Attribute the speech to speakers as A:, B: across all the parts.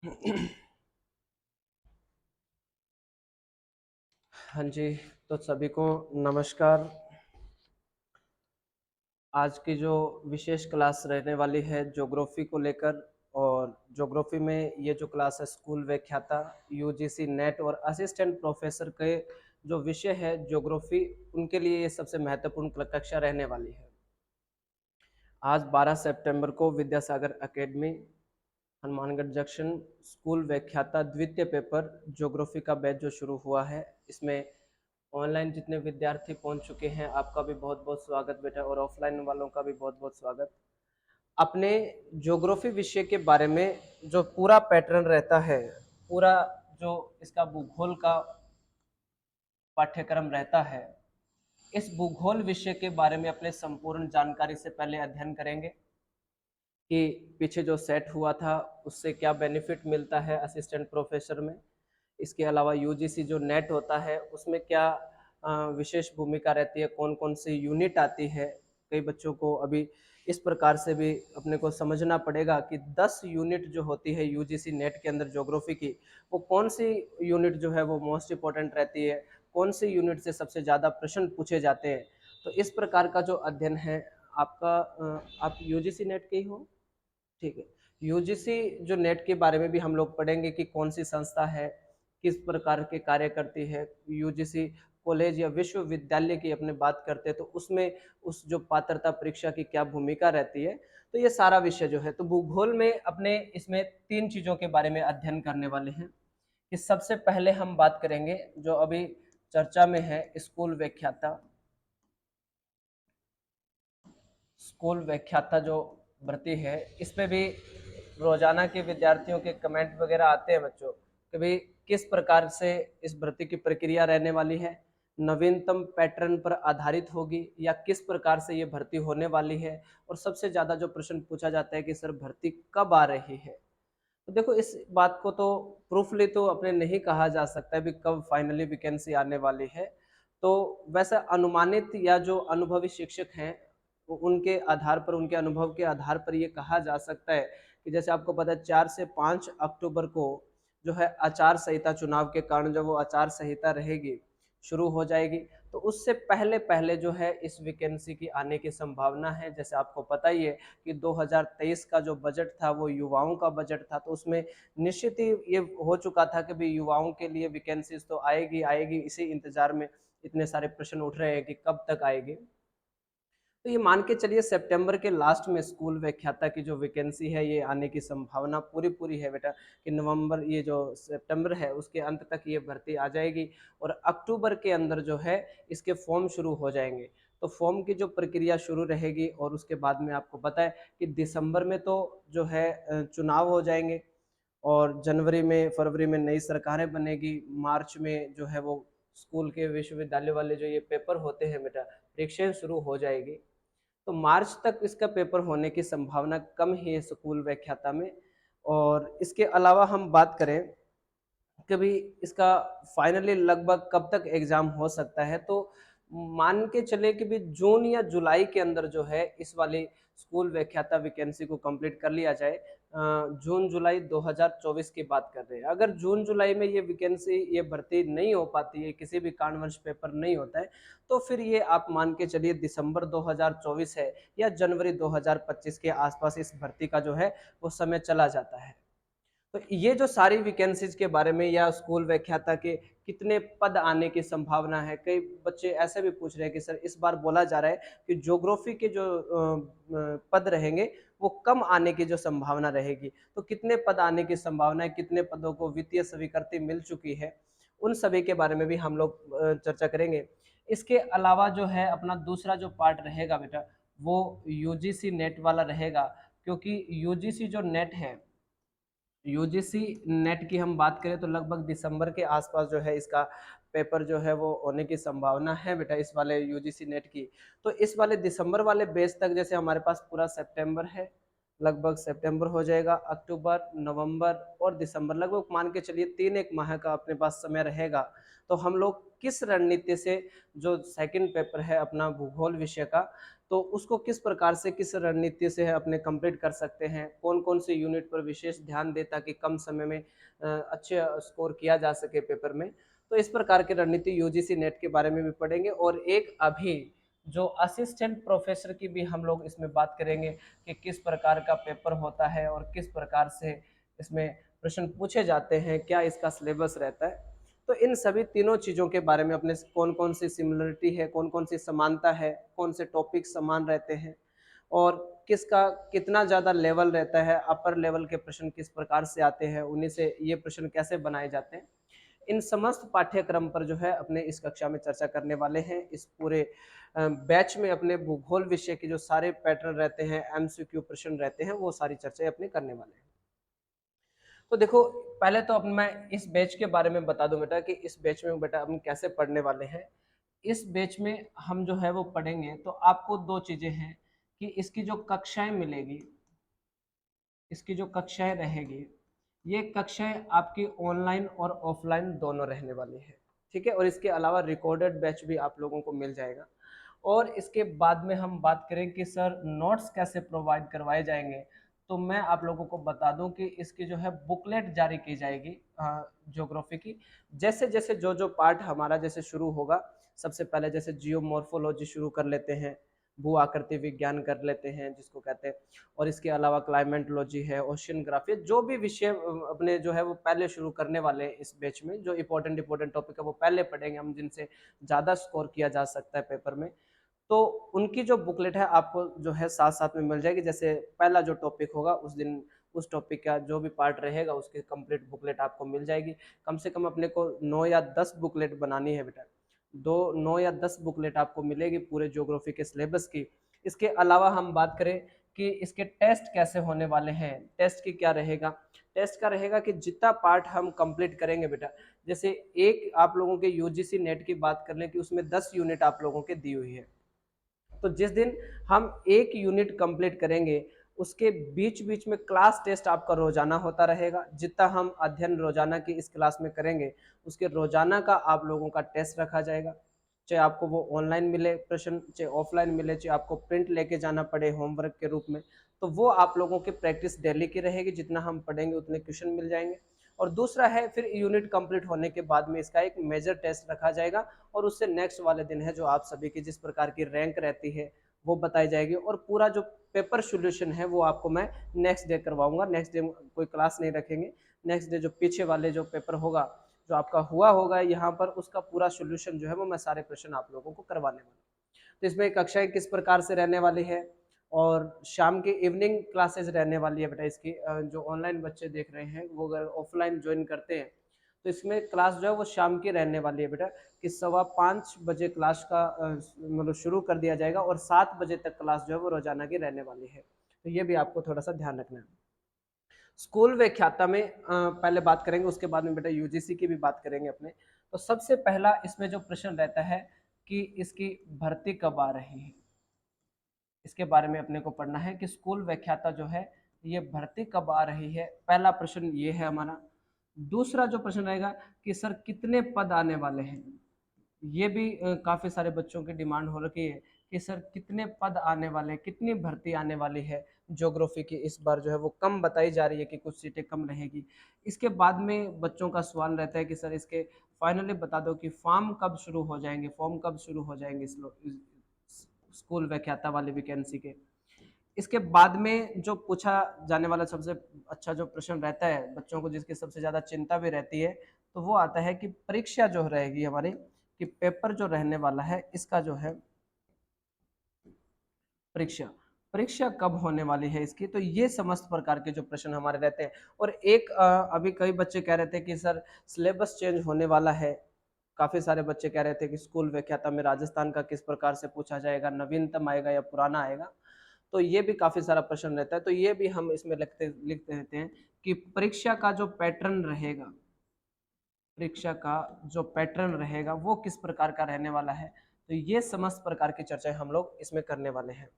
A: हाँ जी, तो सभी को नमस्कार। आज की जो विशेष क्लास रहने वाली है ज्योग्राफी को लेकर, और ज्योग्राफी में ये जो क्लास है स्कूल व्याख्याता, यूजीसी नेट और असिस्टेंट प्रोफेसर के जो विषय है ज्योग्राफी, उनके लिए ये सबसे महत्वपूर्ण कक्षा रहने वाली है। आज 12 सितंबर को Vidyasagar academy, Hanumangarh junction, school व्याख्याता द्वितीय पेपर ज्योग्राफी का बैच जो शुरू हुआ है, इसमें ऑनलाइन जितने विद्यार्थी पहुंच चुके हैं, आपका भी बहुत बहुत स्वागत बेटा, और ऑफलाइन वालों का भी बहुत बहुत स्वागत। अपने ज्योग्राफी विषय के बारे में जो पूरा पैटर्न रहता है, पूरा जो इसका भूगोल का पाठ्यक्रम रहता है, इस भूगोल विषय के बारे में अपने संपूर्ण जानकारी से पहले अध्ययन करेंगे कि पीछे जो सेट हुआ था उससे क्या बेनिफिट मिलता है असिस्टेंट प्रोफेसर में। इसके अलावा यूजीसी जो नेट होता है उसमें क्या विशेष भूमिका रहती है, कौन कौन सी यूनिट आती है। कई बच्चों को अभी इस प्रकार से भी अपने को समझना पड़ेगा कि 10 यूनिट जो होती है यूजीसी नेट के अंदर ज्योग्राफी की, वो कौन सी यूनिट जो है वो मोस्ट इंपॉर्टेंट रहती है, कौन सी यूनिट से सबसे ज़्यादा प्रश्न पूछे जाते हैं। तो इस प्रकार का जो अध्ययन है आपका, आप यूजीसी नेट के ही हो, ठीक है। यूजीसी जो नेट के बारे में भी हम लोग पढ़ेंगे कि कौन सी संस्था है, किस प्रकार के कार्य करती है। यूजीसी कॉलेज या विश्वविद्यालय की अपने बात करते हैं तो उसमें उस जो पात्रता परीक्षा की क्या भूमिका रहती है। तो ये सारा विषय जो है, तो भूगोल में अपने इसमें 3 चीज़ों के बारे में अध्ययन करने वाले हैं। कि सबसे पहले हम बात करेंगे जो अभी चर्चा में है, स्कूल व्याख्याता। स्कूल व्याख्याता जो भर्ती है, इस पे भी रोजाना के विद्यार्थियों के कमेंट वगैरह आते हैं बच्चों कि भाई किस प्रकार से इस भर्ती की प्रक्रिया रहने वाली है, नवीनतम पैटर्न पर आधारित होगी या किस प्रकार से ये भर्ती होने वाली है। और सबसे ज्यादा जो प्रश्न पूछा जाता है कि सर भर्ती कब आ रही है। तो देखो, इस बात को तो प्रूफली तो अपने नहीं कहा जा सकता है भी कब फाइनली वैकेंसी आने वाली है। तो वैसा अनुमानित या जो अनुभवी शिक्षक हैं, उनके आधार पर, उनके अनुभव के आधार पर ये कहा जा सकता है कि जैसे आपको पता है 4 से 5 अक्टूबर को जो है आचार संहिता, चुनाव के कारण जब वो आचार संहिता रहेगी, शुरू हो जाएगी, तो उससे पहले पहले जो है इस वैकेंसी की आने की संभावना है। जैसे आपको पता ही है कि 2023 का जो बजट था वो युवाओं का बजट था, तो उसमें निश्चित ही ये हो चुका था कि भाई युवाओं के लिए वैकेंसीज तो आएगी आएगी, इसी इंतजार में इतने सारे प्रश्न उठ रहे हैं कि कब तक आएगी। तो ये मान के चलिए सितंबर के लास्ट में स्कूल व्याख्याता की जो वैकेंसी है ये आने की संभावना पूरी पूरी है बेटा, कि नवंबर, ये जो सितंबर है उसके अंत तक ये भर्ती आ जाएगी और अक्टूबर के अंदर जो है इसके फॉर्म शुरू हो जाएंगे। तो फॉर्म की जो प्रक्रिया शुरू रहेगी और उसके बाद में आपको पता है कि दिसंबर में तो जो है चुनाव हो जाएंगे, और जनवरी में, फरवरी में नई सरकारें बनेगी, मार्च में जो है वो स्कूल के, विश्वविद्यालय वाले जो ये पेपर होते हैं बेटा, परीक्षाएं शुरू हो जाएगी। तो मार्च तक इसका पेपर होने की संभावना कम ही है स्कूल व्याख्याता में। और इसके अलावा हम बात करें कि भी इसका फाइनली लगभग कब तक एग्जाम हो सकता है, तो मान के चले कि भी जून या जुलाई के अंदर जो है इस वाली स्कूल व्याख्याता वैकेंसी को कंप्लीट कर लिया जाए। जून जुलाई 2024 की बात कर रहे हैं। अगर जून जुलाई में ये वैकेंसी, ये भर्ती नहीं हो पाती है, किसी भी कारणवश पेपर नहीं होता है, तो फिर ये आप मान के चलिए दिसंबर 2024 है या जनवरी 2025 के आसपास इस भर्ती का जो है वो समय चला जाता है। तो ये जो सारी वैकेंसीज के बारे में, या स्कूल व्याख्याता के कितने पद आने की संभावना है, कई बच्चे ऐसे भी पूछ रहे हैं कि सर इस बार बोला जा रहा है कि ज्योग्राफी के जो पद रहेंगे वो कम आने की जो संभावना रहेगी। तो कितने पद आने की संभावना है, कितने पदों को वित्तीय स्वीकृति मिल चुकी है, उन सभी के बारे में भी हम लोग चर्चा करेंगे। इसके अलावा जो है अपना दूसरा जो पार्ट रहेगा बेटा, वो यूजीसी नेट वाला रहेगा। क्योंकि यूजीसी जो नेट है, यूजीसी नेट की हम बात करें तो लगभग दिसंबर के आसपास जो है इसका पेपर जो है वो होने की संभावना है बेटा, इस वाले यूजीसी नेट की। तो इस वाले दिसंबर वाले बेस तक, जैसे हमारे पास पूरा सितंबर है, लगभग सितंबर हो जाएगा, अक्टूबर, नवंबर और दिसंबर, लगभग मान के चलिए 3 एक माह का अपने पास समय रहेगा। तो हम लोग किस रणनीति से जो सेकंड पेपर है अपना भूगोल विषय का, तो उसको किस प्रकार से, किस रणनीति से अपने कंप्लीट कर सकते हैं, कौन-कौन से यूनिट पर विशेष ध्यान दें ताकि कम समय में अच्छे स्कोर किया जा सके पेपर में। तो इस प्रकार की रणनीति यूजीसी नेट के बारे में भी पढ़ेंगे और एक अभी जो असिस्टेंट प्रोफेसर की भी हम लोग इसमें बात करेंगे कि किस प्रकार का पेपर होता है और किस प्रकार से इसमें प्रश्न पूछे जाते हैं, क्या इसका सिलेबस रहता है। तो इन सभी तीनों चीज़ों के बारे में अपने कौन-कौन सी सिमिलरिटी है, कौन-कौन सी समानता है, कौन से टॉपिक समान रहते हैं और किसका कितना ज़्यादा लेवल रहता है, अपर लेवल के प्रश्न किस प्रकार से आते हैं, उन्हीं से ये प्रश्न कैसे बनाए जाते हैं। इन समस्त पाठ्यक्रम पर जो है अपने इस कक्षा में चर्चा करने वाले हैं। इस पूरे बैच में अपने भूगोल विषय के जो सारे पैटर्न रहते हैं, एमसीक्यू प्रश्न रहते हैं, वो सारी चर्चाएँ अपनी करने वाले हैं। तो देखो, पहले तो अब मैं इस बैच के बारे में बता दूं बेटा कि इस बैच में बेटा हम कैसे पढ़ने वाले हैं। इस बैच में हम जो है वो पढ़ेंगे तो आपको दो चीजें हैं कि इसकी जो कक्षाएं मिलेगी, इसकी जो कक्षाएं रहेगी, ये कक्षाएं आपकी ऑनलाइन और ऑफलाइन दोनों रहने वाली है। ठीक है, और इसके अलावा रिकॉर्डेड बैच भी आप लोगों को मिल जाएगा। और इसके बाद में हम बात करें कि सर नोट्स कैसे प्रोवाइड करवाए जाएंगे, तो मैं आप लोगों को बता दूं कि इसकी जो है बुकलेट जारी की जाएगी ज्योग्राफी की। जैसे जैसे जो जो पार्ट हमारा जैसे शुरू होगा, सबसे पहले जैसे जियोमॉर्फोलॉजी शुरू कर लेते हैं, भू आकृति विज्ञान कर लेते हैं जिसको कहते हैं, और इसके अलावा क्लाइमेटोलॉजी है, ओशियनग्राफी, जो भी विषय अपने जो है वो पहले शुरू करने वाले हैं इस बैच में। जो इंपॉर्टेंट टॉपिक है वो पहले पढ़ेंगे हम, जिनसे ज़्यादा स्कोर किया जा सकता है पेपर में। तो उनकी जो बुकलेट है आपको जो है साथ साथ में मिल जाएगी। जैसे पहला जो टॉपिक होगा उस दिन उस टॉपिक का जो भी पार्ट रहेगा उसकी कंप्लीट बुकलेट आपको मिल जाएगी। कम से कम अपने को 9 या 10 बुकलेट बनानी है बेटा। 9 या 10 बुकलेट आपको मिलेगी पूरे ज्योग्राफी के सिलेबस की। इसके अलावा हम बात करें कि इसके टेस्ट कैसे होने वाले हैं, टेस्ट की क्या रहेगा। टेस्ट का रहेगा कि जितना पार्ट हम कंप्लीट करेंगे बेटा, जैसे एक आप लोगों के यूजीसी नेट की बात कर लें कि उसमें 10 यूनिट आप लोगों के दी हुई है। तो जिस दिन हम एक यूनिट कंप्लीट करेंगे उसके बीच बीच में क्लास टेस्ट आपका रोजाना होता रहेगा। जितना हम अध्ययन रोजाना की इस क्लास में करेंगे उसके रोजाना का आप लोगों का टेस्ट रखा जाएगा। चाहे आपको वो ऑनलाइन मिले प्रश्न, चाहे ऑफलाइन मिले, चाहे आपको प्रिंट लेके जाना पड़े होमवर्क के रूप में, तो वो आप लोगों की प्रैक्टिस डेली की रहेगी। जितना हम पढ़ेंगे उतने क्वेश्चन मिल जाएंगे। और दूसरा है फिर यूनिट कंप्लीट होने के बाद में इसका एक मेजर टेस्ट रखा जाएगा और उससे नेक्स्ट वाले दिन है जो आप सभी की जिस प्रकार की रैंक रहती है वो बताई जाएगी। और पूरा जो पेपर सोल्यूशन है वो आपको मैं नेक्स्ट डे करवाऊंगा। नेक्स्ट डे कोई क्लास नहीं रखेंगे। नेक्स्ट डे जो पीछे वाले जो पेपर होगा जो आपका हुआ होगा यहाँ पर, उसका पूरा सोल्यूशन जो है वो मैं सारे प्रश्न आप लोगों को करवाने वाला हूँ। तो इसमें कक्षाएं किस प्रकार से रहने वाली है और शाम की इवनिंग क्लासेस रहने वाली है बेटा इसकी। जो ऑनलाइन बच्चे देख रहे हैं वो अगर ऑफलाइन ज्वाइन करते हैं तो इसमें क्लास जो है वो शाम की रहने वाली है बेटा, कि 5:15 बजे क्लास का मतलब शुरू कर दिया जाएगा और 7 बजे तक क्लास जो है वो रोजाना की रहने वाली है। तो ये भी आपको थोड़ा सा ध्यान रखना है। स्कूल व्याख्याता में पहले बात करेंगे, उसके बाद में बेटा यूजीसी की भी बात करेंगे अपने। तो सबसे पहला इसमें जो प्रश्न रहता है कि इसकी भर्ती कब आ रही है, इसके बारे में अपने को पढ़ना है कि स्कूल व्याख्याता जो है ये भर्ती कब आ रही है। पहला प्रश्न ये है हमारा। दूसरा जो प्रश्न रहेगा कि सर कितने पद आने वाले हैं। ये भी काफी सारे बच्चों की डिमांड हो रखी है कि सर कितने पद आने वाले हैं, कितनी भर्ती आने वाली है ज्योग्राफी की। इस बार जो है वो कम बताई जा रही है कि कुछ सीटें कम रहेगी। इसके बाद में बच्चों का सवाल रहता है कि सर इसके फाइनली बता दो कि फॉर्म कब शुरू हो जाएंगे, फॉर्म कब शुरू हो जाएंगे स्कूल व्याख्याता वाली वैकेंसी के। इसके बाद में जो पूछा जाने वाला सबसे अच्छा जो प्रश्न रहता है बच्चों को, जिसकी सबसे ज्यादा चिंता भी रहती है, तो वो आता है कि परीक्षा जो रहेगी हमारी, कि पेपर जो रहने वाला है इसका जो है परीक्षा परीक्षा कब होने वाली है इसकी। तो ये समस्त प्रकार के जो प्रश्न हमारे रहते हैं। और एक अभी कई बच्चे कह रहे थे कि सर सिलेबस चेंज होने वाला है। काफी सारे बच्चे कह रहे थे कि स्कूल व्याख्याता में राजस्थान का किस प्रकार से पूछा जाएगा, नवीनतम आएगा या पुराना आएगा। तो ये भी काफी सारा प्रश्न रहता है। तो ये भी हम इसमें लिखते रहते हैं कि परीक्षा का जो पैटर्न रहेगा, परीक्षा का जो पैटर्न रहेगा वो किस प्रकार का रहने वाला है। तो ये समस्त प्रकार की चर्चाएं हम लोग इसमें करने वाले हैं।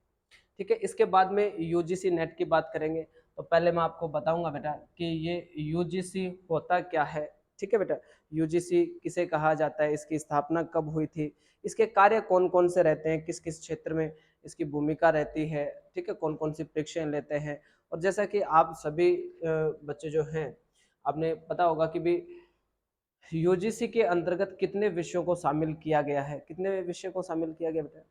A: ठीक है, इसके बाद में यूजीसी नेट की बात करेंगे। तो पहले मैं आपको बताऊंगा बेटा कि ये यूजीसी होता क्या है। ठीक है बेटा, यूजीसी किसे कहा जाता है, इसकी स्थापना कब हुई थी, इसके कार्य कौन कौन से रहते हैं, किस किस क्षेत्र में इसकी भूमिका रहती है, ठीक है, कौन कौन सी परीक्षाएं लेते हैं। और जैसा कि आप सभी बच्चे जो हैं, आपने पता होगा कि भी यूजीसी के अंतर्गत कितने विषयों को शामिल किया गया है, कितने विषय को शामिल किया गया बेटा?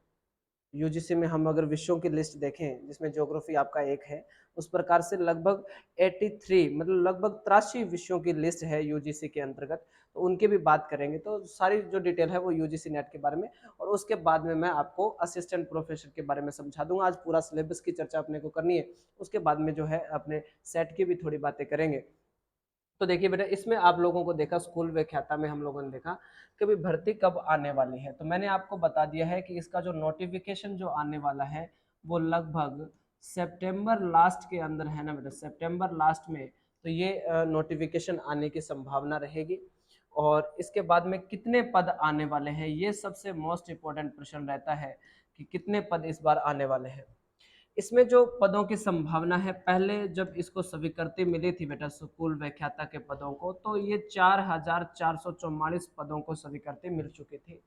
A: यूजीसी में हम अगर विषयों की लिस्ट देखें जिसमें ज्योग्राफी आपका एक है, उस प्रकार से लगभग 83 मतलब लगभग 83 विषयों की लिस्ट है यूजीसी के अंतर्गत। तो उनकी भी बात करेंगे, तो सारी जो डिटेल है वो यूजीसी नेट के बारे में, और उसके बाद में मैं आपको असिस्टेंट प्रोफेसर के बारे में समझा दूंगा। आज पूरा सिलेबस की चर्चा अपने को करनी है, उसके बाद में जो है अपने सेट की भी थोड़ी बातें करेंगे। तो देखिए बेटा, इसमें आप लोगों को देखा, स्कूल व्याख्याता में हम लोगों ने देखा कि भाई भर्ती कब आने वाली है। तो मैंने आपको बता दिया है कि इसका जो नोटिफिकेशन जो आने वाला है वो लगभग सितंबर लास्ट के अंदर है ना बेटा, सितंबर लास्ट में। तो ये नोटिफिकेशन आने की संभावना रहेगी। और इसके बाद में कितने पद आने वाले हैं, ये सबसे मोस्ट इम्पोर्टेंट प्रश्न रहता है कि कितने पद इस बार आने वाले हैं। इसमें जो पदों की संभावना है, पहले जब इसको स्वीकृति मिली थी बेटा स्कूल व्याख्याता के पदों को, तो ये 4444 पदों को स्वीकृति मिल चुकी थी।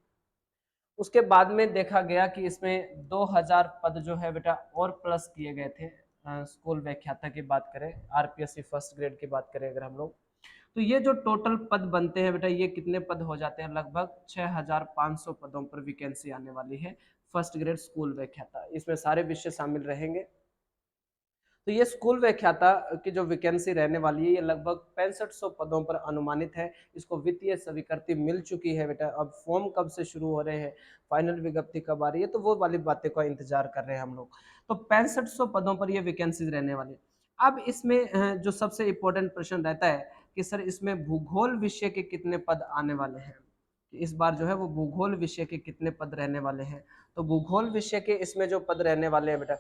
A: उसके बाद में देखा गया कि इसमें 2000 पद जो है बेटा और प्लस किए गए थे। स्कूल व्याख्याता की बात करें, आरपीएससी फर्स्ट ग्रेड की बात करें अगर हम लोग, तो ये जो टोटल पद बनते हैं बेटा, ये कितने पद हो जाते हैं? लगभग 6500 पदों पर वैकेंसी आने वाली है फर्स्ट ग्रेड स्कूल व्याख्याता। इसमें सारे विषय शामिल रहेंगे। तो ये स्कूल व्याख्याता की जो वैकेंसी रहने वाली है, ये लगभग 6500 पदों पर अनुमानित है। इसको वित्तीय स्वीकृति मिल चुकी है बेटा। अब फॉर्म कब से शुरू हो रहे हैं, फाइनल विज्ञप्ति कब आ रही है, तो वो वाली बातें का इंतजार कर रहे हैं हम लोग। तो 6500 पदों पर ये वैकेंसीज रहने वाली है। अब इसमें जो सबसे इम्पोर्टेंट प्रश्न रहता है कि सर इसमें भूगोल विषय के कितने पद आने वाले हैं। इस बार जो है वो भूगोल विषय के कितने पद रहने वाले हैं। तो भूगोल विषय के इसमें जो पद रहने वाले हैं बेटा,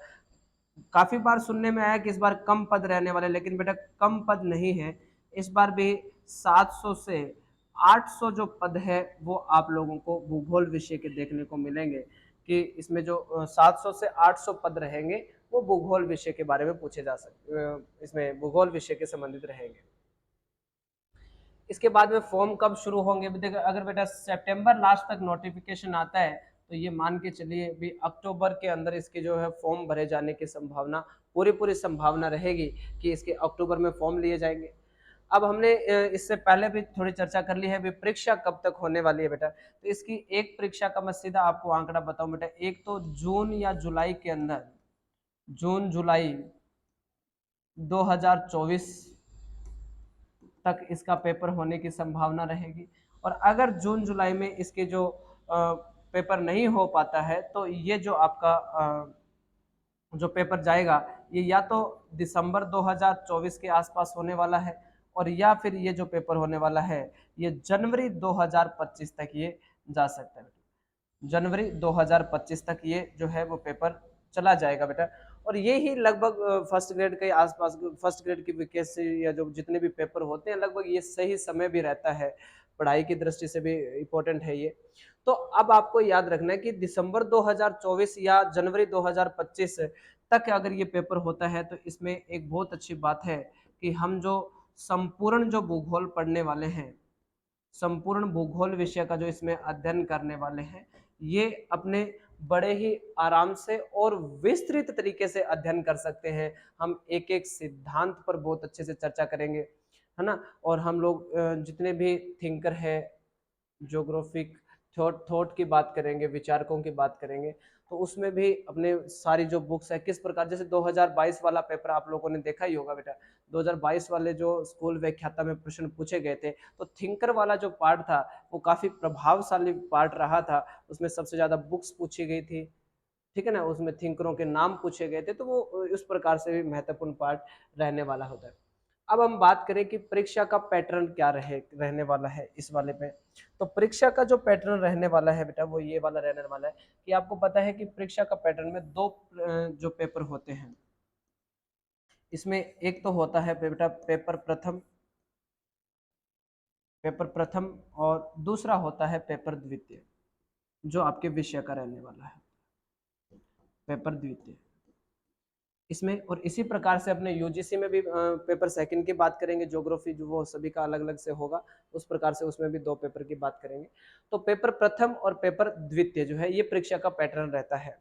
A: काफी बार सुनने में आया कि इस बार कम पद रहने वाले, लेकिन बेटा कम पद नहीं है। इस बार भी 700 से 800 जो पद है वो आप लोगों को भूगोल विषय के देखने को मिलेंगे, कि इसमें जो 700 से 800 पद रहेंगे वो भूगोल विषय के बारे में पूछे जा सकते, इसमें भूगोल विषय के संबंधित रहेंगे। इसके बाद में फॉर्म कब शुरू होंगे? देखो, अगर बेटा सितंबर लास्ट तक नोटिफिकेशन आता है, तो ये मान के चलिए भी अक्टूबर के अंदर इसके जो है फॉर्म भरे जाने की संभावना, पूरी संभावना रहेगी कि इसके अक्टूबर में फॉर्म लिए जाएंगे। अब हमने इससे पहले भी थोड़ी चर्चा कर ली है, भी परीक्षा कब तक होने वाली है बेटा। तो इसकी एक परीक्षा का मैं सीधा आपको आंकड़ा बताऊं बेटा, एक तो जून या जुलाई के अंदर, जून जुलाई 2024 तक इसका पेपर होने की संभावना रहेगी। और अगर जून जुलाई में इसके जो पेपर नहीं हो पाता है, तो ये जो आपका जो पेपर जाएगा, ये या तो दिसंबर 2024 के आसपास होने वाला है, और या फिर ये जो पेपर होने वाला है ये जनवरी 2025 तक ये जा सकता है। जनवरी 2025 तक ये जो है वो पेपर चला जाएगा बेटा। और ये ही लगभग फर्स्ट ग्रेड के आसपास, फर्स्ट ग्रेड की वैकेंसी या जो जितने भी पेपर होते हैं, लगभग ये सही समय भी रहता है, पढ़ाई की दृष्टि से भी इम्पोर्टेंट है ये। तो अब आपको याद रखना है कि दिसंबर 2024 या जनवरी 2025 तक अगर ये पेपर होता है, तो इसमें एक बहुत अच्छी बात है कि हम जो संपूर्ण जो भूगोल पढ़ने वाले हैं, संपूर्ण भूगोल विषय का जो इसमें अध्ययन करने वाले हैं, ये अपने बड़े ही आराम से और विस्तृत तरीके से अध्ययन कर सकते हैं। हम एक एक सिद्धांत पर बहुत अच्छे से चर्चा करेंगे, है ना। और हम लोग जितने भी थिंकर है, ज्योग्राफिक थॉट की बात करेंगे, विचारकों की बात करेंगे, तो उसमें भी अपने सारी जो बुक्स है किस प्रकार, जैसे 2022 वाला पेपर आप लोगों ने देखा ही होगा बेटा। 2022 वाले जो स्कूल व्याख्याता में प्रश्न पूछे गए थे, तो थिंकर वाला जो पार्ट था वो काफी प्रभावशाली पार्ट रहा था। उसमें सबसे ज्यादा बुक्स पूछी गई थी, ठीक है ना, उसमें थिंकरों के नाम पूछे गए थे, तो वो उस प्रकार से भी महत्वपूर्ण पार्ट रहने वाला होता है। अब हम बात करें कि परीक्षा का पैटर्न क्या रहने वाला है इस वाले पे। तो परीक्षा का जो पैटर्न रहने वाला है बेटा, वो ये वाला रहने वाला है कि आपको पता है कि परीक्षा का पैटर्न में दो जो पेपर होते हैं, इसमें एक तो होता है बेटा पेपर प्रथम, और दूसरा होता है पेपर द्वितीय, जो आपके विषय का रहने वाला है पेपर द्वितीय इसमें। और इसी प्रकार से अपने यूजीसी में भी पेपर सेकंड की बात करेंगे, ज्योग्राफी जो वो सभी का अलग अलग से होगा, उस प्रकार से उसमें भी दो पेपर की बात करेंगे। तो पेपर प्रथम और पेपर द्वितीय जो है, ये परीक्षा का पैटर्न रहता है।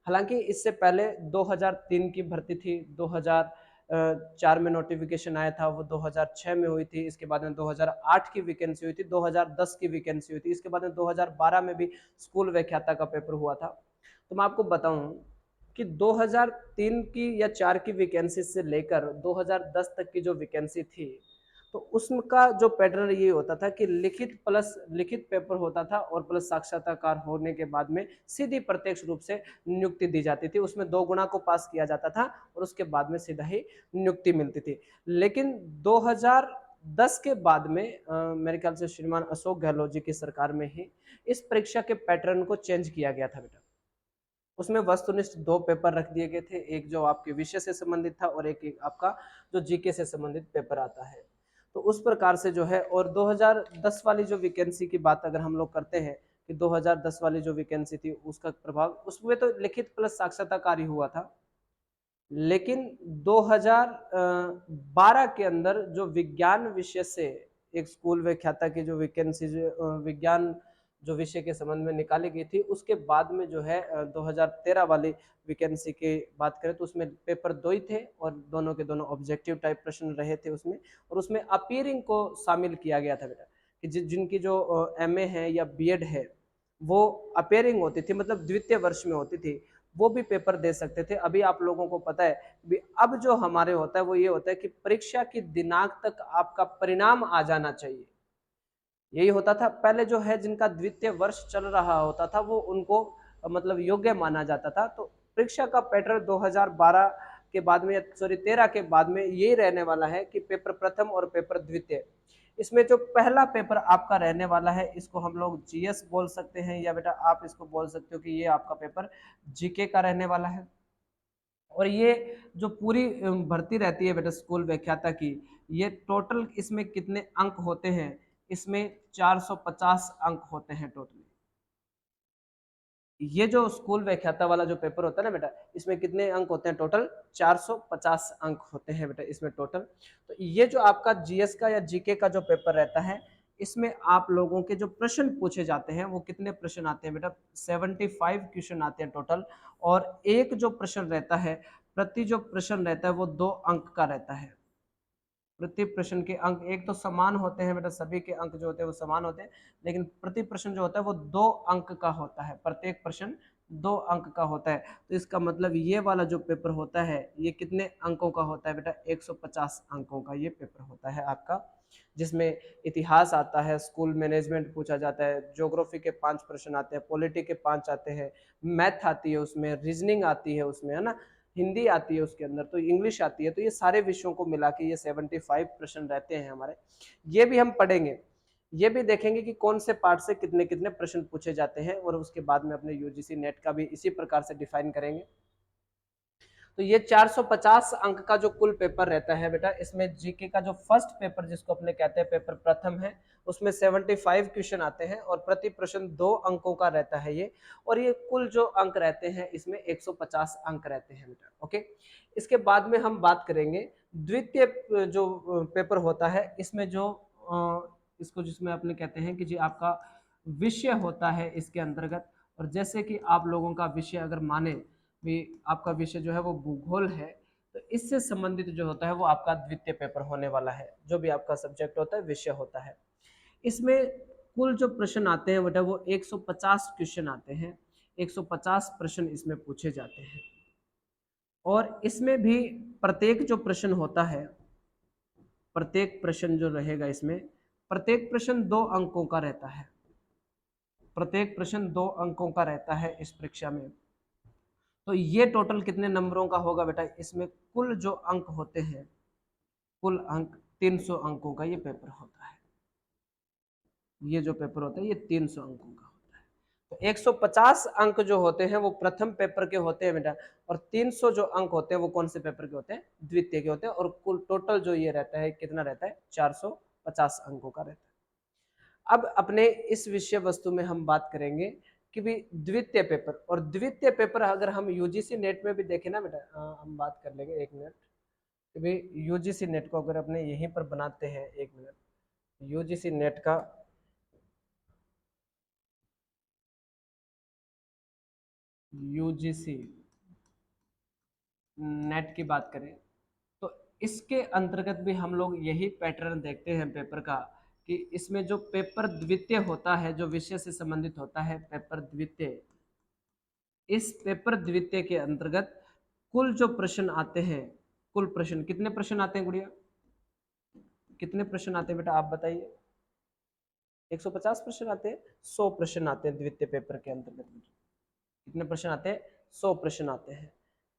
A: हालांकि इससे पहले 2003 की भर्ती थी, 2004 में नोटिफिकेशन आया था, वो 2006 में हुई थी, इसके बाद में 2008 की वैकेंसी हुई थी, 2010 की वैकेंसी हुई थी, इसके बाद में 2012 में भी स्कूल व्याख्याता का पेपर हुआ था। तो मैं आपको बताऊं कि 2003 की या 4 की वैकेंसी से लेकर 2010 तक की जो वैकेंसी थी, तो उसका जो पैटर्न ये होता था कि लिखित प्लस लिखित पेपर होता था और प्लस साक्षात्कार होने के बाद में सीधी प्रत्यक्ष रूप से नियुक्ति दी जाती थी। उसमें 2 गुणा को पास किया जाता था और उसके बाद में सीधा ही नियुक्ति मिलती थी। लेकिन 2010 के बाद में मेरे ख्याल से श्रीमान अशोक गहलोत जी की सरकार में ही इस परीक्षा के पैटर्न को चेंज किया गया था बेटा। उसमें वस्तुनिष्ठ 2 पेपर रख दिए गए थे, एक जो आपके विषय से संबंधित था और एक आपका जो जीके से संबंधित पेपर आता है। तो उस प्रकार से जो है, और 2010 वाली जो वैकेंसी की बात अगर हम लोग करते हैं कि 2010 वाली जो वैकेंसी थी उसका प्रभाव, उसमें तो लिखित प्लस साक्षात्कार ही हुआ था। लेकिन 2012 के अंदर जो विज्ञान विषय से एक स्कूल व्याख्याता की जो वैकेंसी विज्ञान जो विषय के संबंध में निकाली गई थी, उसके बाद में जो है 2013 वाली वैकेंसी की बात करें तो उसमें पेपर 2 ही थे और दोनों के दोनों ऑब्जेक्टिव टाइप प्रश्न रहे थे उसमें, और उसमें अपीयरिंग को शामिल किया गया था बेटा कि जिनकी जो एमए है या बीएड है वो अपीयरिंग होती थी, मतलब द्वितीय वर्ष में होती थी, वो भी पेपर दे सकते थे। अभी आप लोगों को पता है भी, अब जो हमारे होता है वो ये होता है कि परीक्षा की दिनांक तक आपका परिणाम आ जाना चाहिए। यही होता था पहले, जो है जिनका द्वितीय वर्ष चल रहा होता था वो उनको मतलब योग्य माना जाता था। तो परीक्षा का पैटर्न 2012 के बाद में, सॉरी 13 के बाद में यही रहने वाला है कि पेपर प्रथम और पेपर द्वितीय। इसमें जो पहला पेपर आपका रहने वाला है इसको हम लोग जीएस बोल सकते हैं, या बेटा आप इसको बोल सकते हो कि ये आपका पेपर जीके का रहने वाला है। और ये जो पूरी भर्ती रहती है बेटा स्कूल व्याख्याता की, ये टोटल इसमें कितने अंक होते हैं, इसमें 450 अंक होते हैं टोटल। ये जो स्कूल व्याख्याता वाला जो पेपर होता है ना बेटा, इसमें कितने अंक होते हैं टोटल, 450 अंक होते हैं बेटा इसमें टोटल। तो ये जो आपका जीएस का या जीके का जो पेपर रहता है, इसमें आप लोगों के जो प्रश्न पूछे जाते हैं वो कितने प्रश्न आते हैं बेटा, 75 क्वेश्चन आते हैं टोटल। और एक जो प्रश्न रहता है, प्रति जो प्रश्न रहता है वो 2 अंक का रहता है। प्रति प्रश्न के अंक एक तो समान होते हैं बेटा, सभी के अंक जो होते हैं वो समान होते हैं, लेकिन प्रति प्रश्न जो होता है वो 2 अंक का होता है, प्रत्येक प्रश्न 2 अंक का होता है। तो इसका मतलब ये वाला जो पेपर होता है ये कितने अंकों का होता है बेटा, 150 अंकों का ये पेपर होता है आपका, जिसमें इतिहास आता है, स्कूल मैनेजमेंट पूछा जाता है, ज्योग्राफी के 5 प्रश्न आते हैं, पॉलिटी के 5 आते हैं, मैथ आती है उसमें, रीजनिंग आती है उसमें, है ना, हिंदी आती है उसके अंदर, तो इंग्लिश आती है। तो ये सारे विषयों को मिला के ये 75 प्रश्न रहते हैं हमारे। ये भी हम पढ़ेंगे, ये भी देखेंगे कि कौन से पार्ट से कितने कितने प्रश्न पूछे जाते हैं, और उसके बाद में अपने यूजीसी नेट का भी इसी प्रकार से डिफाइन करेंगे। तो ये 450 अंक का जो कुल पेपर रहता है बेटा, इसमें जीके का जो फर्स्ट पेपर जिसको अपने कहते हैं पेपर प्रथम है, उसमें 75 क्वेश्चन आते हैं और प्रति प्रश्न 2 अंकों का रहता है ये, और ये कुल जो अंक रहते हैं इसमें 150 अंक रहते हैं बेटा। ओके, इसके बाद में हम बात करेंगे द्वितीय जो पेपर होता है, इसमें जो इसको जिसमें अपने कहते हैं कि जी आपका विषय होता है इसके अंतर्गत। और जैसे कि आप लोगों का विषय अगर माने भी, आपका विषय जो है वो भूगोल है, तो इससे संबंधित जो होता है वो आपका द्वितीय पेपर होने वाला है, जो भी आपका सब्जेक्ट होता है, विषय होता है। इसमें कुल जो प्रश्न आते हैं बेटा वो 150 क्वेश्चन आते हैं, 150 प्रश्न इसमें पूछे जाते हैं। और इसमें भी प्रत्येक जो प्रश्न होता है, प्रत्येक प्रश्न जो रहेगा इसमें, प्रत्येक प्रश्न 2 अंकों का रहता है, प्रत्येक प्रश्न 2 अंकों का रहता है इस परीक्षा में। तो ये टोटल कितने नंबरों का होगा बेटा, इसमें कुल जो अंक होते हैं, कुल अंक 300 अंकों का ये पेपर होता है। ये जो पेपर होता है ये 300 अंकों का होता है। तो 150 अंक जो होते हैं वो प्रथम पेपर के होते हैं बेटा, और 300 जो अंक होते हैं वो कौन से पेपर के होते हैं, द्वितीय के होते हैं। और कुल टोटल जो ये रहता है कितना रहता है, 450 अंकों का रहता है। अब अपने इस विषय वस्तु में हम बात करेंगे कि भी द्वितीय पेपर, और द्वितीय पेपर अगर हम यूजीसी नेट में भी देखें ना बेटा, हम बात कर लेंगे 1 मिनट कि भाई यूजीसी नेट को अगर अपने यहीं पर बनाते हैं, 1 मिनट, यूजीसी नेट का यूजीसी नेट की बात करें तो इसके अंतर्गत भी हम लोग यही पैटर्न देखते हैं पेपर का, कि इसमें जो पेपर द्वितीय होता है, जो विषय से संबंधित होता है पेपर द्वितीय, इस पेपर द्वितीय के अंतर्गत कुल जो प्रश्न आते हैं, कुल प्रश्न कितने प्रश्न आते हैं गुड़िया, कितने प्रश्न आते हैं बेटा आप बताइए। 150 प्रश्न आते हैं, 100 प्रश्न आते हैं द्वितीय पेपर के अंतर्गत। कितने प्रश्न आते हैं, 100 प्रश्न आते हैं,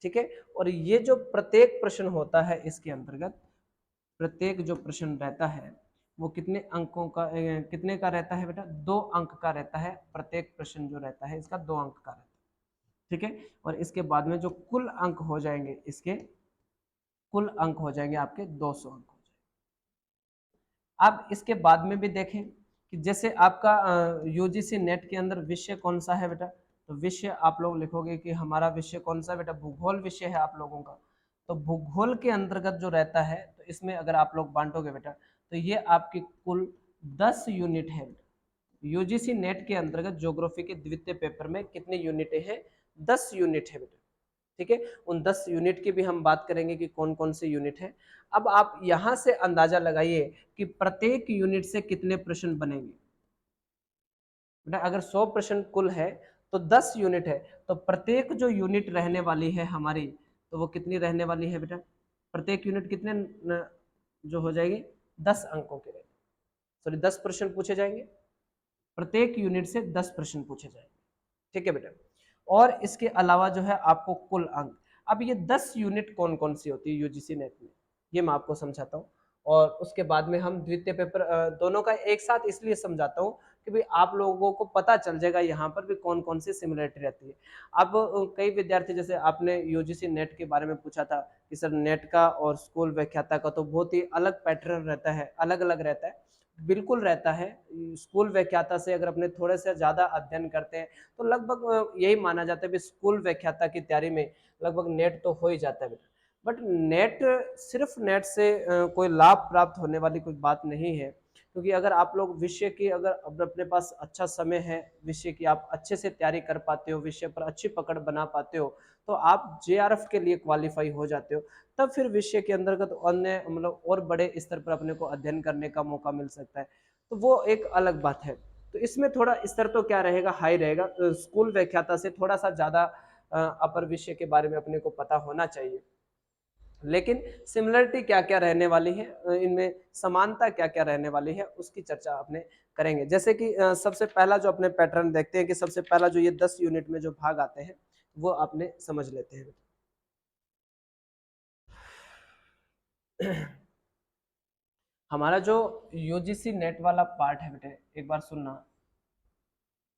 A: ठीक है। और ये जो प्रत्येक प्रश्न होता है इसके अंतर्गत, प्रत्येक जो प्रश्न रहता है वो कितने अंकों का, कितने का रहता है बेटा, 2 अंक का रहता है। प्रत्येक प्रश्न जो रहता है इसका 2 अंक का रहता है, ठीक है। और इसके बाद में जो कुल अंक हो जाएंगे, इसके कुल अंक हो जाएंगे आपके 200 अंक हो जाएंगे। अब इसके बाद में भी देखें कि जैसे आपका यूजीसी नेट के अंदर विषय कौन सा है बेटा, तो विषय आप लोग लिखोगे कि हमारा विषय कौन सा बेटा, भूगोल विषय है आप लोगों का। तो भूगोल के अंतर्गत जो रहता है, तो इसमें अगर आप लोग बांटोगे बेटा, तो ये आपकी कुल 10 यूनिट है। यूजीसी नेट के अंतर्गत ज्योग्राफी के द्वितीय पेपर में कितने यूनिटें हैं, 10 यूनिट है बेटा, ठीक है। उन 10 यूनिट की भी हम बात करेंगे कि कौन कौन से यूनिट है। अब आप यहां से अंदाजा लगाइए कि प्रत्येक यूनिट से कितने प्रश्न बनेंगे बेटा। अगर 100 प्रश्न कुल है तो 10 यूनिट है, तो प्रत्येक जो यूनिट रहने वाली है हमारी, तो वो कितनी रहने वाली है बेटा, प्रत्येक यूनिट कितने जो हो जाएगी, 10 अंकों के रहेगी, सॉरी 10 प्रश्न पूछे जाएंगे, प्रत्येक यूनिट से 10 प्रश्न पूछे जाएंगे, ठीक है बेटा। और इसके अलावा जो है आपको कुल अंक, अब ये 10 यूनिट कौन कौन सी होती है यूजीसी नेट में, ये मैं आपको समझाता हूँ। और उसके बाद में हम द्वितीय पेपर दोनों का एक साथ इसलिए समझाता हूँ कि भाई आप लोगों को पता चल जाएगा यहाँ पर भी कौन कौन सी सिमिलरिटी रहती है। अब कई विद्यार्थी, जैसे आपने यूजीसी नेट के बारे में पूछा था कि सर नेट का और स्कूल व्याख्याता का तो बहुत ही अलग पैटर्न रहता है, अलग अलग रहता है। बिल्कुल रहता है। स्कूल व्याख्याता से अगर अपने थोड़े से ज्यादा अध्ययन करते हैं तो लगभग यही माना जाता है कि स्कूल व्याख्याता की तैयारी में लगभग नेट तो हो ही जाता है। बट नेट, सिर्फ नेट से कोई लाभ प्राप्त होने वाली कोई बात नहीं है, क्योंकि अगर आप लोग विषय की, अगर अपने पास अच्छा समय है, विषय की आप अच्छे से तैयारी कर पाते हो, विषय पर अच्छी पकड़ बना पाते हो, तो आप जेआरएफ के लिए क्वालिफाई हो जाते हो। तब फिर विषय के अंतर्गत अन्य मतलब और बड़े स्तर पर अपने को अध्ययन करने का मौका मिल सकता है, तो वो एक अलग बात है। तो इसमें थोड़ा स्तर तो क्या रहेगा, हाई रहेगा। स्कूल व्याख्याता से थोड़ा सा ज्यादा अपर विषय के बारे में अपने को पता होना चाहिए। लेकिन सिमिलरिटी क्या क्या रहने वाली है, इनमें समानता क्या क्या रहने वाली है, उसकी चर्चा अपने करेंगे। जैसे कि सबसे पहला जो अपने पैटर्न देखते हैं कि सबसे पहला जो ये 10 यूनिट में जो भाग आते हैं वो आपने समझ लेते हैं। हमारा जो यूजीसी नेट वाला पार्ट है बेटे, एक बार सुनना।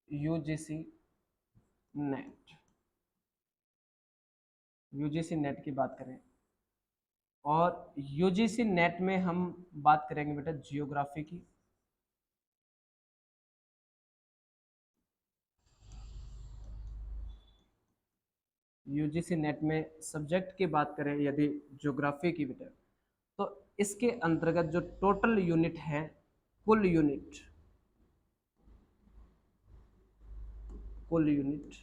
A: यूजीसी नेट, यूजीसी नेट की बात करें, और यूजीसी नेट में हम बात करेंगे बेटा जियोग्राफी की। यूजीसी नेट में सब्जेक्ट की बात करें यदि ज्योग्राफी की बेटा, तो इसके अंतर्गत जो टोटल यूनिट है, कुल यूनिट, कुल यूनिट,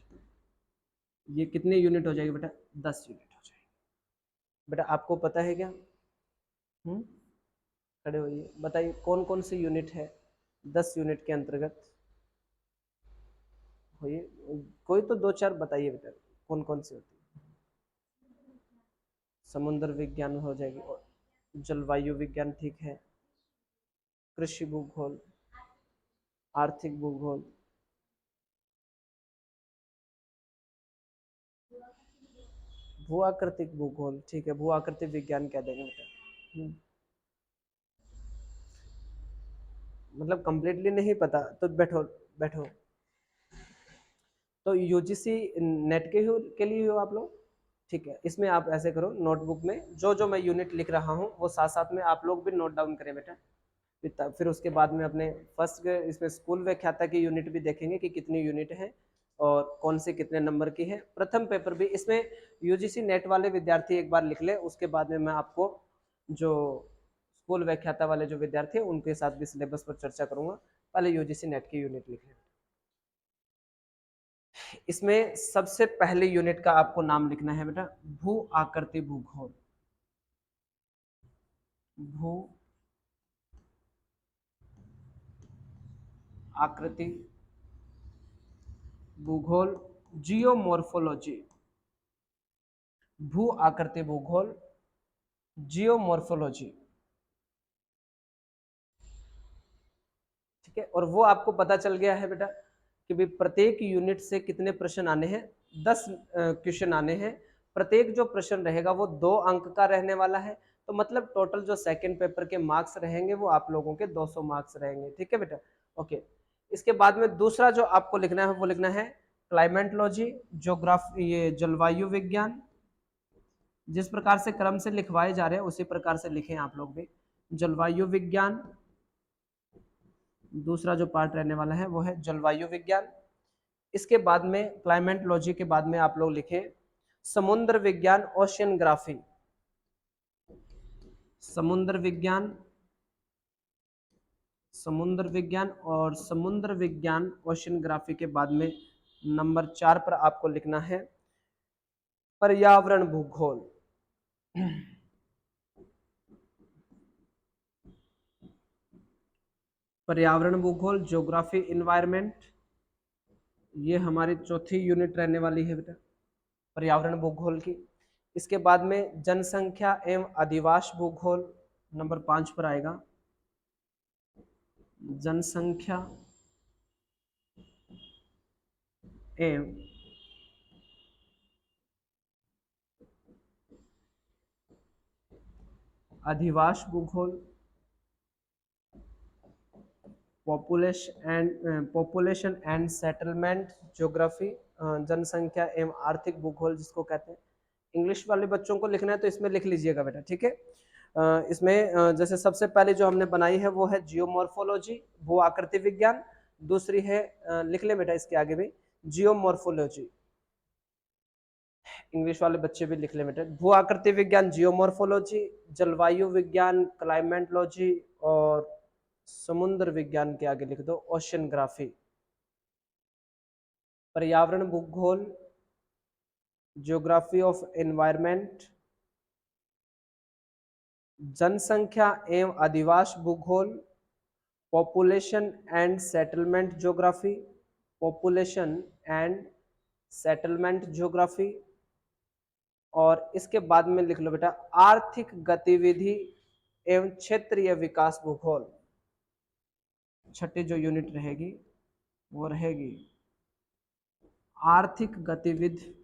A: ये कितने यूनिट हो जाएगी बेटा, 10 यूनिट हो जाएगी। बेटा आपको पता है क्या, हम्म, खड़े होइए, बताइए कौन कौन सी यूनिट है 10 यूनिट के अंतर्गत, होइए, कोई तो दो चार बताइए बेटा, कौन कौन सी होती है। समुद्र विज्ञान हो जाएगी, और जलवायु विज्ञान ठीक है, कृषि भूगोल, आर्थिक भूगोल, भू आकृतिक भूगोल, ठीक है, भू आकृतिक विज्ञान कह देंगे बेटा। मतलब कंप्लीटली नहीं पता तो बैठो, बैठो। तो यूजीसी नेट के लिए हो आप लोग, ठीक है। इसमें आप ऐसे करो, नोटबुक में जो जो मैं यूनिट लिख रहा हूँ वो साथ साथ में आप लोग भी नोट डाउन करें बेटा। फिर उसके बाद में अपने फर्स्ट इसमें स्कूल व्याख्याता की यूनिट भी देखेंगे कि कितनी यूनिट है और कौन से कितने नंबर की है। प्रथम पेपर भी इसमें यूजीसी नेट वाले विद्यार्थी एक बार लिख ले, उसके बाद में मैं आपको जो स्कूल व्याख्याता वाले जो विद्यार्थी हैं उनके साथ भी सिलेबस पर चर्चा करूंगा। पहले यूजीसी नेट की यूनिट लिख लें। इसमें सबसे पहले यूनिट का आपको नाम लिखना है बेटा, भू आकृति भूगोल। भू आकृति भूगोल, जियोमॉर्फोलॉजी। भू आकृति भूगोल, जियोमॉर्फोलॉजी। ठीक है, और वो आपको पता चल गया है बेटा कि भाई प्रत्येक यूनिट से कितने प्रश्न आने हैं, 10 क्वेश्चन आने हैं। प्रत्येक जो प्रश्न रहेगा वो 2 अंक का रहने वाला है, तो मतलब टोटल जो सेकंड पेपर के मार्क्स रहेंगे वो आप लोगों के 200 मार्क्स रहेंगे। ठीक है बेटा, ओके। इसके बाद में दूसरा जो आपको लिखना है वो लिखना है क्लाइमेटोलॉजी, ज्योग्राफी, ये जलवायु विज्ञान। जिस प्रकार से क्रम से लिखवाए जा रहे हैं उसी प्रकार से लिखें आप लोग भी। जलवायु विज्ञान दूसरा जो पार्ट रहने वाला है वो है जलवायु विज्ञान। इसके बाद में क्लाइमेटोलॉजी के बाद में आप लोग लिखे समुद्र विज्ञान, ओशियनग्राफी। समुद्र विज्ञान, समुद्र विज्ञान और समुद्र विज्ञान ओशियनग्राफी के बाद में नंबर 4 पर आपको लिखना है पर्यावरण भूगोल। पर्यावरण भूगोल, ज्योग्राफी इन्वायरमेंट, ये हमारी चौथी यूनिट रहने वाली है बेटा पर्यावरण भूगोल की। इसके बाद में जनसंख्या एवं अधिवास भूगोल नंबर 5 पर आएगा। जनसंख्या एवं अधिवास भूगोल, पॉपुलेशन एंड सेटलमेंट ज्योग्राफी, जनसंख्या एवं आर्थिक भूगोल जिसको कहते हैं। इंग्लिश वाले बच्चों को लिखना है तो इसमें लिख लीजिएगा बेटा, ठीक है। इसमें जैसे सबसे पहले जो हमने बनाई है वो है जियोमॉर्फोलॉजी, भू आकृति विज्ञान। दूसरी है लिख ले बेटा इसके आगे भी जियोमॉर्फोलॉजी, इंग्लिश वाले बच्चे भी लिख ले बेटा। भू आकृति विज्ञान जियोमॉर्फोलॉजी, जलवायु विज्ञान क्लाइमेटोलॉजी, और समुद्र विज्ञान के आगे लिख दो ओशियनग्राफी। पर्यावरण भूगोल, ज्योग्राफी ऑफ एनवायरनमेंट, जनसंख्या एवं अधिवास भूगोल, population and settlement geography, population and settlement geography. और इसके बाद में लिख लो बेटा आर्थिक गतिविधि एवं क्षेत्रीय विकास भूगोल। छठी जो यूनिट रहेगी वो रहेगी आर्थिक गतिविधि,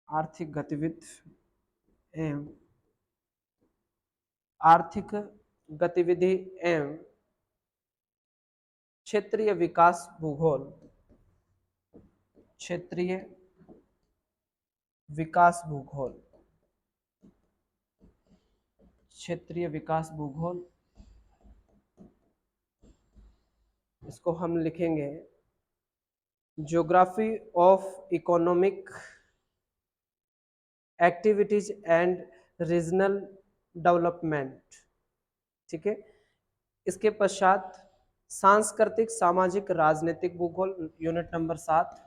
A: आर्थिक गतिविधि एवं आर्थिक गतिविधि एवं क्षेत्रीय विकास भूगोल, क्षेत्रीय विकास भूगोल, क्षेत्रीय विकास भूगोल। इसको हम लिखेंगे geography of economic activities and regional development. ठीक है, इसके पश्चात सांस्कृतिक सामाजिक राजनीतिक भूगोल यूनिट नंबर 7,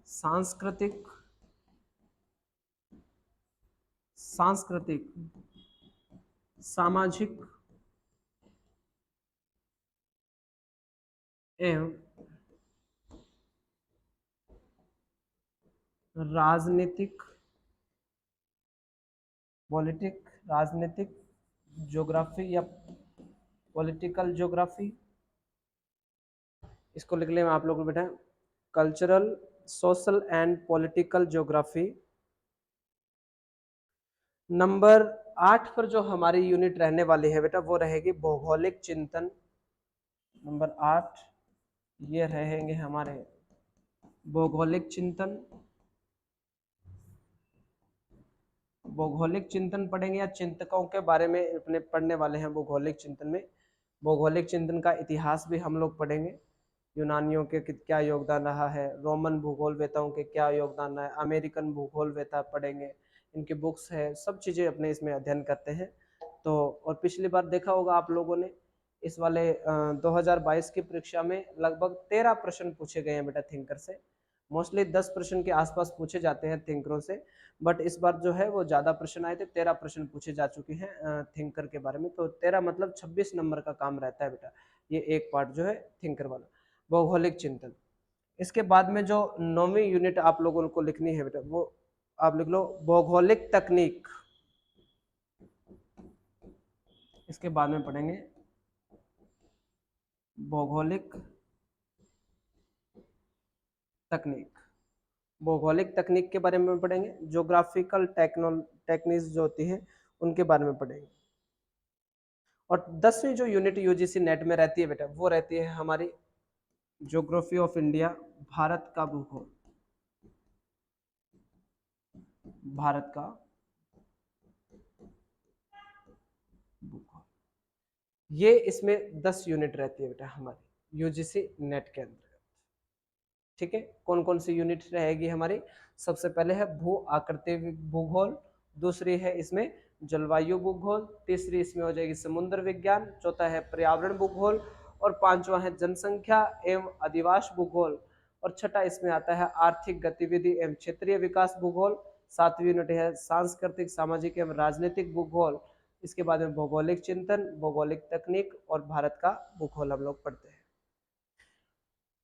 A: सांस्कृतिक सांस्कृतिक सामाजिक एवं राजनीतिक, राजनीतिक ज्योग्राफी या पॉलिटिकल ज्योग्राफी। इसको लिख लें आप लोग बेटा cultural social and political geography. Number 8 पर जो हमारी यूनिट रहने वाली है बेटा वो रहेगी भौगोलिक चिंतन। नंबर 8 ये रहेंगे हमारे भौगोलिक चिंतन। भौगोलिक चिंतन पढ़ेंगे या चिंतकों के बारे में अपने पढ़ने वाले हैं भौगोलिक चिंतन में। भौगोलिक चिंतन का इतिहास भी हम लोग पढ़ेंगे, यूनानियों के क्या योगदान रहा है, रोमन भूगोलवेताओं के क्या योगदान रहा है, अमेरिकन भूगोलवेता पढ़ेंगे, इनकी बुक्स है, सब चीज़ें अपने इसमें अध्ययन करते हैं। तो और पिछली बार देखा होगा आप लोगों ने इस वाले 2022 की परीक्षा में लगभग 13 प्रश्न पूछे गए हैं बेटा थिंकर से। मोस्टली 10 प्रश्न के आसपास पूछे जाते हैं थिंकरों से, बट इस बार जो है वो ज्यादा प्रश्न आए थे, 13 प्रश्न पूछे जा चुके हैं थिंकर के बारे में। तो 13 मतलब 26 नंबर का काम रहता है बेटा, ये एक पार्ट जो है थिंकर वाला। भौगोलिक चिंतन, इसके बाद में जो 9वीं यूनिट आप लोगों को लिखनी है बेटा, वो आप लिख लो भौगोलिक तकनीक। इसके बाद में पढ़ेंगे भौगोलिक तकनीक। भौगोलिक तकनीक के बारे में पढ़ेंगे, ज्योग्राफिकल टेक्निक्स जो होती हैं उनके बारे में पढ़ेंगे। और 10वीं जो यूनिट यूजीसी नेट में रहती है बेटा, वो रहती है हमारी ज्योग्राफी ऑफ इंडिया, भारत का भूगोल। भारत का भूगोल, ये इसमें 10 यूनिट रहती है बेटा हमारी यूजीसी नेट के अंदर। ठीक है, कौन कौन सी यूनिट रहेगी हमारी? सबसे पहले है भू आकृति भूगोल, दूसरी है इसमें जलवायु भूगोल, तीसरी इसमें हो जाएगी समुद्र विज्ञान, चौथा है पर्यावरण भूगोल, और पांचवा है जनसंख्या एवं अधिवास भूगोल, और छठा इसमें आता है आर्थिक गतिविधि एवं क्षेत्रीय विकास भूगोल, सातवीं यूनिट है सांस्कृतिक सामाजिक एवं राजनीतिक भूगोल। इसके बाद में भौगोलिक चिंतन, भौगोलिक तकनीक और भारत का भूगोल हम लोग पढ़ते हैं।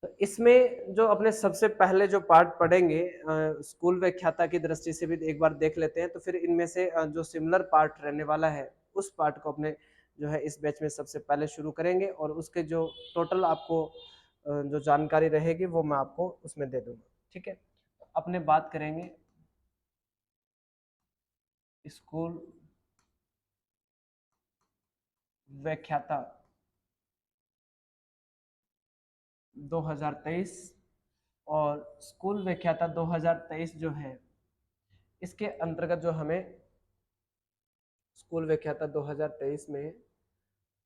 A: तो इसमें जो अपने सबसे पहले जो पार्ट पढ़ेंगे स्कूल व्याख्याता की दृष्टि से भी एक बार देख लेते हैं, तो फिर इनमें से जो सिमिलर पार्ट रहने वाला है उस पार्ट को अपने जो है इस बैच में सबसे पहले शुरू करेंगे, और उसके जो टोटल आपको जो जानकारी रहेगी वो मैं आपको उसमें दे दूंगा। ठीक है, अपने बात करेंगे स्कूल व्याख्याता 2023, और स्कूल व्याख्याता 2023 जो है इसके अंतर्गत जो हमें स्कूल व्याख्याता 2023 में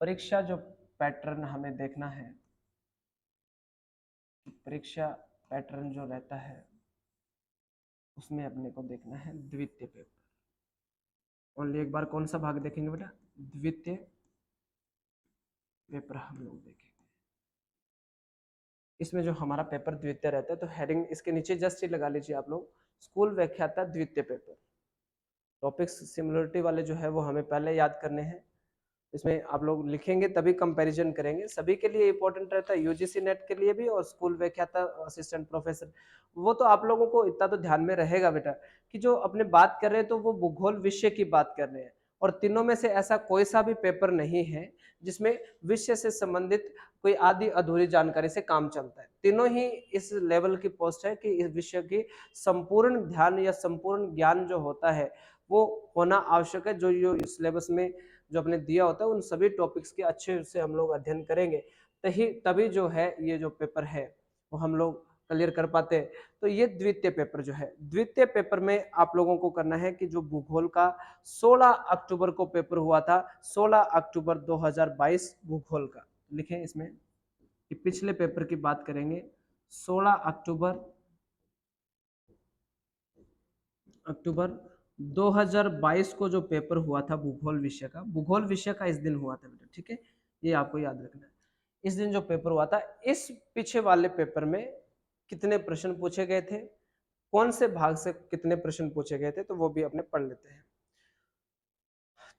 A: परीक्षा जो पैटर्न हमें देखना है, परीक्षा पैटर्न जो रहता है उसमें अपने को देखना है द्वितीय पेपर। ओनली एक बार कौन सा भाग देखेंगे बेटा? द्वितीय पेपर हम लोग देखेंगे। इसमें जो हमारा पेपर द्वितीय रहता है, तो हेडिंग इसके नीचे जस्ट ही लगा लीजिए आप लोग, स्कूल व्याख्याता द्वितीय पेपर। टॉपिक्स सिमिलरिटी वाले जो है वो हमें पहले याद करने हैं, इसमें आप लोग लिखेंगे तभी कंपैरिजन करेंगे। सभी के लिए इंपॉर्टेंट रहता है, यूजीसी नेट के लिए भी और स्कूल व्याख्याता असिस्टेंट प्रोफेसर। वो तो आप लोगों को इतना तो ध्यान में रहेगा बेटा कि जो अपने बात कर रहे हैं तो वो भूगोल विषय की बात कर रहे हैं, और तीनों में से ऐसा कोई सा भी पेपर नहीं है जिसमें विषय से संबंधित कोई आधी अधूरी जानकारी से काम चलता है। तीनों ही इस लेवल की पोस्ट है कि इस विषय की संपूर्ण ध्यान या संपूर्ण ज्ञान जो होता है वो होना आवश्यक है। जो सिलेबस में जो अपने दिया होता है उन सभी टॉपिक्स के अच्छे से हम लोग अध्ययन करेंगे, तभी जो है ये जो पेपर है वो हम लोग क्लियर कर पाते हैं। तो ये द्वितीय पेपर जो है, द्वितीय पेपर में आप लोगों को करना है कि जो भूगोल का 16 अक्टूबर को पेपर हुआ था, 16 अक्टूबर 2022 भूगोल का, लिखें इसमें कि पिछले पेपर की बात करेंगे 16 अक्टूबर 2022 को जो पेपर हुआ था भूगोल विषय का, भूगोल विषय का इस दिन हुआ था बेटा। ठीक है, ये आपको याद रखना है। इस दिन जो पेपर हुआ था, इस पीछे वाले पेपर में कितने प्रश्न पूछे गए थे, कौन से भाग से कितने प्रश्न पूछे गए थे, तो वो भी अपने पढ़ लेते हैं।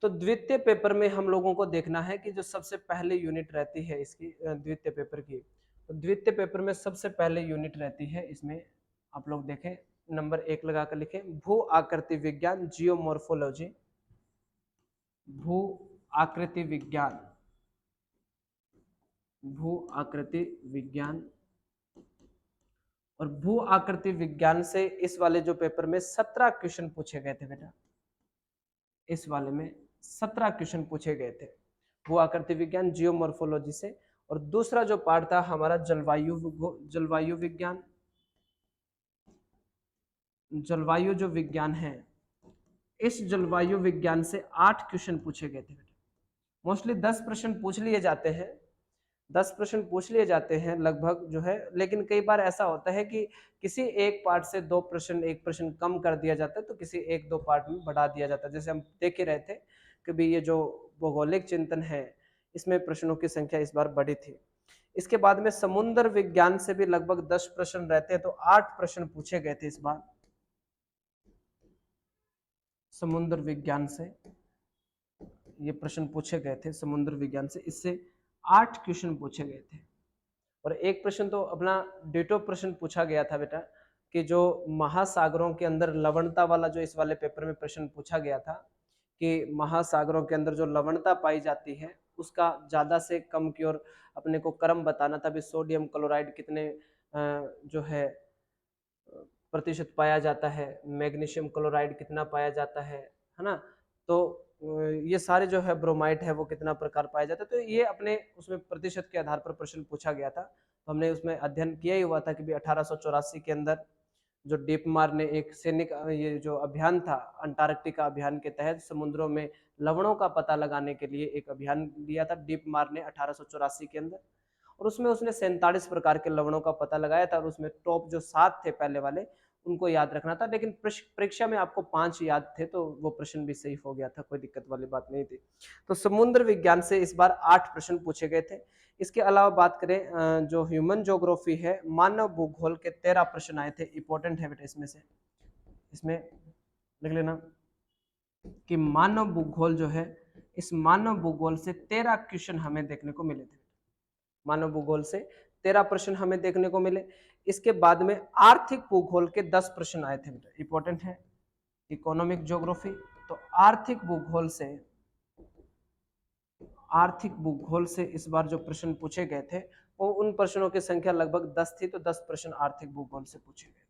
A: तो द्वितीय पेपर में हम लोगों को देखना है कि जो सबसे पहले यूनिट रहती है इसकी द्वितीय पेपर की, तो द्वितीय पेपर में सबसे पहले यूनिट रहती है इसमें, आप लोग देखें नंबर 1 लगा कर लिखें, भू आकृति विज्ञान, जियोमॉर्फोलॉजी। भू आकृति विज्ञान, भू आकृति विज्ञान। और भू आकृति विज्ञान से इस वाले जो पेपर में 17 क्वेश्चन पूछे गए थे बेटा, इस वाले में 17 क्वेश्चन पूछे गए थे भू आकृति विज्ञान जियोमॉर्फोलॉजी से। और दूसरा जो पार्ट था हमारा जलवायु विज्ञान। जलवायु जो विज्ञान है, इस जलवायु विज्ञान से 8 क्वेश्चन पूछे गए थे बेटा। मोस्टली 10 प्रश्न पूछ लिए जाते हैं, 10 प्रश्न पूछ लिए जाते हैं लगभग जो है, लेकिन कई बार ऐसा होता है कि किसी एक पार्ट से 2 प्रश्न, 1 प्रश्न कम कर दिया जाता है, तो किसी 1-2 पार्ट में बढ़ा दिया जाता है। जैसे हम देख ही रहे थे कि भी ये जो भौगोलिक चिंतन है इसमें प्रश्नों की संख्या इस बार बढ़ी थी। इसके बाद में समुद्र विज्ञान से भी लगभग 10 प्रश्न रहते हैं, तो 8 प्रश्न पूछे गए थे इस बार समुद्र विज्ञान से। ये प्रश्न पूछे गए थे समुद्र विज्ञान से, इससे 8 क्वेश्चन पूछे गए थे। और एक प्रश्न तो अपना डेटो प्रश्न पूछा गया था बेटा, कि जो महासागरों के अंदर लवणता वाला, जो इस वाले पेपर में प्रश्न पूछा गया था कि महासागरों के अंदर जो लवणता पाई जाती है उसका ज्यादा से कम की ओर अपने को क्रम बताना था। भी सोडियम क्लोराइड कितने जो है प्रतिशत पाया जाता है, मैग्नीशियम क्लोराइड कितना पाया जाता है ना। तो ये सारे जो है ब्रोमाइड है वो कितना प्रकार पाया जाता है, तो ये अपने उसमें प्रतिशत के आधार पर प्रश्न पूछा गया था। तो हमने उसमें अध्ययन किया ही हुआ था कि भी 1884 के अंदर जो डीपमार ने एक सैनिक ये जो अभियान था अंटार्कटिका अभियान के तहत समुद्रों में लवणों का पता लगाने के लिए एक अभियान लिया था डीपमार ने 1884 के अंदर। और उसमें उसने 47 प्रकार के लवणों का पता लगाया था, और उसमें टॉप जो 7 थे पहले वाले उनको याद रखना था। लेकिन परीक्षा में आपको 5 याद थे, तो वो प्रश्न भी सही हो गया था, कोई दिक्कत वाली बात नहीं थी। तो समुद्र विज्ञान से इस बार 8 प्रश्न पूछे गए थे। इसके अलावा बात करें जो ह्यूमन ज्योग्राफी है, मानव भूगोल के 13 प्रश्न आए थे। इंपॉर्टेंट है बेटा, इसमें से इसमें लिख लेना कि मानव भूगोल जो है, इस मानव भूगोल से 13 क्वेश्चन हमें देखने को मिले थे। मानव भूगोल से 13 प्रश्न हमें देखने को मिले। इसके बाद में आर्थिक भूगोल के 10 प्रश्न आए थे बेटा, इंपॉर्टेंट है। इकोनॉमिक ज्योग्राफी, तो आर्थिक भूगोल से इस बार जो प्रश्न पूछे गए थे वो उन प्रश्नों की संख्या लगभग 10 थी, तो 10 प्रश्न आर्थिक भूगोल से पूछे गए थे,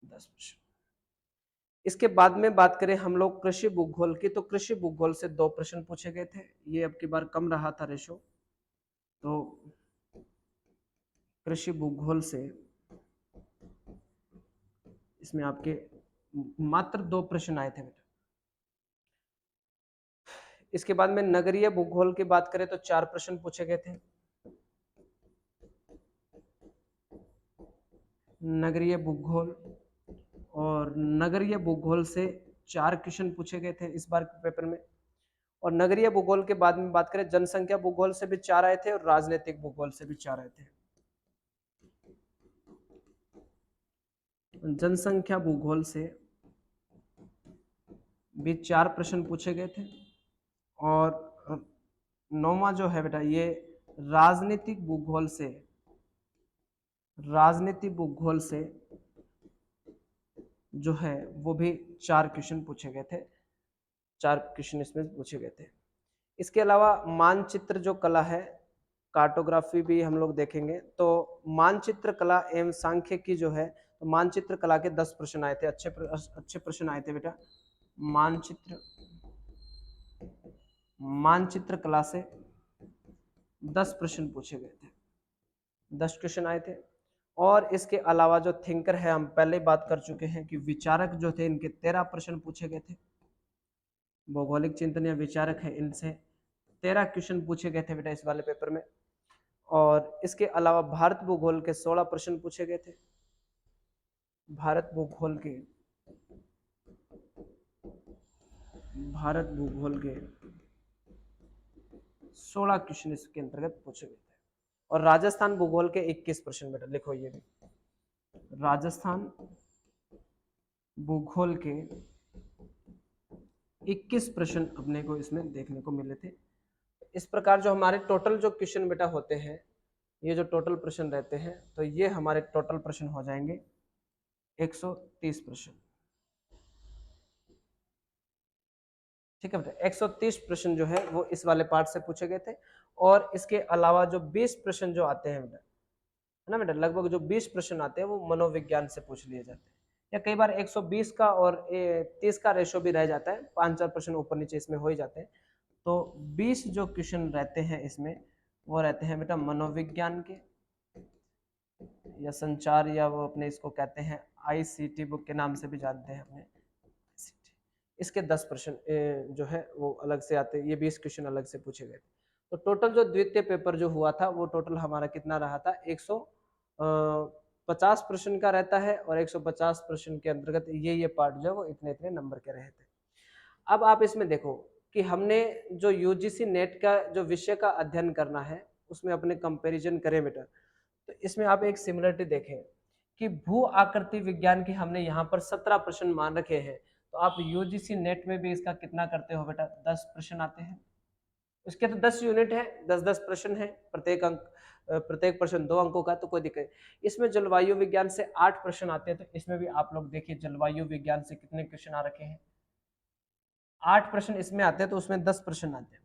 A: 10 प्रश्न। इसके बाद में बात करें हम लोग कृषि भूगोल की, तो कृषि भूगोल से 2 प्रश्न पूछे गए थे। ये अब की बार कम रहा था रेशो, तो कृषि भूगोल से इसमें आपके मात्र 2 प्रश्न आए थे बेटा। इसके बाद में नगरीय भूगोल की बात करें तो 4 प्रश्न पूछे गए थे। नगरीय भूगोल, और नगरीय भूगोल से 4 क्वेश्चन पूछे गए थे इस बार के पेपर में। और नगरीय भूगोल के बाद में बात करें जनसंख्या भूगोल से भी 4 आए थे, और राजनीतिक भूगोल से भी 4 आए थे। जनसंख्या भूगोल से भी 4 प्रश्न पूछे गए थे। और 9वां जो है बेटा, ये राजनीतिक भूगोल से जो है वो भी 4 क्वेश्चन पूछे गए थे, 4 क्वेश्चन इसमें पूछे गए थे। इसके अलावा मानचित्र जो कला है, कार्टोग्राफी भी हम लोग देखेंगे। तो मानचित्र कला एवं सांख्यिकी जो है, तो मानचित्र कला के 10 प्रश्न आए थे, अच्छे प्रश्न आए थे बेटा। मानचित्र कला से 10 प्रश्न पूछे गए थे, 10 क्वेश्चन आए थे। और इसके अलावा जो थिंकर है, हम पहले बात कर चुके हैं कि विचारक जो थे इनके 13 प्रश्न पूछे गए थे। भौगोलिक चिंतन या विचारक है, इनसे 13 क्वेश्चन पूछे गए थे बेटा इस वाले पेपर में। और इसके अलावा भारत भूगोल के 16 प्रश्न पूछे गए थे। भारत भूगोल के 16 क्वेश्चन इसके अंतर्गत पूछे गए थे। और राजस्थान भूगोल के 21 प्रश्न बेटा, लिखो ये भी, राजस्थान भूगोल के 21 प्रश्न अपने को इसमें देखने को मिले थे। इस प्रकार जो हमारे टोटल जो क्वेश्चन बेटा होते हैं, ये जो टोटल प्रश्न रहते हैं, तो ये हमारे टोटल प्रश्न हो जाएंगे 130 प्रश्न। ठीक है बेटा, 130 प्रश्न जो है वो इस वाले पार्ट से पूछे गए थे। और इसके अलावा जो 20 प्रश्न जो आते हैं बेटा, है ना बेटा, लगभग जो 20 प्रश्न आते हैं वो मनोविज्ञान से पूछ लिए जाते हैं। या कई बार 120 का और 30 का रेशो भी रह जाता है, 5-4 प्रश्न ऊपर नीचे इसमें हो ही जाते हैं। तो 20 जो क्वेश्चन रहते हैं इसमें, वो रहते हैं बेटा मनोविज्ञान के, या संचार, या वो अपने इसको कहते हैं आईसीटी बुक के नाम से भी जानते हैं अपने। इसके 10 प्रश्न जो है वो अलग से आते हैं, ये 20 क्वेश्चन अलग से पूछे गए थे। तो टोटल जो द्वितीय पेपर जो हुआ था वो टोटल हमारा कितना रहा था, 150 प्रश्न का रहता है। और 150 प्रश्न के अंतर्गत ये पार्ट जो है वो इतने इतने नंबर के रहे थे। अब आप इसमें देखो कि हमने जो यूजीसी नेट का जो विषय का अध्ययन करना है, उसमें अपने कंपैरिजन करें बेटा, तो इसमें आप एक सिमिलरिटी देखें कि भू आकृति विज्ञान के हमने यहाँ पर 17 प्रश्न मान रखे हैं, तो आप यूजीसी नेट में भी इसका कितना करते हो बेटा, 10 प्रश्न आते हैं। उसके तो 10 यूनिट है, 10-10 प्रश्न है, प्रत्येक प्रश्न 2 अंकों का, तो कोई दिक्कत नहीं। इसमें जलवायु विज्ञान से 8 प्रश्न आते हैं, तो इसमें भी आप लोग देखिए जलवायु विज्ञान से कितने क्वेश्चन आ रखे हैं, 8 प्रश्न इसमें आते हैं, तो उसमें 10 प्रश्न आते हैं।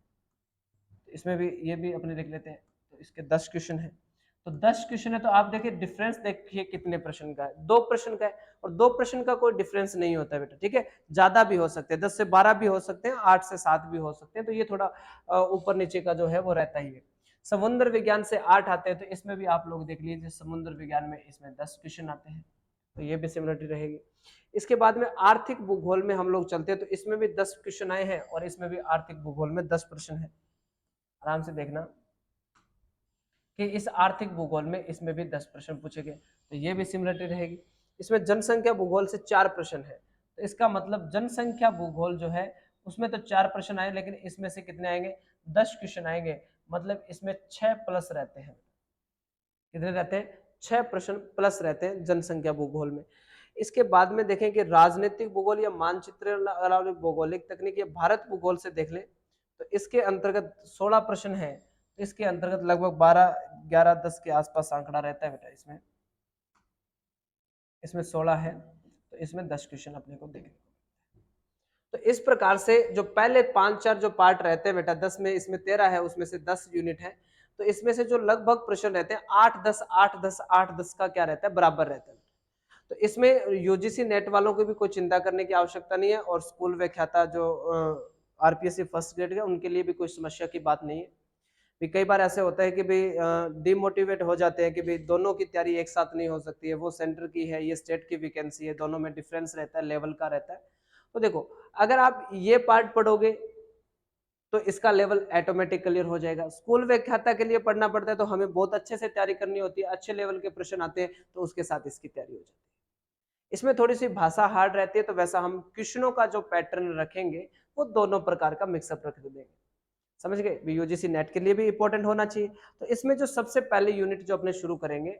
A: तो इसमें भी ये भी अपने देख लेते हैं, तो इसके 10 क्वेश्चन है, तो 10 क्वेश्चन है, तो आप देखिए डिफरेंस देखिए कितने प्रश्न का है, 2 प्रश्न का है, और 2 प्रश्न का कोई डिफरेंस नहीं होता है बेटा, ठीक है। ज्यादा भी हो सकते हैं, 10 से 12 भी हो सकते हैं, 8 से 7 भी हो सकते हैं, तो ये थोड़ा ऊपर नीचे का जो है वो रहता ही है। समुद्र विज्ञान से 8 आते हैं, तो इसमें भी आप लोग देख लीजिए समुद्र विज्ञान में इसमें 10 क्वेश्चन आते हैं, तो ये भी सिमिलरिटी रहेगी। इसके बाद में आर्थिक भूगोल में हम लोग चलते हैं, तो इसमें भी 10 क्वेश्चन आए हैं, और इसमें भी आर्थिक भूगोल में 10 प्रश्न है। आराम से देखना कि इस आर्थिक भूगोल में इसमें भी 10 प्रश्न पूछे गए, तो ये भी सिमिलरिटी रहेगी। इसमें जनसंख्या भूगोल से 4 प्रश्न है, तो इसका मतलब जनसंख्या भूगोल जो है उसमें तो 4 प्रश्न आए, लेकिन इसमें से कितने आएंगे, 10 क्वेश्चन आएंगे, मतलब इसमें 6 प्लस रहते हैं। कितने रहते हैं, 6 प्रश्न प्लस रहते हैं जनसंख्या भूगोल में। इसके बाद में देखें कि राजनीतिक भूगोल या मानचित्र भौगोलिक तकनीक या भारत भूगोल से देख लें, तो इसके अंतर्गत 16 प्रश्न है, इसके अंतर्गत लगभग 12, 11, 10 के आसपास आंकड़ा रहता है बेटा। इसमें 16 है, तो इसमें 10 क्वेश्चन अपने को देखने को। तो इस प्रकार से जो पहले 5-4 जो पार्ट रहते हैं बेटा, 10 में इसमें 13 है, उसमें से 10 यूनिट है, तो इसमें से जो लगभग प्रश्न रहते हैं 8-10 8-10 8-10 का क्या रहता है, बराबर रहता है। तो इसमें यूजीसी नेट वालों को भी कोई चिंता करने की आवश्यकता नहीं है, और स्कूल व्याख्याता जो आरपीएससी फर्स्ट ग्रेड के उनके लिए भी कोई समस्या की बात नहीं है। भी कई बार ऐसे होता है कि भाई डिमोटिवेट हो जाते हैं कि भाई दोनों की तैयारी एक साथ नहीं हो सकती है, वो सेंटर की है, ये स्टेट की वैकेंसी है, दोनों में डिफरेंस रहता है, लेवल का रहता है। तो देखो, अगर आप ये पार्ट पढ़ोगे तो इसका लेवल ऑटोमेटिक क्लियर हो जाएगा। स्कूल व्याख्याता के लिए पढ़ना पड़ता है, तो हमें बहुत अच्छे से तैयारी करनी होती है, अच्छे लेवल के प्रश्न आते हैं, तो उसके साथ इसकी तैयारी हो जाती है। इसमें थोड़ी सी भाषा हार्ड रहती है, तो वैसा हम क्वेश्चनों का जो पैटर्न रखेंगे वो दोनों प्रकार का मिक्सअप रख देंगे। समझ गए, यूजीसी नेट के लिए भी इंपॉर्टेंट होना चाहिए। तो इसमें जो सबसे पहले यूनिट जो अपने शुरू करेंगे,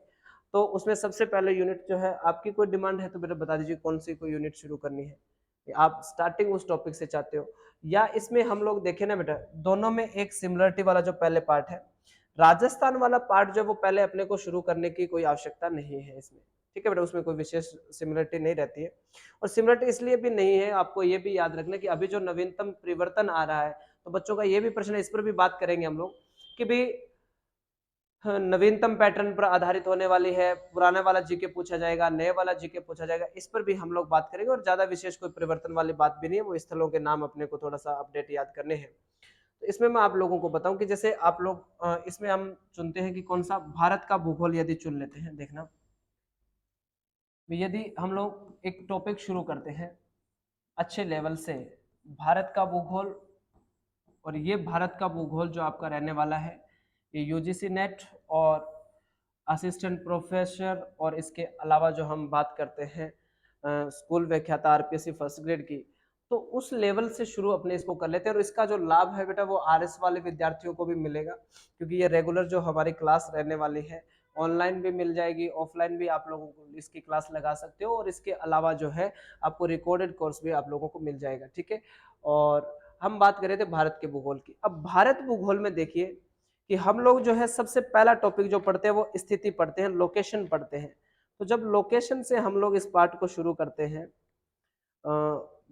A: तो उसमें सबसे पहले यूनिट जो है, आपकी कोई डिमांड है तो बेटा बता दीजिए कौन सी कोई यूनिट शुरू करनी है, आप स्टार्टिंग उस टॉपिक से चाहते हो, या इसमें हम लोग देखें ना बेटा, दोनों में एक सिमिलरिटी वाला जो पहले पार्ट है, राजस्थान वाला पार्ट जो वो पहले अपने को शुरू करने की कोई आवश्यकता नहीं है इसमें, ठीक है बेटा, उसमें कोई विशेष सिमिलरिटी नहीं रहती है। और सिमिलरिटी इसलिए भी नहीं है, आपको ये भी याद रखना कि अभी जो नवीनतम परिवर्तन आ रहा है, तो बच्चों का ये भी प्रश्न है, इस पर भी बात करेंगे हम लोग कि भाई नवीनतम पैटर्न पर आधारित होने वाली है, पुराना वाला जीके पूछा जाएगा, नए वाला जीके पूछा जाएगा, इस पर भी हम लोग बात करेंगे, और ज्यादा विशेष कोई परिवर्तन वाली बात भी नहीं है, वो स्थलों के नाम अपने को थोड़ा सा अपडेट याद करने हैं। तो इसमें मैं आप लोगों को बताऊं कि जैसे आप लोग इसमें हम चुनते हैं कि कौन सा भारत का भूगोल यदि चुन लेते हैं, देखना यदि हम लोग एक टॉपिक शुरू करते हैं अच्छे लेवल से, भारत का भूगोल, और ये भारत का भूगोल जो आपका रहने वाला है, ये यूजीसी नेट और असिस्टेंट प्रोफेसर, और इसके अलावा जो हम बात करते हैं स्कूल व्याख्याता आरपीएससी फर्स्ट ग्रेड की, तो उस लेवल से शुरू अपने इसको कर लेते हैं। और इसका जो लाभ है बेटा वो आरएस वाले विद्यार्थियों को भी मिलेगा, क्योंकि ये रेगुलर जो हमारी क्लास रहने वाली है, ऑनलाइन भी मिल जाएगी, ऑफलाइन भी आप लोगों को इसकी क्लास लगा सकते हो, और इसके अलावा जो है आपको रिकॉर्डेड कोर्स भी आप लोगों को मिल जाएगा, ठीक है। और हम बात कर रहे थे भारत के भूगोल की। अब भारत भूगोल में देखिए कि हम लोग जो है सबसे पहला टॉपिक जो पढ़ते हैं वो स्थिति पढ़ते हैं, लोकेशन पढ़ते हैं। तो जब लोकेशन से हम लोग इस पार्ट को शुरू करते हैं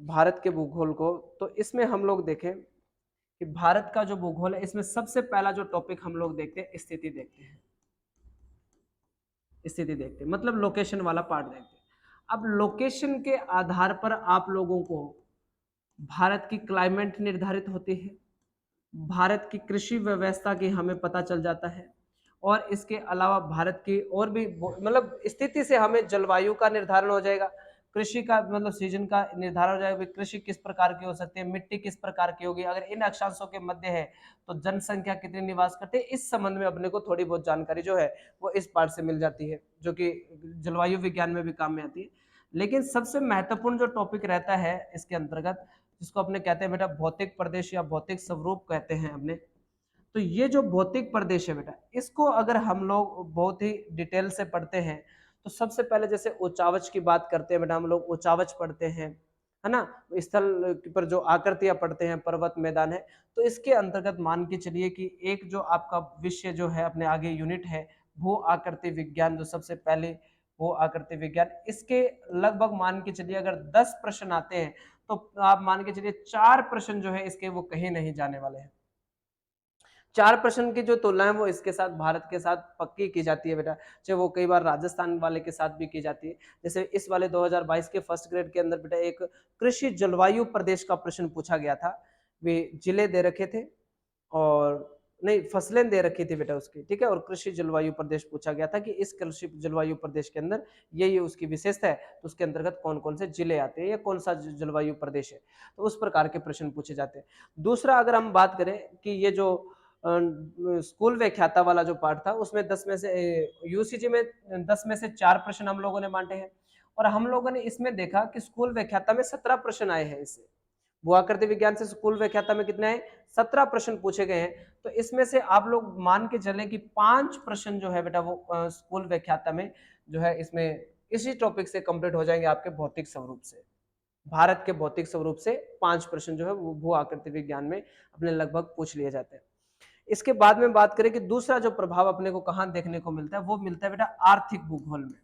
A: भारत के भूगोल को, तो इसमें हम लोग देखें कि भारत का जो भूगोल है, इसमें सबसे पहला जो टॉपिक हम लोग देखते हैं, स्थिति देखते हैं। स्थिति देखते हैं मतलब लोकेशन वाला पार्ट देखते हैं। अब लोकेशन के आधार पर आप लोगों को भारत की क्लाइमेट निर्धारित होती है, भारत की कृषि व्यवस्था की हमें पता चल जाता है, और इसके अलावा भारत की और भी मतलब स्थिति से हमें जलवायु का निर्धारण हो जाएगा, कृषि का मतलब सीजन का निर्धारण हो जाएगा, कृषि किस प्रकार की हो सकती है, मिट्टी किस प्रकार की होगी, अगर इन अक्षांशों के मध्य है तो जनसंख्या कितनी निवास करते हैं, इस संबंध में अपने को थोड़ी बहुत जानकारी जो है वो इस पार्ट से मिल जाती है, जो कि जलवायु विज्ञान में भी काम में आती है। लेकिन सबसे महत्वपूर्ण जो टॉपिक रहता है इसके अंतर्गत, जिसको अपने कहते हैं बेटा भौतिक प्रदेश या भौतिक स्वरूप कहते हैं अपने। तो ये जो भौतिक प्रदेश है बेटा, इसको अगर हम लोग बहुत ही डिटेल से पढ़ते हैं तो सबसे पहले जैसे उचावच की बात करते हैं बेटा, हम लोग उचावच पढ़ते हैं, है ना, स्थल पर जो आकृतियां पढ़ते हैं, पर्वत मैदान है, तो इसके अंतर्गत मान के चलिए कि एक जो आपका विषय जो है अपने आगे यूनिट है भू आकृति विज्ञान, जो सबसे पहले भू आकृति विज्ञान, इसके लगभग मान के चलिए अगर 10 प्रश्न आते हैं तो आप मान के चलिए 4 प्रश्न जो है इसके वो कहीं नहीं जाने वाले हैं। 4 प्रश्न की जो तुलना है वो इसके साथ भारत के साथ पक्की की जाती है बेटा, चाहे वो कई बार राजस्थान वाले के साथ भी की जाती है। जैसे इस वाले 2022 के फर्स्ट ग्रेड के अंदर बेटा एक कृषि जलवायु प्रदेश का प्रश्न पूछा गया था। वे जिले दे रखे थे और नहीं, फसलें दे रखी थी बेटा उसकी, ठीक है, और कृषि जलवायु प्रदेश पूछा गया था कि इस कृषि जलवायु प्रदेश के अंदर ये उसकी विशेषता है, तो उसके अंतर्गत कौन कौन से जिले आते हैं या कौन सा जलवायु प्रदेश है, तो उस प्रकार के प्रश्न पूछे जाते हैं। दूसरा अगर हम बात करें कि ये जो स्कूल व्याख्याता वाला जो पार्ट था उसमें 10 में से यूसीजी में 10 में से 4 प्रश्न हम लोगों ने बांटे हैं, और हम लोगों ने इसमें देखा कि स्कूल व्याख्याता में 17 प्रश्न आए हैं। इससे भूआकृति विज्ञान से स्कूल व्याख्याता में कितने हैं, 17 प्रश्न पूछे गए हैं। तो इसमें से आप लोग मान के चलें कि 5 प्रश्न जो है बेटा वो स्कूल व्याख्याता में जो है इसमें इसी टॉपिक से कंप्लीट हो जाएंगे आपके भौतिक स्वरूप से। भारत के भौतिक स्वरूप से 5 प्रश्न जो है वो भू आकृति विज्ञान में अपने लगभग पूछ लिए जाते हैं। इसके बाद में बात करें कि दूसरा जो प्रभाव अपने को कहां देखने को मिलता है, वो मिलता है बेटा आर्थिक भूगोल में।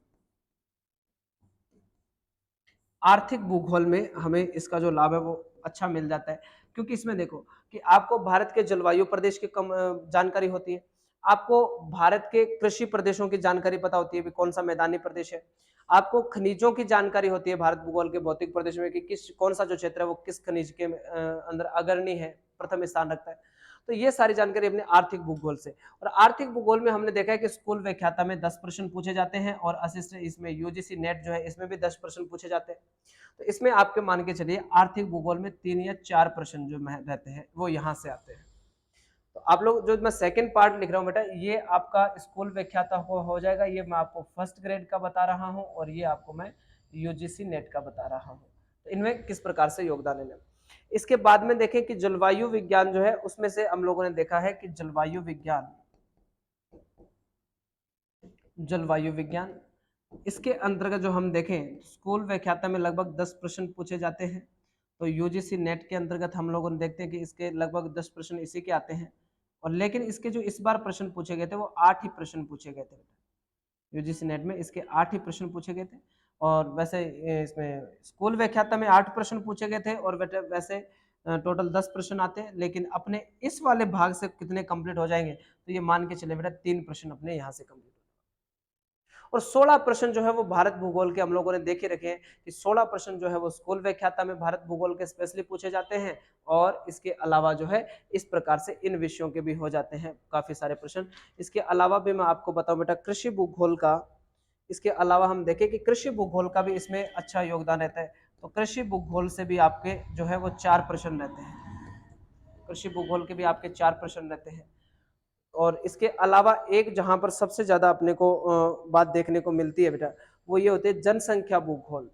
A: आर्थिक भूगोल में हमें इसका जो लाभ है वो अच्छा मिल जाता है, क्योंकि इसमें देखो कि आपको भारत के जलवायु प्रदेश की कम जानकारी होती है, आपको भारत के कृषि प्रदेशों की जानकारी पता होती है कि कौन सा मैदानी प्रदेश है, आपको खनिजों की जानकारी होती है भारत भूगोल के भौतिक प्रदेश में कि किस कौन सा जो क्षेत्र है वो किस खनिज के अंदर अग्रणी है, प्रथम स्थान रखता है। तो ये सारी जानकारी अपने आर्थिक भूगोल से, और आर्थिक भूगोल में हमने देखा है कि स्कूल व्याख्याता में 10 प्रश्न पूछे जाते हैं और असिस्ट इसमें यूजीसी नेट जो है इसमें भी 10 प्रश्न पूछे जाते हैं। तो इसमें आपके मान के चलिए आर्थिक भूगोल में 3 या 4 प्रश्न जो रहते हैं वो यहाँ से आते हैं। तो आप लोग जो मैं सेकंड पार्ट लिख रहा हूँ बेटा, ये आपका स्कूल व्याख्याता हो जाएगा, ये मैं आपको फर्स्ट ग्रेड का बता रहा हूँ और ये आपको मैं यूजीसी नेट का बता रहा हूँ। तो इनमें किस प्रकार से योगदान है। इसके बाद में देखें कि जलवायु विज्ञान जो है उसमें से हम लोगों ने देखा है कि जलवायु विज्ञान इसके अंतर्गत जो हम देखें स्कूल व्याख्याता में लगभग 10 प्रश्न पूछे जाते हैं। तो यूजीसी नेट के अंतर्गत हम लोगों ने देखते हैं कि इसके लगभग 10 प्रश्न इसी के आते हैं, और लेकिन इसके जो इस बार प्रश्न पूछे गए थे वो 8 ही प्रश्न पूछे गए थे। यूजीसी नेट में इसके 8 ही प्रश्न पूछे गए थे, और वैसे इसमें स्कूल व्याख्याता में 8 प्रश्न पूछे गए थे, और वैसे टोटल 10 प्रश्न आते हैं, लेकिन अपने इस वाले भाग से कितने कंप्लीट हो जाएंगे, तो ये मान के चले बेटा 3 प्रश्न अपने यहाँ से कंप्लीट, और 16 प्रश्न जो है वो भारत भूगोल के हम लोगों ने देखे रखे हैं कि 16 प्रश्न जो है वो स्कूल व्याख्याता में भारत भूगोल के स्पेशली पूछे जाते हैं, और इसके अलावा जो है इस प्रकार से इन विषयों के भी हो जाते हैं काफी सारे प्रश्न। इसके अलावा भी मैं आपको बताऊं बेटा कृषि भूगोल का, इसके अलावा हम देखें कि कृषि भूगोल का भी इसमें अच्छा योगदान रहता है। तो कृषि भूगोल से भी आपके जो है वो 4 प्रश्न रहते हैं, कृषि भूगोल के भी आपके 4 प्रश्न रहते हैं। और इसके अलावा एक जहां पर सबसे ज्यादा अपने को बात देखने को मिलती है बेटा, वो ये होती है जनसंख्या भूगोल।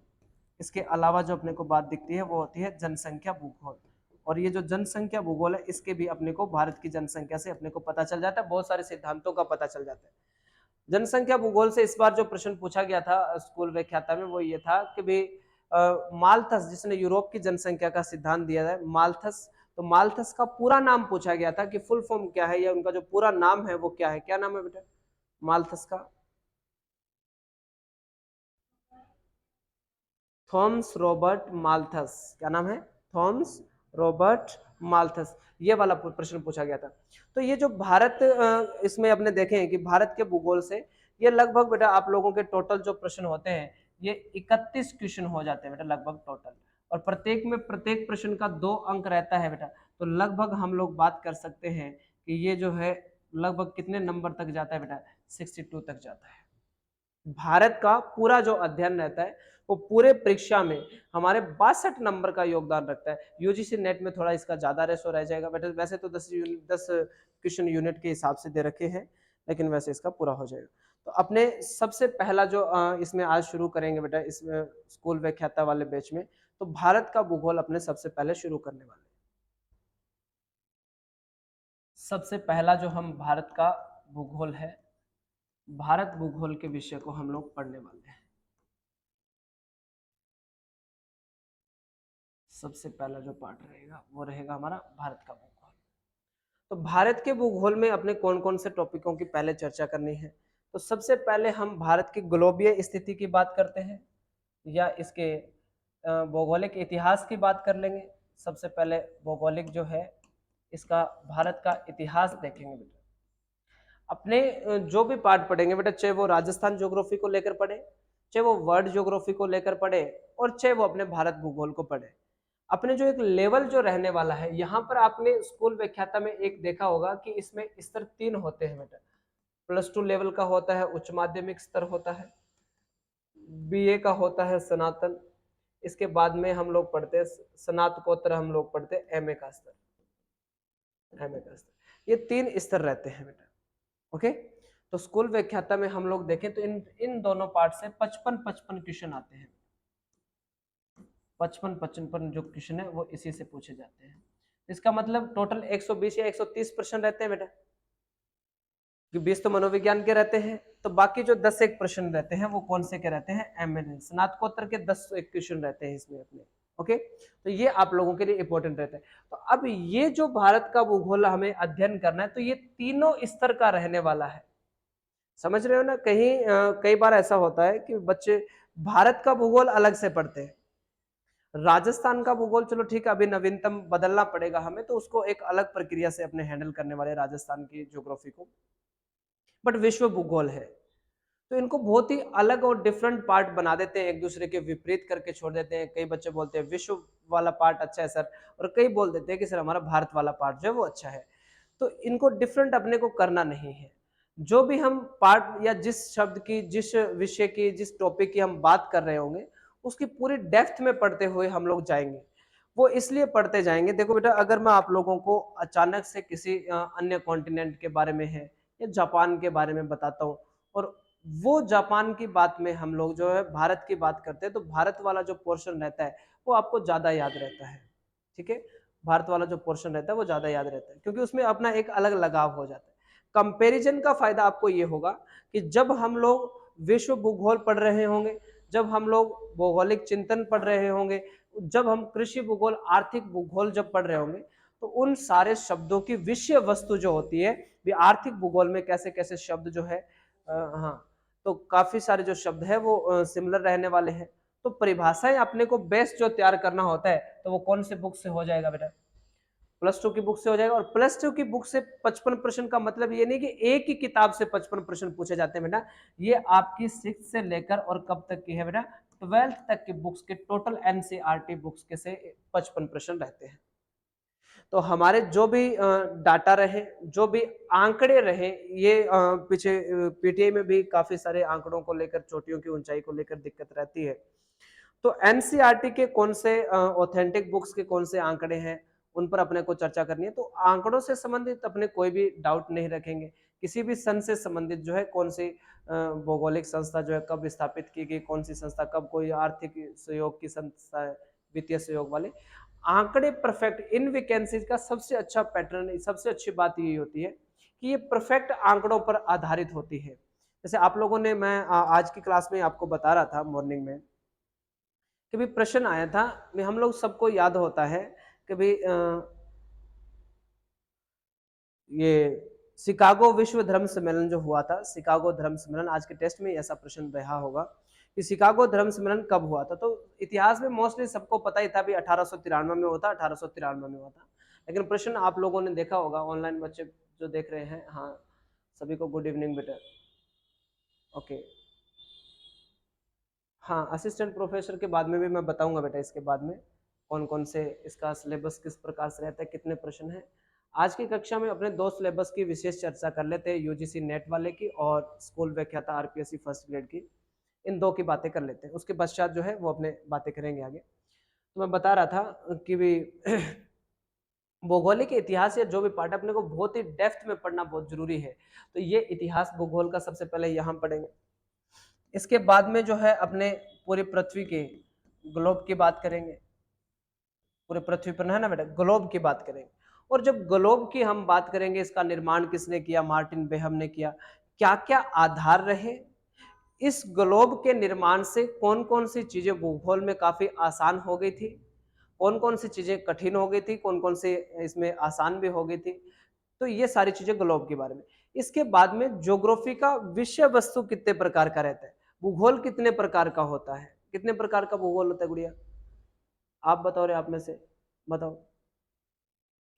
A: इसके अलावा जो अपने को बात दिखती है वो होती है जनसंख्या भूगोल, और ये जो जनसंख्या भूगोल है इसके भी अपने को भारत की जनसंख्या से अपने को पता चल जाता है, बहुत सारे सिद्धांतों का पता चल जाता है। जनसंख्या भूगोल से इस बार जो प्रश्न पूछा गया था स्कूल व्याख्याता में वो ये था कि भाई माल्थस जिसने यूरोप की जनसंख्या का सिद्धांत दिया है, माल्थस, तो माल्थस का पूरा नाम पूछा गया था कि फुल फॉर्म क्या है या उनका जो पूरा नाम है वो क्या है, क्या नाम है बेटा माल्थस का? थॉमस रॉबर्ट माल्थस, क्या नाम है? थॉमस रॉबर्ट माल्थस, ये वाला प्रश्न पूछा गया था। तो ये जो भारत इसमें अपने देखें कि भारत के भूगोल से ये लगभग बेटा आप लोगों के टोटल जो प्रश्न होते हैं ये 31 क्वेश्चन हो जाते हैं बेटा लगभग टोटल, और प्रत्येक में प्रत्येक प्रश्न का 2 अंक रहता है बेटा। तो लगभग हम लोग बात कर सकते हैं कि ये जो है लगभग कितने नंबर तक जाता है बेटा, 62 तक जाता है। भारत का पूरा जो अध्ययन रहता है वो पूरे परीक्षा में हमारे 62 नंबर का योगदान रखता है। यूजीसी नेट में थोड़ा इसका ज्यादा रेशो रह जाएगा बेटा, वैसे तो 10 क्वेश्चन यूनिट के हिसाब से दे रखे हैं, लेकिन वैसे इसका पूरा हो जाएगा। तो अपने सबसे पहला जो इसमें आज शुरू करेंगे बेटा इसमें स्कूल व्याख्याता वाले बैच में, तो भारत का भूगोल अपने सबसे पहले शुरू करने वाले हैं। सबसे पहला जो हम भारत का भूगोल है, भारत भूगोल के विषय को हम लोग पढ़ने वाले हैं। सबसे पहला जो पार्ट रहेगा वो रहेगा हमारा भारत का भूगोल। तो भारत के भूगोल में अपने कौन कौन से टॉपिकों की पहले चर्चा करनी है। तो सबसे पहले हम भारत की ग्लोबीय स्थिति की बात करते हैं या इसके भौगोलिक इतिहास की बात कर लेंगे। सबसे पहले भौगोलिक जो है इसका भारत का इतिहास देखेंगे बेटा। अपने जो भी पार्ट पढ़ेंगे बेटा, चाहे वो राजस्थान ज्योग्राफी को लेकर पढ़े, चाहे वो वर्ल्ड ज्योग्राफी को लेकर पढ़े, और चाहे वो अपने भारत भूगोल को पढ़े, अपने जो एक लेवल जो रहने वाला है, यहाँ पर आपने स्कूल व्याख्याता में एक देखा होगा कि इसमें स्तर 3 होते हैं बेटा। +2 लेवल का होता है, उच्च माध्यमिक स्तर होता है, बीए का होता है स्नातन, इसके बाद में हम लोग पढ़ते हैं स्नातकोत्तर, हम लोग पढ़ते हैं एमए का स्तर, एमए का स्तर। ये 3 स्तर रहते हैं बेटा। ओके, तो स्कूल व्याख्याता में हम लोग देखें तो इन दोनों पार्ट से 55 क्वेश्चन आते हैं। 55 जो क्वेश्चन है वो इसी से पूछे जाते हैं। इसका मतलब टोटल 120 या 130 प्रश्न रहते हैं बेटा, कि 20 तो मनोविज्ञान के रहते हैं, तो बाकी जो 10 एक प्रश्न रहते हैं वो कौन से के रहते हैं, एमएन स्नातकोत्तर के 10 एक क्वेश्चन रहते हैं इसमें अपने। ओके, तो ये आप लोगों के लिए इंपॉर्टेंट रहता है। तो अब ये जो भारत का भूगोल हमें अध्ययन करना है, तो ये तीनों स्तर का रहने वाला है। समझ रहे हो ना? कहीं कई बार ऐसा होता है कि बच्चे भारत का भूगोल अलग से पढ़ते हैं, राजस्थान का भूगोल चलो ठीक है, अभी नवीनतम बदलना पड़ेगा हमें, तो उसको एक अलग प्रक्रिया से अपने हैंडल करने वाले राजस्थान की ज्योग्राफी को, बट विश्व भूगोल है तो इनको बहुत ही अलग और डिफरेंट पार्ट बना देते हैं, एक दूसरे के विपरीत करके छोड़ देते हैं। कई बच्चे बोलते हैं विश्व वाला पार्ट अच्छा है सर, और कई बोल देते हैं कि सर हमारा भारत वाला पार्ट जो है वो अच्छा है। तो इनको डिफरेंट अपने को करना नहीं है। जो भी हम पार्ट या जिस शब्द की, जिस विषय की, जिस टॉपिक की हम बात कर रहे होंगे, उसकी पूरी डेप्थ में पढ़ते हुए हम लोग जाएंगे। वो इसलिए पढ़ते जाएंगे, देखो बेटा, अगर मैं आप लोगों को अचानक से किसी अन्य कॉन्टिनेंट के बारे में है या जापान के बारे में बताता हूँ, और वो जापान की बात में हम लोग जो है भारत की बात करते हैं, तो भारत वाला जो पोर्शन रहता है वो आपको ज्यादा याद रहता है। ठीक है, भारत वाला जो पोर्शन रहता है वो ज्यादा याद रहता है, क्योंकि उसमें अपना एक अलग लगाव हो जाता है। कंपैरिजन का फायदा आपको ये होगा कि जब हम लोग विश्व भूगोल पढ़ रहे होंगे, जब हम लोग भौगोलिक चिंतन पढ़ रहे होंगे, जब हम कृषि भूगोल, आर्थिक भूगोल जब पढ़ रहे होंगे, तो उन सारे शब्दों की विषय वस्तु जो होती है, भी आर्थिक भूगोल में कैसे कैसे शब्द जो है, हाँ, तो काफी सारे जो शब्द है वो सिमिलर रहने वाले हैं। तो परिभाषाएं अपने को बेस्ट जो तैयार करना होता है, तो वो कौन से बुक से हो जाएगा बेटा, +2 की बुक से हो जाएगा। और +2 की बुक से 55 प्रश्न का मतलब ये नहीं कि एक ही किताब से 55 प्रश्न पूछे जाते हैं बेटा, ये आपकी 6 से लेकर और कब तक की है बेटा, 12th तक की बुक्स के टोटल एनसीईआरटी बुक्स के से 55 प्रश्न रहते हैं। तो हमारे जो भी डाटा रहे, जो भी आंकड़े रहे, ये पीछे पीटीआई में भी काफी सारे आंकड़ों को लेकर, चोटियों की ऊंचाई को लेकर दिक्कत रहती है। तो एनसीईआरटी के कौन से ऑथेंटिक बुक्स के कौन से आंकड़े हैं, उन पर अपने को चर्चा करनी है। तो आंकड़ों से संबंधित अपने कोई भी डाउट नहीं रखेंगे। किसी भी सन से संबंधित जो है, कौन सी भौगोलिक संस्था जो है कब स्थापित की गई, कौन सी संस्था कब, कोई आर्थिक सहयोग की संस्था है, वित्तीय सहयोग वाले आंकड़े परफेक्ट। इन वैकेंसीज का सबसे अच्छा पैटर्न, सबसे अच्छी बात ये होती है कि ये परफेक्ट आंकड़ों पर आधारित होती है। जैसे आप लोगों ने, मैं आज की क्लास में आपको बता रहा था मॉर्निंग में कि भी प्रश्न आया था, हम लोग सबको याद होता है कि भी ये शिकागो विश्व धर्म सम्मेलन जो हुआ था, शिकागो धर्म सम्मेलन, आज के टेस्ट में ऐसा प्रश्न रहा होगा कि शिकागो धर्म सम्मेलन कब हुआ था। तो इतिहास में मोस्टली सबको पता ही था भी 1893 में होता, 1893 में हुआ था। लेकिन प्रश्न आप लोगों ने देखा होगा, ऑनलाइन बच्चे जो देख रहे हैं, हाँ सभी को गुड इवनिंग बेटा। ओके, हाँ, असिस्टेंट प्रोफेसर के बाद में भी मैं बताऊंगा बेटा, इसके बाद में कौन कौन से, इसका सिलेबस किस प्रकार से रहता है, कितने प्रश्न है। आज की कक्षा में अपने 2 सिलेबस की विशेष चर्चा कर लेते हैं, यूजीसी नेट वाले की और स्कूल व्याख्याता आरपीएससी फर्स्ट ग्रेड की। इन 2 की बातें कर लेते हैं, उसके पश्चात जो है वो अपने बातें करेंगे आगे। तो मैं बता रहा था कि भी भौगोलिक इतिहास या जो भी पार्ट अपने को बहुत ही डेप्थ में पढ़ना बहुत जरूरी है। तो ये इतिहास भूगोल का सबसे पहले यहाँ पढ़ेंगे। इसके बाद में जो है अपने पूरी पृथ्वी के ग्लोब की बात करेंगे। पूरे पृथ्वी पर, है ना बेटा, ग्लोब की बात करेंगे। और जब ग्लोब की हम बात करेंगे, इसका निर्माण किसने किया, मार्टिन बेहम ने किया। क्या क्या आधार रहे, इस ग्लोब के निर्माण से कौन कौन सी चीजें भूगोल में काफी आसान हो गई थी, कौन कौन सी चीजें कठिन हो गई थी, कौन कौन से इसमें आसान भी हो गई थी। तो ये सारी चीजें ग्लोब के बारे में। इसके बाद में ज्योग्राफी का विषय वस्तु कितने प्रकार का रहता है, भूगोल कितने प्रकार का होता है, कितने प्रकार का भूगोल होता है गुड़िया, आप बताओ रे, आप में से बताओ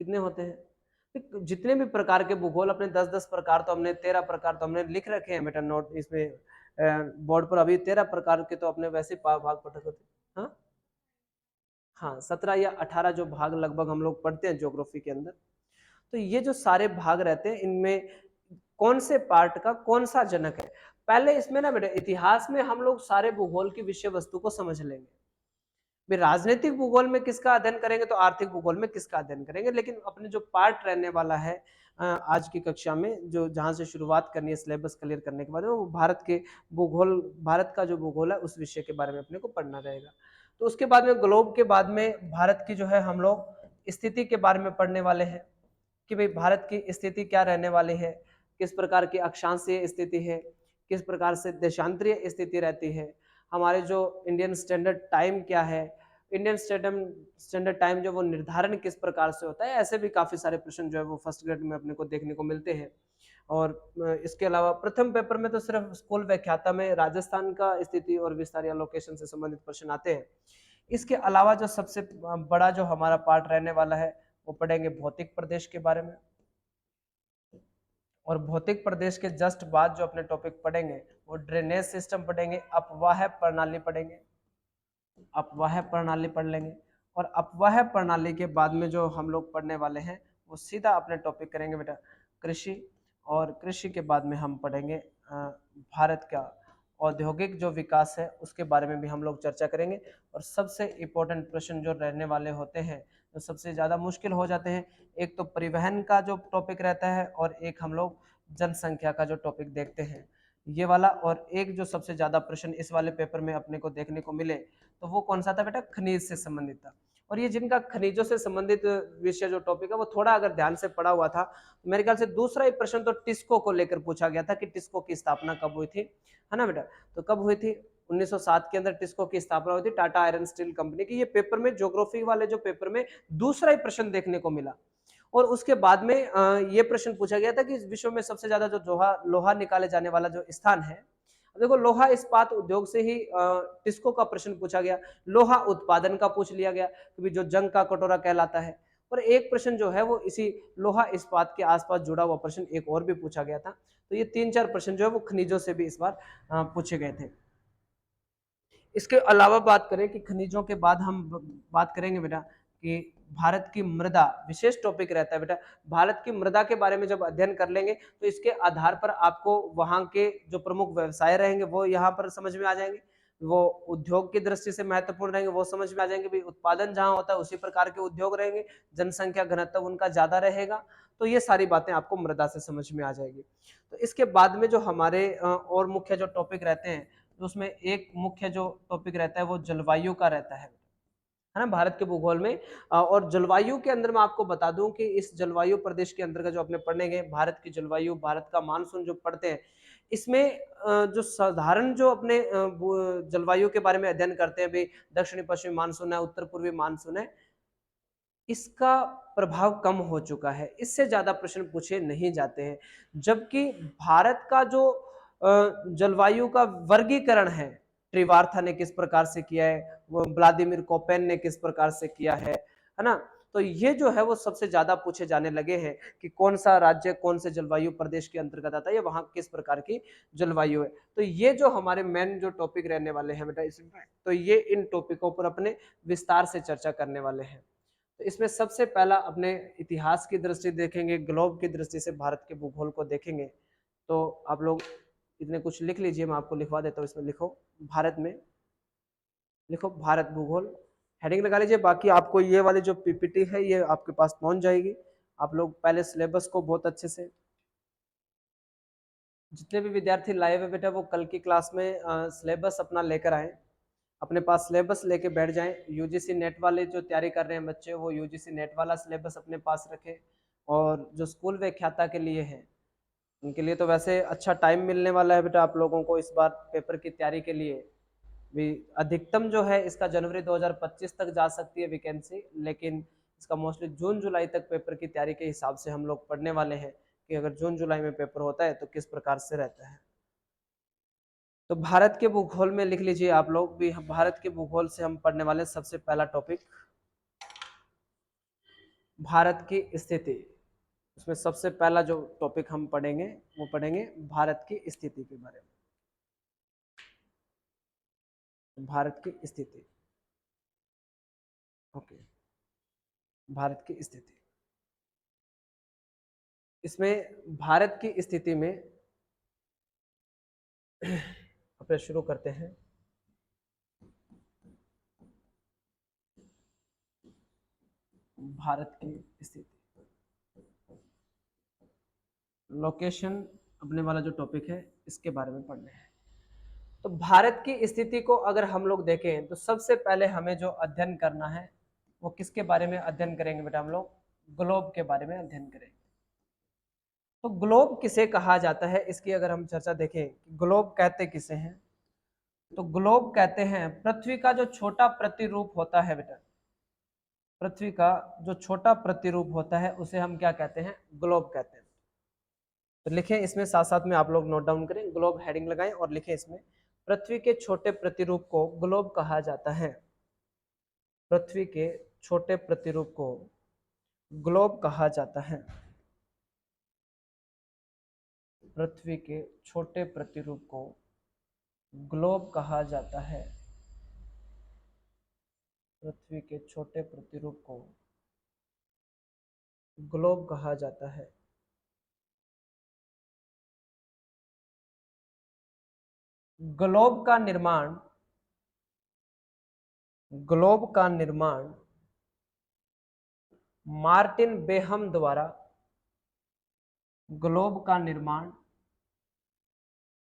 A: कितने होते हैं। जितने भी प्रकार के भूगोल, अपने 10-10 प्रकार तो हमने, 13 प्रकार तो हमने लिख रखे हैं बेटा नोट इसमें बोर्ड पर। अभी 13 प्रकार के तो अपने वैसे भाग पढ़ते होते। हाँ हाँ, 17 या 18 जो भाग लगभग हम लोग पढ़ते हैं ज्योग्राफी के अंदर। तो ये जो सारे भाग रहते हैं, इनमें कौन से पार्ट का कौन सा जनक है। पहले इसमें ना बेटा, इतिहास में हम लोग सारे भूगोल की विषय वस्तु को समझ लेंगे। भी राजनीतिक भूगोल में किसका अध्ययन करेंगे तो आर्थिक भूगोल में किसका अध्ययन करेंगे, लेकिन अपने जो पार्ट रहने वाला है आज की कक्षा में, जो जहां से शुरुआत करनी है सिलेबस क्लियर करने के बाद, वो भारत के भूगोल, भारत का जो भूगोल है उस विषय के बारे में अपने को पढ़ना रहेगा। तो उसके बाद में ग्लोब के बाद में भारत की जो है हम लोग स्थिति के बारे में पढ़ने वाले हैं, कि भाई भारत की स्थिति क्या रहने वाली है, किस प्रकार की अक्षांशीय स्थिति है, किस प्रकार से देशांतरीय स्थिति रहती है, हमारे जो इंडियन स्टैंडर्ड टाइम क्या है, इंडियन स्टैंडर्ड टाइम जो वो निर्धारण किस प्रकार से होता है। ऐसे भी काफी सारे प्रश्न जो है वो फर्स्ट ग्रेड में अपने को देखने को मिलते हैं। और इसके अलावा प्रथम पेपर में तो सिर्फ स्कूल व्याख्याता में राजस्थान का स्थिति और विस्तार या लोकेशन से संबंधित प्रश्न आते हैं। इसके अलावा जो सबसे बड़ा जो हमारा पार्ट रहने वाला है, वो पढ़ेंगे भौतिक प्रदेश के बारे में। और भौतिक प्रदेश के जस्ट बाद जो अपने टॉपिक पढ़ेंगे वो ड्रेनेज सिस्टम पढ़ेंगे, अपवाह प्रणाली पढ़ेंगे, अपवाह प्रणाली पढ़ लेंगे। और अपवाह प्रणाली के बाद में जो हम लोग पढ़ने वाले हैं वो सीधा अपने टॉपिक करेंगे बेटा कृषि। और कृषि के बाद में हम पढ़ेंगे भारत का औद्योगिक जो विकास है उसके बारे में भी हम लोग चर्चा करेंगे। और सबसे इम्पोर्टेंट प्रश्न जो रहने वाले होते हैं, जो सबसे ज़्यादा मुश्किल हो जाते हैं, एक तो परिवहन का जो टॉपिक रहता है और एक हम लोग जनसंख्या का जो टॉपिक देखते हैं ये वाला। और एक जो सबसे ज़्यादा प्रश्न इस वाले पेपर में अपने को देखने को मिले तो वो कौन सा था बेटा, खनिज से संबंधित था। और ये जिनका खनिजों से संबंधित विषय जो टॉपिक है वो थोड़ा अगर ध्यान से पढ़ा हुआ था तो मेरे ख्याल से दूसरा ही प्रश्न तो टिस्को को लेकर पूछा गया था कि टिस्को की स्थापना कब हुई थी, है ना बेटा। तो कब हुई थी, 1907 के अंदर टिस्को की स्थापना हुई थी, टाटा आयरन स्टील कंपनी की। ये पेपर में ज्योग्राफी वाले जो पेपर में दूसरा ही प्रश्न देखने को मिला। और उसके बाद में ये प्रश्न पूछा गया था कि विश्व में सबसे ज्यादा जो लोहा निकाले जाने वाला जो स्थान है, देखो लोहा इस्पात उद्योग से ही टिस्को का प्रश्न पूछा गया। लोहा उत्पादन का पूछ लिया गया कि जो जंग का कटोरा कहलाता है। और एक प्रश्न जो है वो इसी लोहा इस्पात के आसपास जुड़ा हुआ प्रश्न एक और भी पूछा गया था। तो ये 3-4 प्रश्न जो है वो खनिजों से भी इस बार पूछे गए थे। इसके अलावा बात करें कि खनिजों के बाद हम बात करेंगे बेटा कि भारत की मृदा, विशेष टॉपिक रहता है बेटा। भारत की मृदा के बारे में जब अध्ययन कर लेंगे तो इसके आधार पर आपको वहां के जो प्रमुख व्यवसाय रहेंगे वो यहाँ पर समझ में आ जाएंगे, वो उद्योग की दृष्टि से महत्वपूर्ण रहेंगे वो समझ में आ जाएंगे। भी उत्पादन जहां होता है उसी प्रकार के उद्योग रहेंगे, जनसंख्या घनत्व उनका ज्यादा रहेगा। तो ये सारी बातें आपको मृदा से समझ में आ जाएगी। तो इसके बाद में जो हमारे और मुख्य जो टॉपिक रहते हैं, तो उसमें एक मुख्य जो टॉपिक रहता है वो जलवायु का रहता है ना, भारत के भूगोल में। और जलवायु के अंदर मैं आपको बता दूं कि इस जलवायु प्रदेश के अंदर का जो अपने पढ़ेंगे भारत की जलवायु, भारत का मानसून जो पढ़ते हैं, इसमें जो साधारण जो अपने जलवायु के बारे में अध्ययन करते हैं भी, दक्षिणी पश्चिमी मानसून है, उत्तर पूर्वी मानसून है, इसका प्रभाव कम हो चुका है, इससे ज्यादा प्रश्न पूछे नहीं जाते हैं। जबकि भारत का जो जलवायु का वर्गीकरण है, ट्रिवार्था ने किस प्रकार से किया है, वो व्लादिमीर कोपेन ने किस प्रकार से किया है ना। तो ये जो है वो सबसे ज्यादा पूछे जाने लगे हैं कि कौन सा राज्य कौन से जलवायु प्रदेश के अंतर्गत आता है या वहां किस प्रकार की जलवायु है। तो ये जो हमारे मेन जो टॉपिक रहने वाले हैं बेटा इसमें, तो ये इन टॉपिकों पर अपने विस्तार से चर्चा करने वाले हैं। तो इसमें सबसे पहला अपने इतिहास की दृष्टि देखेंगे, ग्लोब की दृष्टि से भारत के भूगोल को देखेंगे। तो आप लोग इतने कुछ लिख लीजिए, मैं आपको लिखवा देता हूँ। इसमें लिखो भारत में, लिखो भारत भूगोल, हेडिंग लगा लीजिए। बाकी आपको ये वाली जो पीपीटी है ये आपके पास पहुंच जाएगी। आप लोग पहले सिलेबस को बहुत अच्छे से, जितने भी विद्यार्थी लाए हुए बेटा वो कल की क्लास में सिलेबस अपना लेकर आए। अपने पास सिलेबस लेके बैठ जाएं। यूजीसी नेट वाले जो तैयारी कर रहे हैं बच्चे, वो यूजीसी नेट वाला सिलेबस अपने पास रखें। और जो स्कूल व्याख्याता के लिए है, उनके लिए तो वैसे अच्छा टाइम मिलने वाला है बेटा आप लोगों को इस बार पेपर की तैयारी के लिए भी। अधिकतम जो है इसका जनवरी 2025 तक जा सकती है वैकेंसी, लेकिन इसका मोस्टली जून जुलाई तक पेपर की तैयारी के हिसाब से हम लोग पढ़ने वाले हैं कि अगर जून जुलाई में पेपर होता है तो किस प्रकार से रहता है। तो भारत के भूगोल में लिख लीजिए आप लोग भी, भारत के भूगोल से हम पढ़ने वाले सबसे पहला टॉपिक भारत की स्थिति। उसमें सबसे पहला जो टॉपिक हम पढ़ेंगे वो पढ़ेंगे भारत की स्थिति के बारे में। भारत की स्थिति, ओके, भारत की स्थिति। इसमें भारत की स्थिति में अपने शुरू करते हैं। भारत की स्थिति, लोकेशन अपने वाला जो टॉपिक है इसके बारे में पढ़ने हैं। तो भारत की स्थिति को अगर हम लोग देखें तो सबसे पहले हमें जो अध्ययन करना है वो किसके बारे में अध्ययन करेंगे बेटा? हम लोग ग्लोब के बारे में अध्ययन करेंगे। तो ग्लोब किसे कहा जाता है इसकी अगर हम चर्चा देखें, ग्लोब कहते किसे हैं, तो ग्लोब कहते हैं पृथ्वी का जो छोटा प्रतिरूप होता है बेटा, पृथ्वी का जो छोटा प्रतिरूप होता है उसे हम क्या कहते हैं? ग्लोब कहते हैं। तो लिखें इसमें, साथ साथ में आप लोग नोट डाउन करें, ग्लोब हेडिंग लगाएं और लिखें इसमें पृथ्वी के छोटे प्रतिरूप को ग्लोब कहा जाता है। पृथ्वी के छोटे प्रतिरूप को ग्लोब कहा जाता है। पृथ्वी के छोटे प्रतिरूप को ग्लोब कहा जाता है। पृथ्वी के छोटे प्रतिरूप को ग्लोब कहा जाता है। ग्लोब का निर्माण, ग्लोब का निर्माण मार्टिन बेहम द्वारा, ग्लोब का निर्माण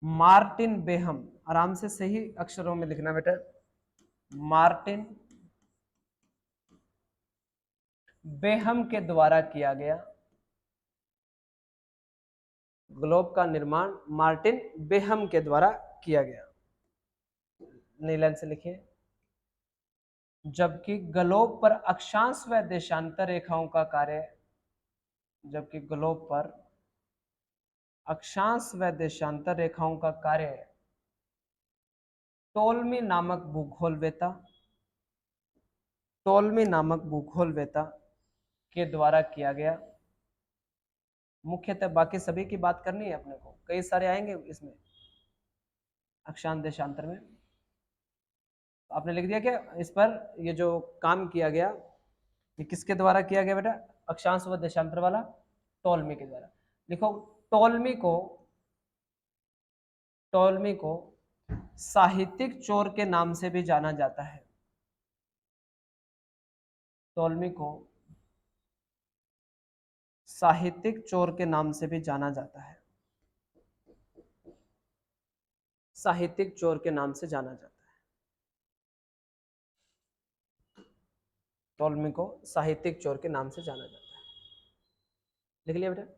A: मार्टिन बेहम, आराम से सही अक्षरों में लिखना बेटा, मार्टिन बेहम के द्वारा किया गया। ग्लोब का निर्माण मार्टिन बेहम के द्वारा किया गया। नई लाइन से लिखिए, जबकि ग्लोब पर अक्षांश व देशांतर रेखाओं का कार्य, जबकि ग्लोब पर अक्षांश व देशांतर रेखाओं का कार्य टोलमी नामक भूगोलवेता, टोलमी नामक भूगोलवेता के द्वारा किया गया। मुख्यतः बाकी सभी की बात करनी है अपने को, कई सारे आएंगे इसमें अक्षांश देशांतर में। आपने लिख दिया क्या इस पर? ये जो काम किया गया ये किसके द्वारा किया गया बेटा? अक्षांश व देशांतर वाला टोलमी के द्वारा। लिखो, टोलमी को, टोलमी को साहित्यिक चोर के नाम से भी जाना जाता है। टोलमी को साहित्यिक चोर के नाम से भी जाना जाता है। साहित्यिक चोर के नाम से जाना जाता है। टोलमी को साहित्यिक चोर के नाम से जाना जाता है। लिख लिया बेटा?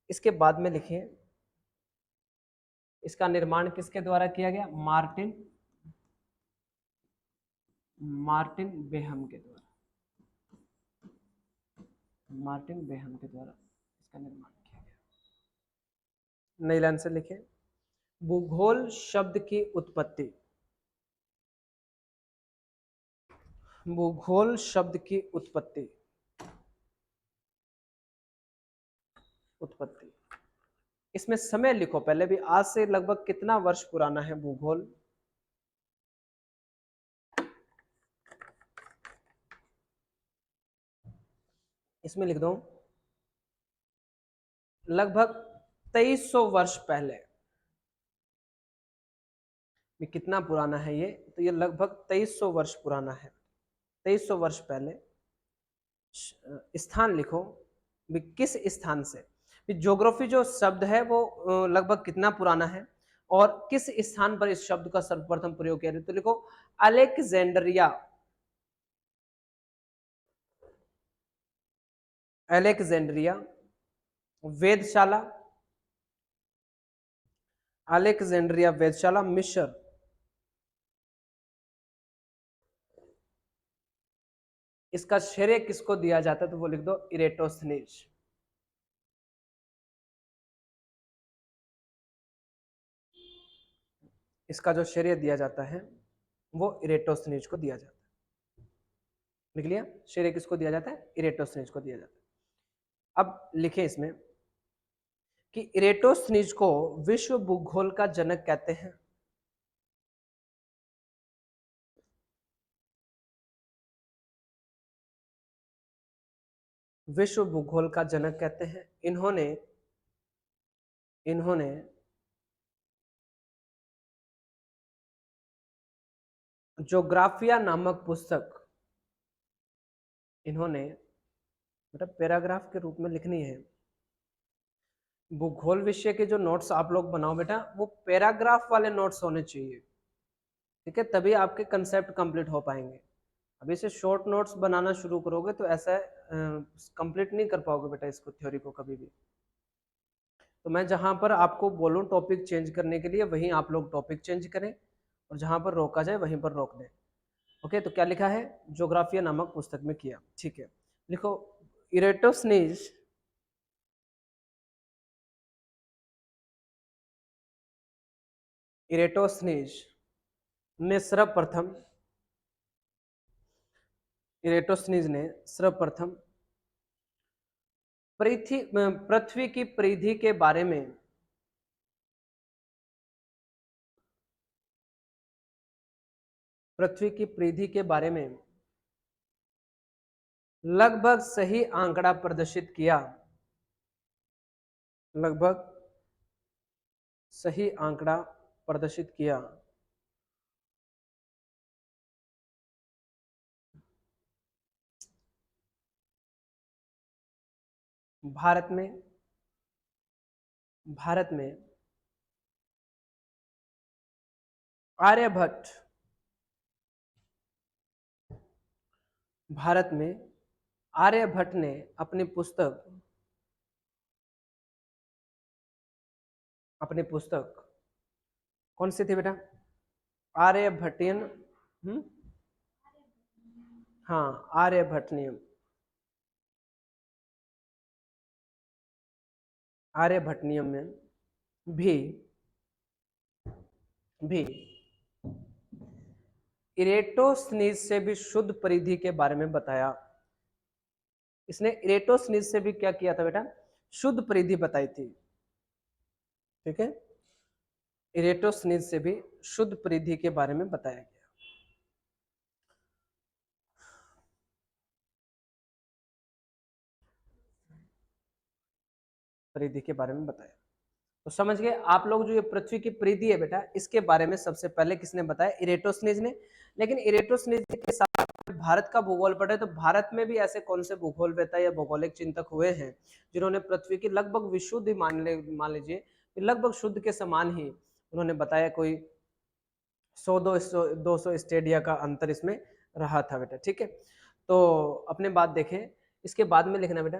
A: इसके बाद में लिखिए, इसका निर्माण किसके द्वारा किया गया? मार्टिन, मार्टिन बेहम के द्वारा, मार्टिन बेहम के द्वारा इसका निर्माण किया गया। नई लाइन से लिखे, भूगोल शब्द की उत्पत्ति, भूगोल शब्द की उत्पत्ति, उत्पत्ति, इसमें समय लिखो पहले भी, आज से लगभग कितना वर्ष पुराना है भूगोल? इसमें लिख दो लगभग 2300 वर्ष पहले। कितना पुराना है ये? तो ये लगभग 2300 वर्ष पुराना है। 2300 वर्ष पहले। स्थान लिखो किस स्थान से, ज्योग्राफी जो शब्द है वो लगभग कितना पुराना है, और किस स्थान पर इस शब्द का सर्वप्रथम प्रयोग किया गया? तो लिखो अलेक्जेंड्रिया। अलेक्जेंड्रिया, वेधशाला, अलेक्जेंड्रिया वेधशाला, मिस्र। इसका श्रेय किसको दिया जाता है? तो वो लिख दो इरेटोस्थनीज। इसका जो श्रेय दिया जाता है वो इरेटोस्थनीज को दिया जाता है। लिख लिया? श्रेय किसको दिया जाता है? इरेटोस्थनीज को दिया जाता है। अब लिखें इसमें कि इरेटोस्थनीज को विश्व भूगोल का जनक कहते हैं। विश्व भूगोल का जनक कहते हैं। इन्होंने इन्होंने ज्योग्राफिया नामक पुस्तक, इन्होंने मतलब पैराग्राफ के रूप में लिखनी है। भूगोल विषय के जो नोट्स आप लोग बनाओ बेटा, वो पैराग्राफ वाले नोट्स होने चाहिए, ठीक है? तभी आपके कंसेप्ट कंप्लीट हो पाएंगे। अभी से शॉर्ट नोट्स बनाना शुरू करोगे तो ऐसा कंप्लीट नहीं कर पाओगे बेटा इसको, थ्योरी को कभी भी। तो मैं जहां पर आपको बोलूं टॉपिक चेंज करने के लिए, वहीं आप लोग टॉपिक चेंज करें, और जहां पर रोका जाए वहीं पर रोक दें। ओके, तो क्या लिखा है? ज्योग्राफिया नामक पुस्तक में किया, ठीक है? लिखो इरेटोस्थनीज इरेटोस्थनीज ने सर्वप्रथम इरेटोस्थनीज ने सर्वप्रथम पृथ्वी की परिधि के बारे में पृथ्वी की परिधि के बारे में लगभग सही आंकड़ा प्रदर्शित किया। लगभग सही आंकड़ा प्रदर्शित किया। भारत में भारत में आर्यभट्ट भारत में आर्यभट्ट ने अपनी पुस्तक कौन सी थी बेटा? आर्यभट्टियन। हाँ, आर्यभट्टनियम। आर्यभट्टनियम में भी भी इरेटोस्थनीज से भी शुद्ध परिधि के बारे में बताया। इसने इरेटोस्थनीज से भी क्या किया था बेटा? शुद्ध परिधि बताई थी, ठीक है? इरेटोस्थनीज से भी शुद्ध परिधि के बारे में बताया गया। परिधि के बारे में बताया। तो समझ गए आप लोग, जो ये पृथ्वी की परिधि है बेटा, इसके बारे में सबसे पहले किसने बताया? इरेटोस्थनीज ने। लेकिन इरेटोस्थनीज के साथ भारत का भूगोल पढ़े तो भारत में भी ऐसे कौन से भूगोलवेता या भौगोलिक चिंतक हुए हैं जिन्होंने पृथ्वी की लगभग विशुद्ध, मान लीजिए लगभग शुद्ध के समान ही उन्होंने बताया। कोई 100-200 स्टेडिया का अंतर इसमें रहा था बेटा, ठीक है? तो अपने बात देखें, इसके बाद में लिखना बेटा,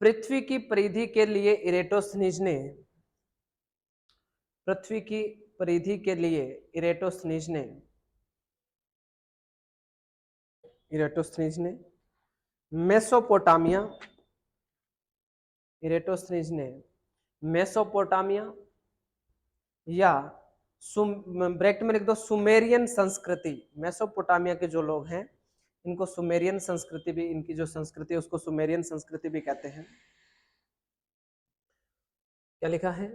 A: पृथ्वी की परिधि के लिए इरेटोस्थनीज ने पृथ्वी की परिधि के लिए इरेटोस्थनीज ने इरेटोस्थनीज ने मेसोपोटामिया इरेटोस्थनीज ने मेसोपोटामिया या ब्रैकेट में लिख दो सुमेरियन संस्कृति। मेसोपोटामिया के जो लोग हैं इनको सुमेरियन संस्कृति भी, इनकी जो संस्कृति है उसको सुमेरियन संस्कृति भी कहते हैं। क्या लिखा है?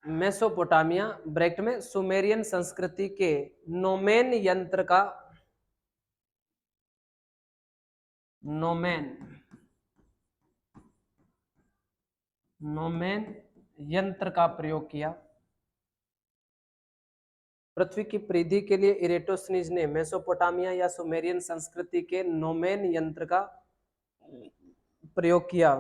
A: मेसोपोटामिया ब्रैकेट में सुमेरियन संस्कृति के नोमेन यंत्र का नोमेन यंत्र का प्रयोग किया। पृथ्वी की परिधि के लिए इरेटोस्थनीज ने मेसोपोटामिया या सुमेरियन संस्कृति के नोमेन यंत्र का प्रयोग किया।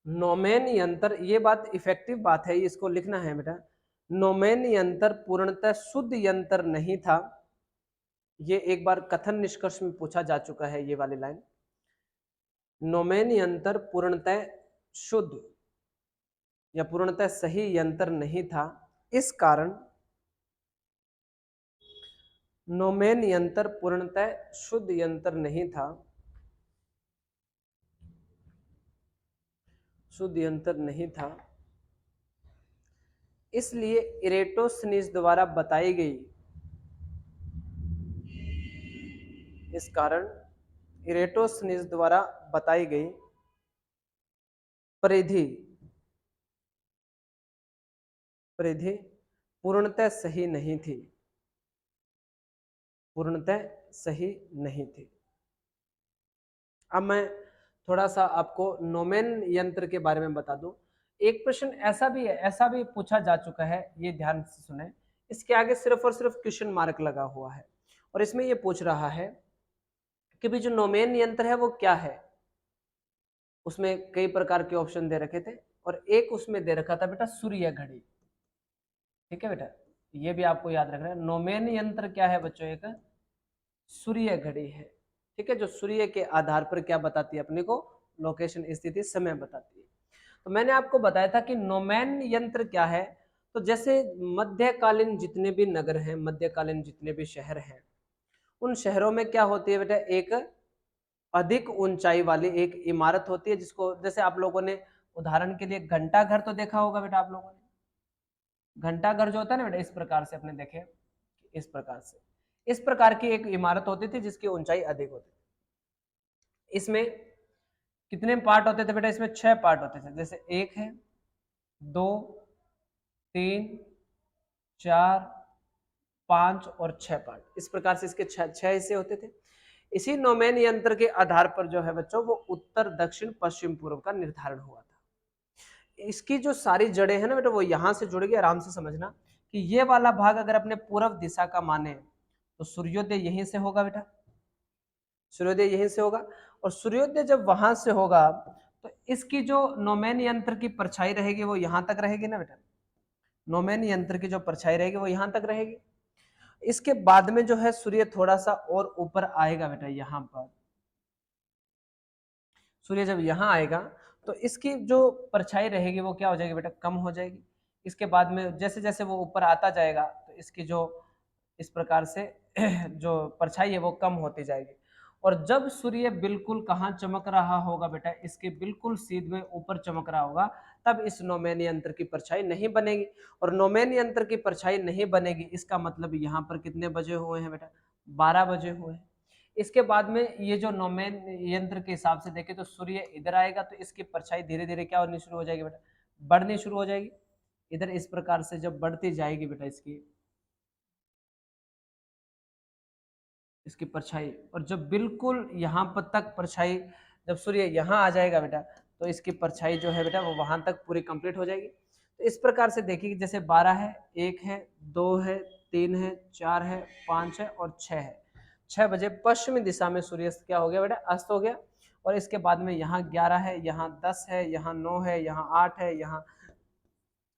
A: नोमेन यंत्र, ये बात इफेक्टिव बात है, इसको लिखना है बेटा। नोमेन यंत्र पूर्णतः शुद्ध यंत्र नहीं था। ये एक बार कथन निष्कर्ष में पूछा जा चुका है ये वाली लाइन। नोमेन यंत्र पूर्णतः शुद्ध या पूर्णतः सही यंत्र नहीं था। इस कारण नोमेन यंत्र पूर्णतः शुद्ध यंत्र नहीं था, शुद्ध यंत्र नहीं था, इसलिए इरेटोस्थनीज द्वारा बताई गई, इस कारण इरेटोस्थनीज द्वारा बताई गई परिधि परिधि पूर्णतः सही नहीं थी, पूर्णतः सही नहीं थी। अब मैं थोड़ा सा आपको नोमेन यंत्र के बारे में बता दूं। एक प्रश्न ऐसा भी पूछा जा चुका है, ये ध्यान से सुने। इसके आगे सिर्फ और सिर्फ क्वेश्चन मार्क लगा हुआ है और इसमें ये पूछ रहा है कि भी जो नोमेन यंत्र है वो क्या है। उसमें कई प्रकार के ऑप्शन दे रखे थे और एक उसमें दे रखा था बेटा सूर्य घड़ी। ठीक है बेटा, ये भी आपको याद रखना है। नोमेन यंत्र क्या है बच्चों? एक सूर्य घड़ी है। ठीक है, जो सूर्य के आधार पर क्या बताती है अपने को? लोकेशन, स्थिति, समय बताती है। तो मैंने आपको बताया था कि नोमेन यंत्र क्या है। तो जैसे मध्यकालीन जितने भी नगर हैं, मध्यकालीन जितने भी शहर हैं, उन शहरों में क्या होती है बेटा? एक अधिक ऊंचाई वाली एक इमारत होती है, जिसको जैसे आप लोगों ने उदाहरण के लिए घंटा घर तो देखा होगा बेटा आप लोगों ने। घंटा घर जो होता है ना बेटा, इस प्रकार से अपने देखे, इस प्रकार से, इस प्रकार की एक इमारत होती थी जिसकी ऊंचाई अधिक होती थी। इसमें कितने पार्ट होते थे बेटा? इसमें 6 पार्ट होते थे। जैसे 1 है, 2, 3, 4, 5 और 6 पार्ट। इस प्रकार से इसके 6 हिस्से होते थे। इसी नोमेन यंत्र के आधार पर जो है बच्चों, वो उत्तर, दक्षिण, पश्चिम, पूर्व का निर्धारण हुआ था। इसकी जो सारी जड़ें हैं ना बेटा, वो यहां से जुड़ गई। आराम से समझना कि ये वाला भाग अगर अपने पूर्व दिशा का माने तो सूर्योदय यहीं से होगा बेटा, सूर्योदय यहीं से होगा। और सूर्योदय जब वहां से होगा तो इसकी जो नोमेन यंत्र की परछाई रहेगी वो यहां तक रहेगी ना बेटा। नोमेन यंत्र की जो परछाई रहेगी वो यहां तक रहेगी। इसके बाद में जो है सूर्य थोड़ा सा और ऊपर आएगा बेटा, यहां पर सूर्य जब यहां आएगा तो इसकी जो परछाई रहेगी वो क्या हो जाएगी बेटा? कम हो जाएगी। इसके बाद में जैसे जैसे वो ऊपर आता जाएगा तो इसकी जो इस प्रकार से जो परछाई है वो कम होती जाएगी। और जब सूर्य बिल्कुल कहाँ चमक रहा होगा बेटा? इसके बिल्कुल सीधे ऊपर चमक रहा होगा, तब इस नोमेन यंत्र की परछाई नहीं बनेगी। और नोमेन यंत्र की परछाई नहीं बनेगी, इसका मतलब यहाँ पर कितने बजे हुए हैं बेटा? 12 बजे हुए हैं। इसके बाद में ये जो नोमेन यंत्र के हिसाब से देखें तो सूर्य इधर आएगा तो इसकी परछाई धीरे धीरे क्या होनी शुरू हो जाएगी बेटा? बढ़नी शुरू हो जाएगी। इधर इस प्रकार से जब बढ़ती जाएगी बेटा इसकी परछाई, और जब बिल्कुल यहाँ पर तक परछाई, जब सूर्य यहाँ आ जाएगा बेटा तो इसकी परछाई जो है बेटा वो वहां तक पूरी कंप्लीट हो जाएगी। तो इस प्रकार से देखिए, जैसे 12 है, 1 है, 2 है, 3 है, 4 है, 5 है और 6 है। 6 बजे पश्चिमी दिशा में सूर्यास्त क्या हो गया बेटा? अस्त हो गया। और इसके बाद में यहाँ 11 है, यहाँ 10 है, यहाँ 9 है, यहाँ 8 है, यहाँ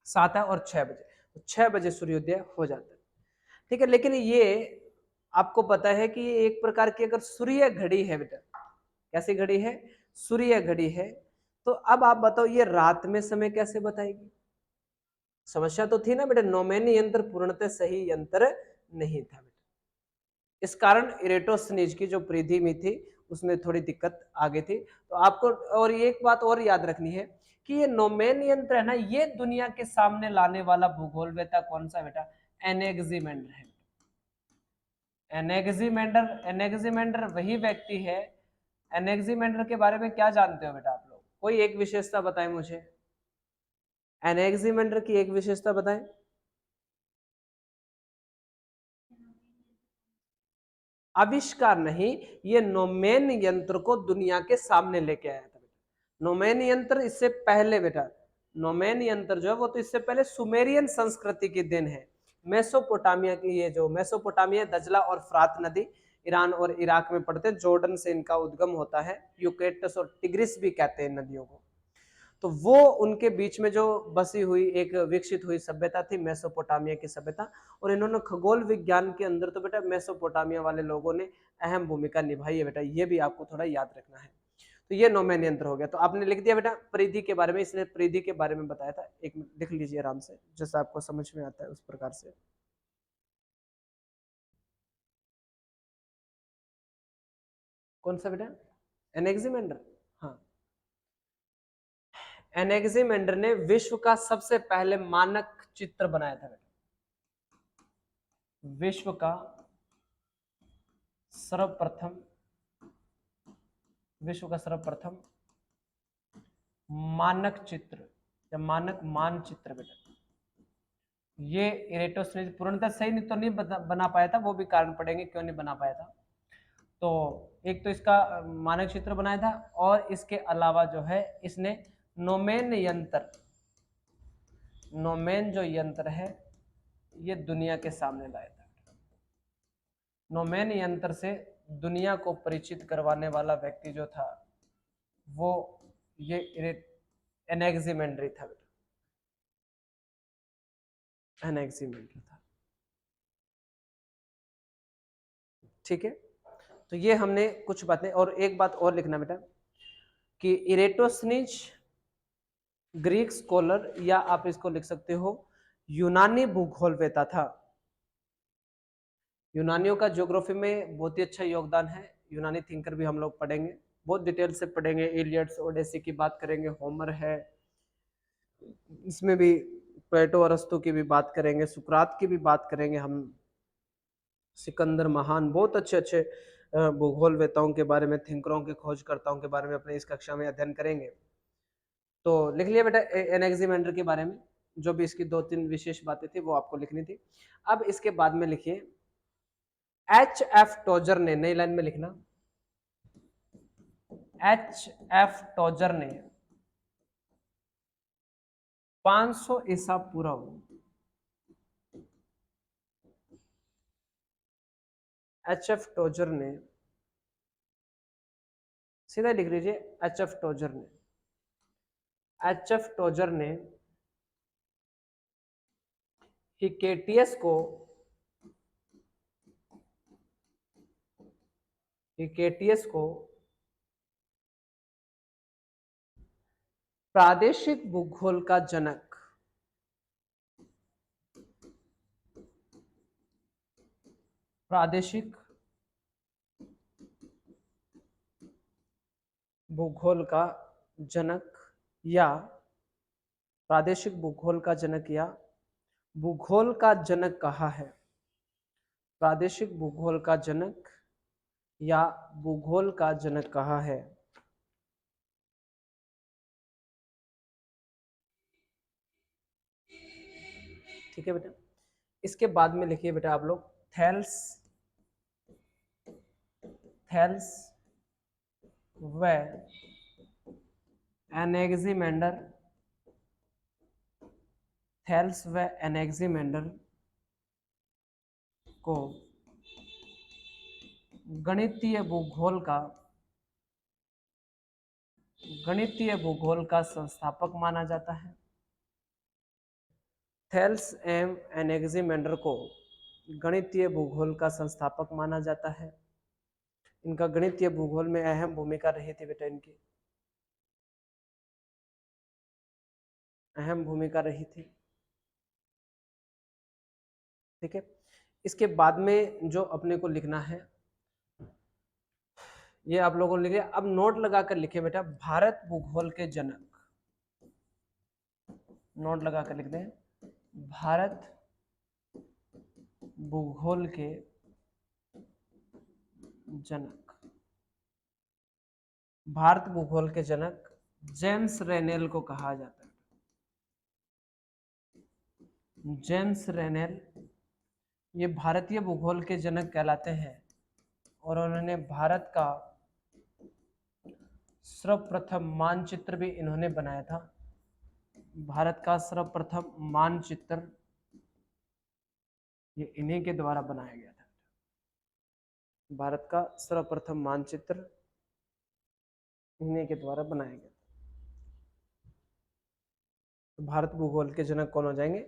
A: 7 है और 6 बजे। तो 6 बजे सूर्योदय हो जाता है। ठीक है, लेकिन ये आपको पता है कि ये एक प्रकार की अगर सूर्य घड़ी है बेटा, कैसी घड़ी है? सूर्य घड़ी है। तो अब आप बताओ ये रात में समय कैसे बताएगी? समस्या तो थी ना बेटा, नोमेन यंत्र पूर्णतः सही यंत्र नहीं था बेटा। इस कारण इरेटोस्थनीज की जो परिधि में थी उसमें थोड़ी दिक्कत आ गई थी। तो आपको और एक बात और याद रखनी है कि ये नोमेन यंत्र है ना, ये दुनिया के सामने लाने वाला भूगोलवेत्ता कौन सा बेटा? एनेक्सिमेंडर है। एनेक्सिमेंडर, एनेक्सिमेंडर वही व्यक्ति है। एनेक्सिमेंडर के बारे में क्या जानते हो बेटा आप लोग? कोई एक विशेषता बताएं मुझे, एनेक्सिमेंडर की एक विशेषता बताएं। आविष्कार नहीं, ये नोमेन यंत्र को दुनिया के सामने लेके आया था बेटा। नोमेन यंत्र इससे पहले बेटा, नोमेन यंत्र जो है वो तो इससे पहले सुमेरियन संस्कृति की देन है। मेसोपोटामिया की, ये जो मेसोपोटामिया, दजला और फ्रात नदी ईरान और इराक में पड़ते हैं। जॉर्डन से इनका उद्गम होता है। यूक्रेटस और टिग्रिस भी कहते हैं नदियों को। तो वो उनके बीच में जो बसी हुई एक विकसित हुई सभ्यता थी मेसोपोटामिया की सभ्यता, और इन्होंने खगोल विज्ञान के अंदर तो बेटा मेसोपोटामिया वाले लोगों ने अहम भूमिका निभाई है बेटा, ये भी आपको थोड़ा याद रखना है। तो ये नौमेन यंत्र हो गया। तो आपने लिख दिया बेटा परिधि के बारे में, इसने परिधि के बारे में बताया था, एक मिनट लिख लीजिए आराम से जैसा आपको समझ में आता है उस प्रकार से। कौन सा बेटा? एनेक्सिमेंडर। हाँ, एनेक्सिमेंडर ने विश्व का सबसे पहले मानक चित्र बनाया था बेटा, विश्व का सर्वप्रथम, विश्व का सर्वप्रथम मानक चित्र या मानक मानचित्र बेटा, ये इरेटोस्थिनीज पूर्णतः सही नहीं तो नहीं बना पाया था, वो भी कारण पड़ेंगे क्यों नहीं बना पाया था। तो एक तो इसका मानक चित्र बनाया था, और इसके अलावा जो है इसने नोमेन यंत्र, नोमेन जो यंत्र है ये दुनिया के सामने लाया था। नोमेन यंत्र से दुनिया को परिचित करवाने वाला व्यक्ति जो था वो ये एनेक्सिमेंडर था बेटा, एनेक्सिमेंडर था। ठीक है, तो ये हमने कुछ बातें, और एक बात और लिखना बेटा कि इरेटोस्थिनीज ग्रीक स्कॉलर, या आप इसको लिख सकते हो यूनानी भूगोलवेता था। यूनानियों का ज्योग्राफी में बहुत ही अच्छा योगदान है, यूनानी थिंकर भी हम लोग पढ़ेंगे, बहुत डिटेल से पढ़ेंगे, इलियड्स ओडेसी की बात करेंगे, होमर है इसमें भी, प्लेटो अरस्तु की भी बात करेंगे, सुकरात की भी बात करेंगे हम, सिकंदर महान, बहुत अच्छे अच्छे भूगोलवेताओं के बारे में, थिंकरों के खोजकर्ताओं के बारे में अपने इस कक्षा में अध्ययन करेंगे। तो लिख लिया बेटा एनेक्सिमेंडर के बारे में, जो भी इसकी 2-3 विशेष बातें थी वो आपको लिखनी थी। अब इसके बाद में लिखिए एच.एफ. टोजर ने, नई लाइन में लिखना, एच.एफ. टोजर ने 500 ईसा पूर्व, एच.एफ. टोजर ने, सीधा लिख लीजिए एच.एफ. टोजर ने, एच.एफ. टोजर ने हिकेटियस को, हिकेटियस को प्रादेशिक भूगोल का जनक, प्रादेशिक भूगोल का जनक, या प्रादेशिक भूगोल का जनक, या भूगोल का जनक कहा है, प्रादेशिक भूगोल का जनक या भूगोल का जनक कहा है। ठीक है बेटा, इसके बाद में लिखिए बेटा आप लोग थेल्स, थेल्स व एनेक्सिमेंडर, थेल्स व एनेक्सिमेंडर को गणितीय भूगोल का, गणितीय भूगोल का संस्थापक माना जाता है। थेल्स एवं एनेक्सिमेंडर को गणितीय भूगोल का संस्थापक माना जाता है। इनका गणितीय भूगोल में अहम भूमिका रही थी बेटा, इनकी अहम भूमिका रही थी। ठीक है, इसके बाद में जो अपने को लिखना है ये आप लोगों ने लिखे, अब नोट लगाकर लिखे बेटा भारत भूगोल के जनक, नोट लगाकर लिख दें भारत भूगोल के जनक, भारत भूगोल के जनक जेम्स रेनेल को कहा जाता है। जेम्स रेनेल ये भारतीय भूगोल के जनक कहलाते हैं, और उन्होंने भारत का सर्वप्रथम मानचित्र भी इन्होंने बनाया था। भारत का सर्वप्रथम मानचित्र ये इन्हीं के द्वारा बनाया गया था। भारत का सर्वप्रथम मानचित्र इन्हीं के द्वारा बनाया गया था। तो भारत भूगोल के जनक कौन हो जाएंगे?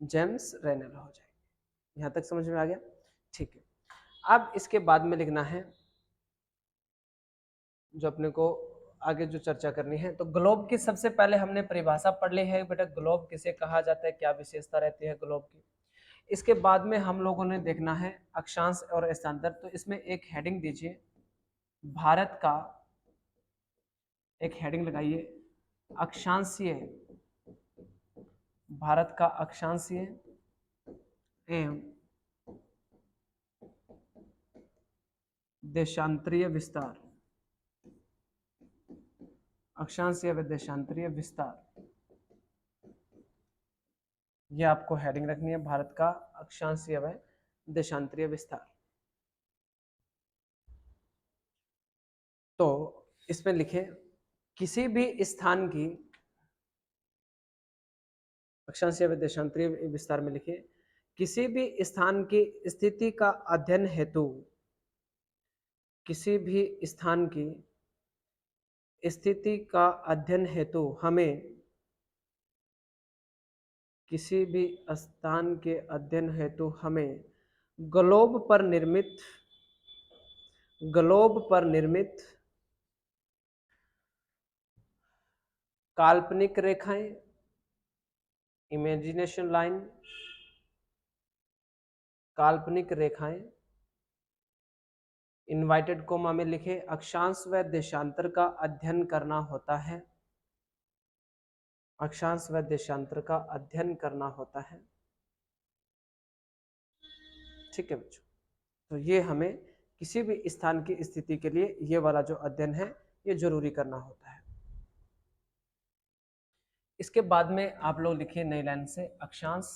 A: जेम्स रेनल हो जाएंगे। यहाँ तक समझ में आ गया? ठीक है। अब इसके बाद में लिखना है जो अपने को आगे जो चर्चा करनी है, तो ग्लोब की सबसे पहले हमने परिभाषा पढ़ ली है बेटा, ग्लोब किसे कहा जाता है, क्या विशेषता रहती है ग्लोब की। इसके बाद में हम लोगों ने देखना है अक्षांश और स्थानांतर। तो इसमें एक हेडिंग दीजिए, भारत का, एक हेडिंग लगाइए अक्षांशीय, भारत का अक्षांशीय एवं देशांतरीय विस्तार, अक्षांशीय व देशांतरीय विस्तार, ये आपको हेडिंग रखनी है, भारत का अक्षांशीय व देशांतरीय विस्तार। तो इसमें लिखे किसी भी स्थान की, अक्षांशीय व देशांतरीय विस्तार में लिखे किसी भी स्थान की स्थिति का अध्ययन हेतु, किसी भी स्थान की स्थिति का अध्ययन हेतु हमें, किसी भी स्थान के अध्ययन हेतु हमें ग्लोब पर निर्मित, ग्लोब पर निर्मित काल्पनिक रेखाएं, इमेजिनेशन लाइन, काल्पनिक रेखाएं, इनवाइटेड कोमा में लिखे अक्षांश व देशांतर का अध्ययन करना होता है, अक्षांश व देशांतर का अध्ययन करना होता है। ठीक है बच्चों, तो ये हमें किसी भी स्थान की स्थिति के लिए ये वाला जो अध्ययन है ये जरूरी करना होता है। इसके बाद में आप लोग लिखिए नई लाइन से अक्षांश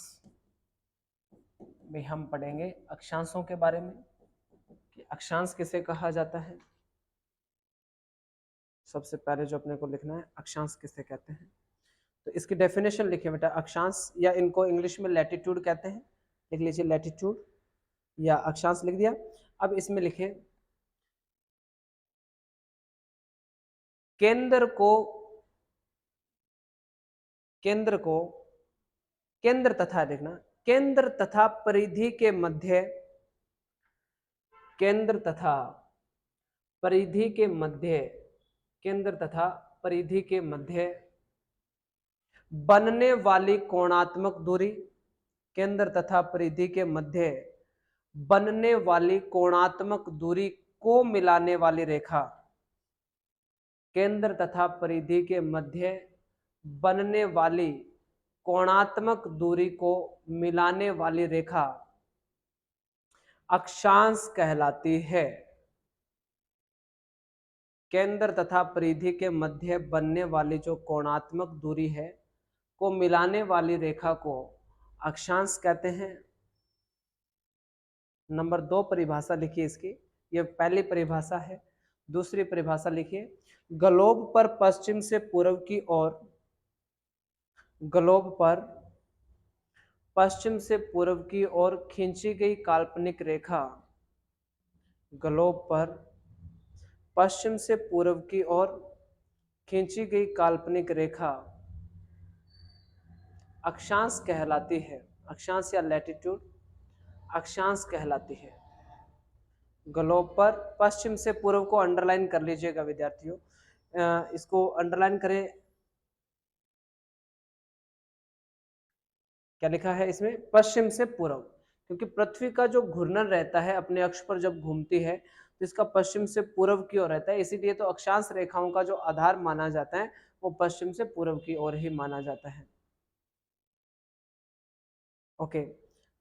A: में हम पढ़ेंगे अक्षांशों के बारे में कि अक्षांश किसे कहा जाता है। सबसे पहले जो अपने को लिखना है अक्षांश किसे कहते हैं, तो इसकी डेफिनेशन लिखिए बेटा। अक्षांश, या इनको इंग्लिश में लैटिट्यूड कहते हैं, लिख लीजिए लैटिट्यूड या अक्षांश लिख दिया। अब इसमें लिखे केंद्र को, केंद्र को, केंद्र तथा, देखना केंद्र तथा परिधि के मध्य, केंद्र तथा परिधि के मध्य, केंद्र तथा परिधि के मध्य बनने वाली कोणात्मक दूरी, केंद्र तथा परिधि के मध्य बनने वाली कोणात्मक दूरी को मिलाने वाली रेखा, केंद्र तथा परिधि के मध्य बनने वाली कोणात्मक दूरी को मिलाने वाली रेखा अक्षांश कहलाती है। केंद्र तथा परिधि के मध्य बनने वाली जो कोणात्मक दूरी है को मिलाने वाली रेखा को अक्षांश कहते हैं। नंबर 2 परिभाषा लिखिए इसकी, ये पहली परिभाषा है। दूसरी परिभाषा लिखिए ग्लोब पर पश्चिम से पूर्व की ओर, ग्लोब पर पश्चिम से पूर्व की ओर खींची गई काल्पनिक रेखा, ग्लोब पर पश्चिम से पूर्व की ओर खींची गई काल्पनिक रेखा अक्षांश कहलाती है। अक्षांश या लैटिट्यूड अक्षांश कहलाती है। ग्लोब पर पश्चिम से पूर्व को अंडरलाइन कर लीजिएगा विद्यार्थियों, इसको अंडरलाइन करें। क्या लिखा है इसमें? पश्चिम से पूर्व, क्योंकि पृथ्वी का जो घूर्णन रहता है अपने अक्ष पर जब घूमती है तो इसका पश्चिम से पूर्व की ओर रहता है, इसीलिए तो अक्षांश रेखाओं का जो आधार माना जाता है वो पश्चिम से पूर्व की ओर ही माना जाता है। ओके,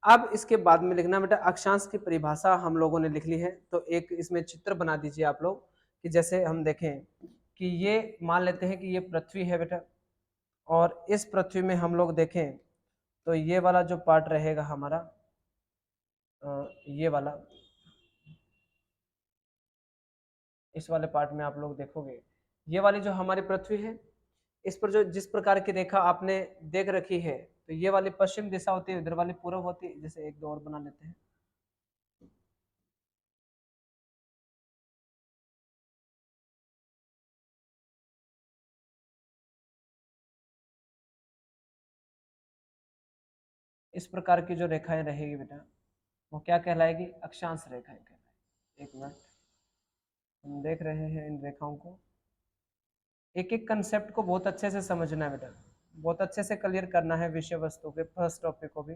A: अब इसके बाद में लिखना बेटा अक्षांश की परिभाषा हम लोगों ने लिख ली है, तो एक इसमें चित्र बना दीजिए आप लोग कि जैसे हम देखें कि ये मान लेते हैं कि ये पृथ्वी है बेटा, और इस पृथ्वी में हम लोग देखें तो ये वाला जो पार्ट रहेगा हमारा, ये वाला, इस वाले पार्ट में आप लोग देखोगे ये वाली जो हमारी पृथ्वी है, इस पर जो जिस प्रकार की रेखा आपने देख रखी है, तो ये वाली पश्चिम दिशा होती है, इधर वाली पूर्व होती है। जैसे एक दो और बना लेते हैं। इस प्रकार की जो रेखाएं रहेगी बेटा वो क्या कहलाएगी, अक्षांश रेखाएं कहलाएगी। एक मिनट, हम देख रहे हैं इन रेखाओं को, एक एक कंसेप्ट को बहुत अच्छे से समझना है बेटा, बहुत अच्छे से क्लियर करना है विषय वस्तु के फर्स्ट टॉपिक को भी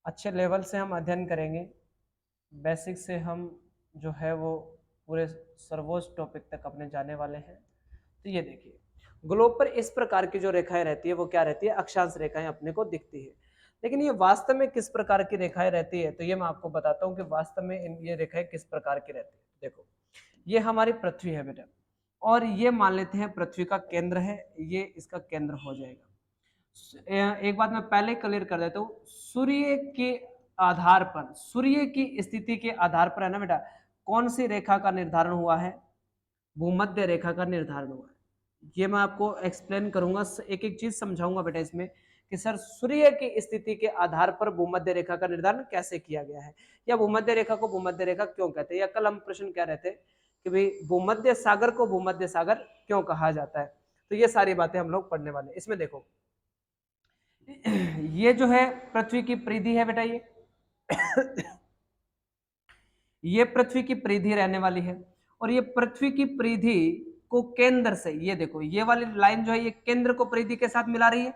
A: अच्छे लेवल से हम अध्ययन करेंगे। बेसिक से हम जो है वो पूरे सर्वोच्च टॉपिक तक अपने जाने वाले हैं। तो ये देखिए ग्लोब पर इस प्रकार की जो रेखाएं रहती है वो क्या रहती है, अक्षांश रेखाएं अपने को दिखती है। लेकिन ये वास्तव में किस प्रकार की रेखाएं रहती है, तो ये मैं आपको बताता हूँ कि वास्तव में ये रेखाएं किस प्रकार की रहती है। देखो ये हमारी पृथ्वी है बेटा, और ये मान लेते हैं पृथ्वी का केंद्र है, ये इसका केंद्र हो जाएगा। एक बात मैं पहले क्लियर कर देता हूँ, सूर्य के आधार पर, सूर्य की स्थिति के आधार पर है ना बेटा, कौन सी रेखा का निर्धारण हुआ है, भूमध्य रेखा का निर्धारण हुआ है। ये मैं आपको एक्सप्लेन करूंगा, एक एक चीज समझाऊंगा बेटा इसमें कि सर सूर्य की स्थिति के आधार पर भूमध्य रेखा का निर्धारण कैसे किया गया है, या भूमध्य रेखा को भूमध्य रेखा क्यों कहते हैं, या कल हम प्रश्न क्या रहते कि भाई भूमध्य सागर को भूमध्य सागर क्यों कहा जाता है। तो ये सारी बातें हम लोग पढ़ने वाले हैं। इसमें देखो ये जो है पृथ्वी की परिधि है बेटा, ये पृथ्वी की परिधि रहने वाली है, और ये पृथ्वी की परिधि को केंद्र से, ये देखो ये वाली लाइन जो है ये केंद्र को परिधि के साथ मिला रही है,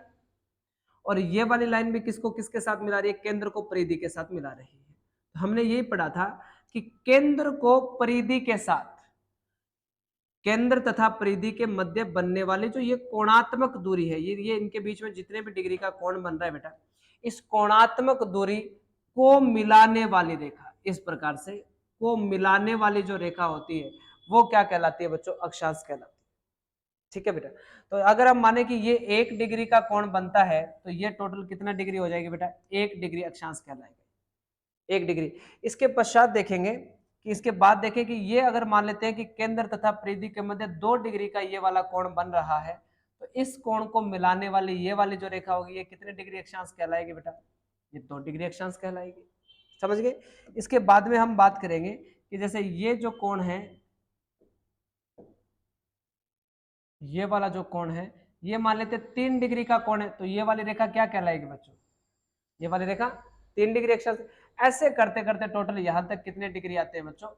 A: और ये वाली लाइन भी किसको किसके साथ मिला रही है, केंद्र को परिधि के साथ मिला रही है। तो हमने यही पढ़ा था कि केंद्र को परिधि के साथ, केंद्र तथा परिधि के मध्य बनने वाली जो ये कोणात्मक दूरी है, ये इनके बीच में जितने भी डिग्री का कोण बन रहा है बेटा, इस कोणात्मक दूरी को मिलाने वाली रेखा, इस प्रकार से को मिलाने वाली जो रेखा होती है वो क्या कहलाती है बच्चों, अक्षांश कहलाती है। ठीक है बेटा, तो अगर हम माने कि ये 1 डिग्री का कोण बनता है तो ये टोटल कितना डिग्री हो जाएगी बेटा, 1 डिग्री अक्षांश कहलाएगा, 1 डिग्री। इसके पश्चात देखेंगे कि इसके बाद देखें कि ये अगर मान लेते हैं कि केंद्र तथा परिधि के मध्य 2 डिग्री का ये वाला कोण बन रहा है, तो इस कोण को मिलाने वाली ये वाली जो रेखा होगी ये कितने डिग्री अक्षांश कहलाएगी बेटा, ये 2 डिग्री अक्षांश कहलाएगी। समझ गए। इसके बाद में हम बात करेंगे कि जैसे ये जो कोण है, ये वाला जो कोण है ये मान लेते 3 डिग्री का कोण है, तो ये वाली रेखा क्या कहलाएगी बच्चों, ये वाली रेखा 3 डिग्री अक्षांश। ऐसे करते करते टोटल यहां तक कितने डिग्री आते हैं बच्चों,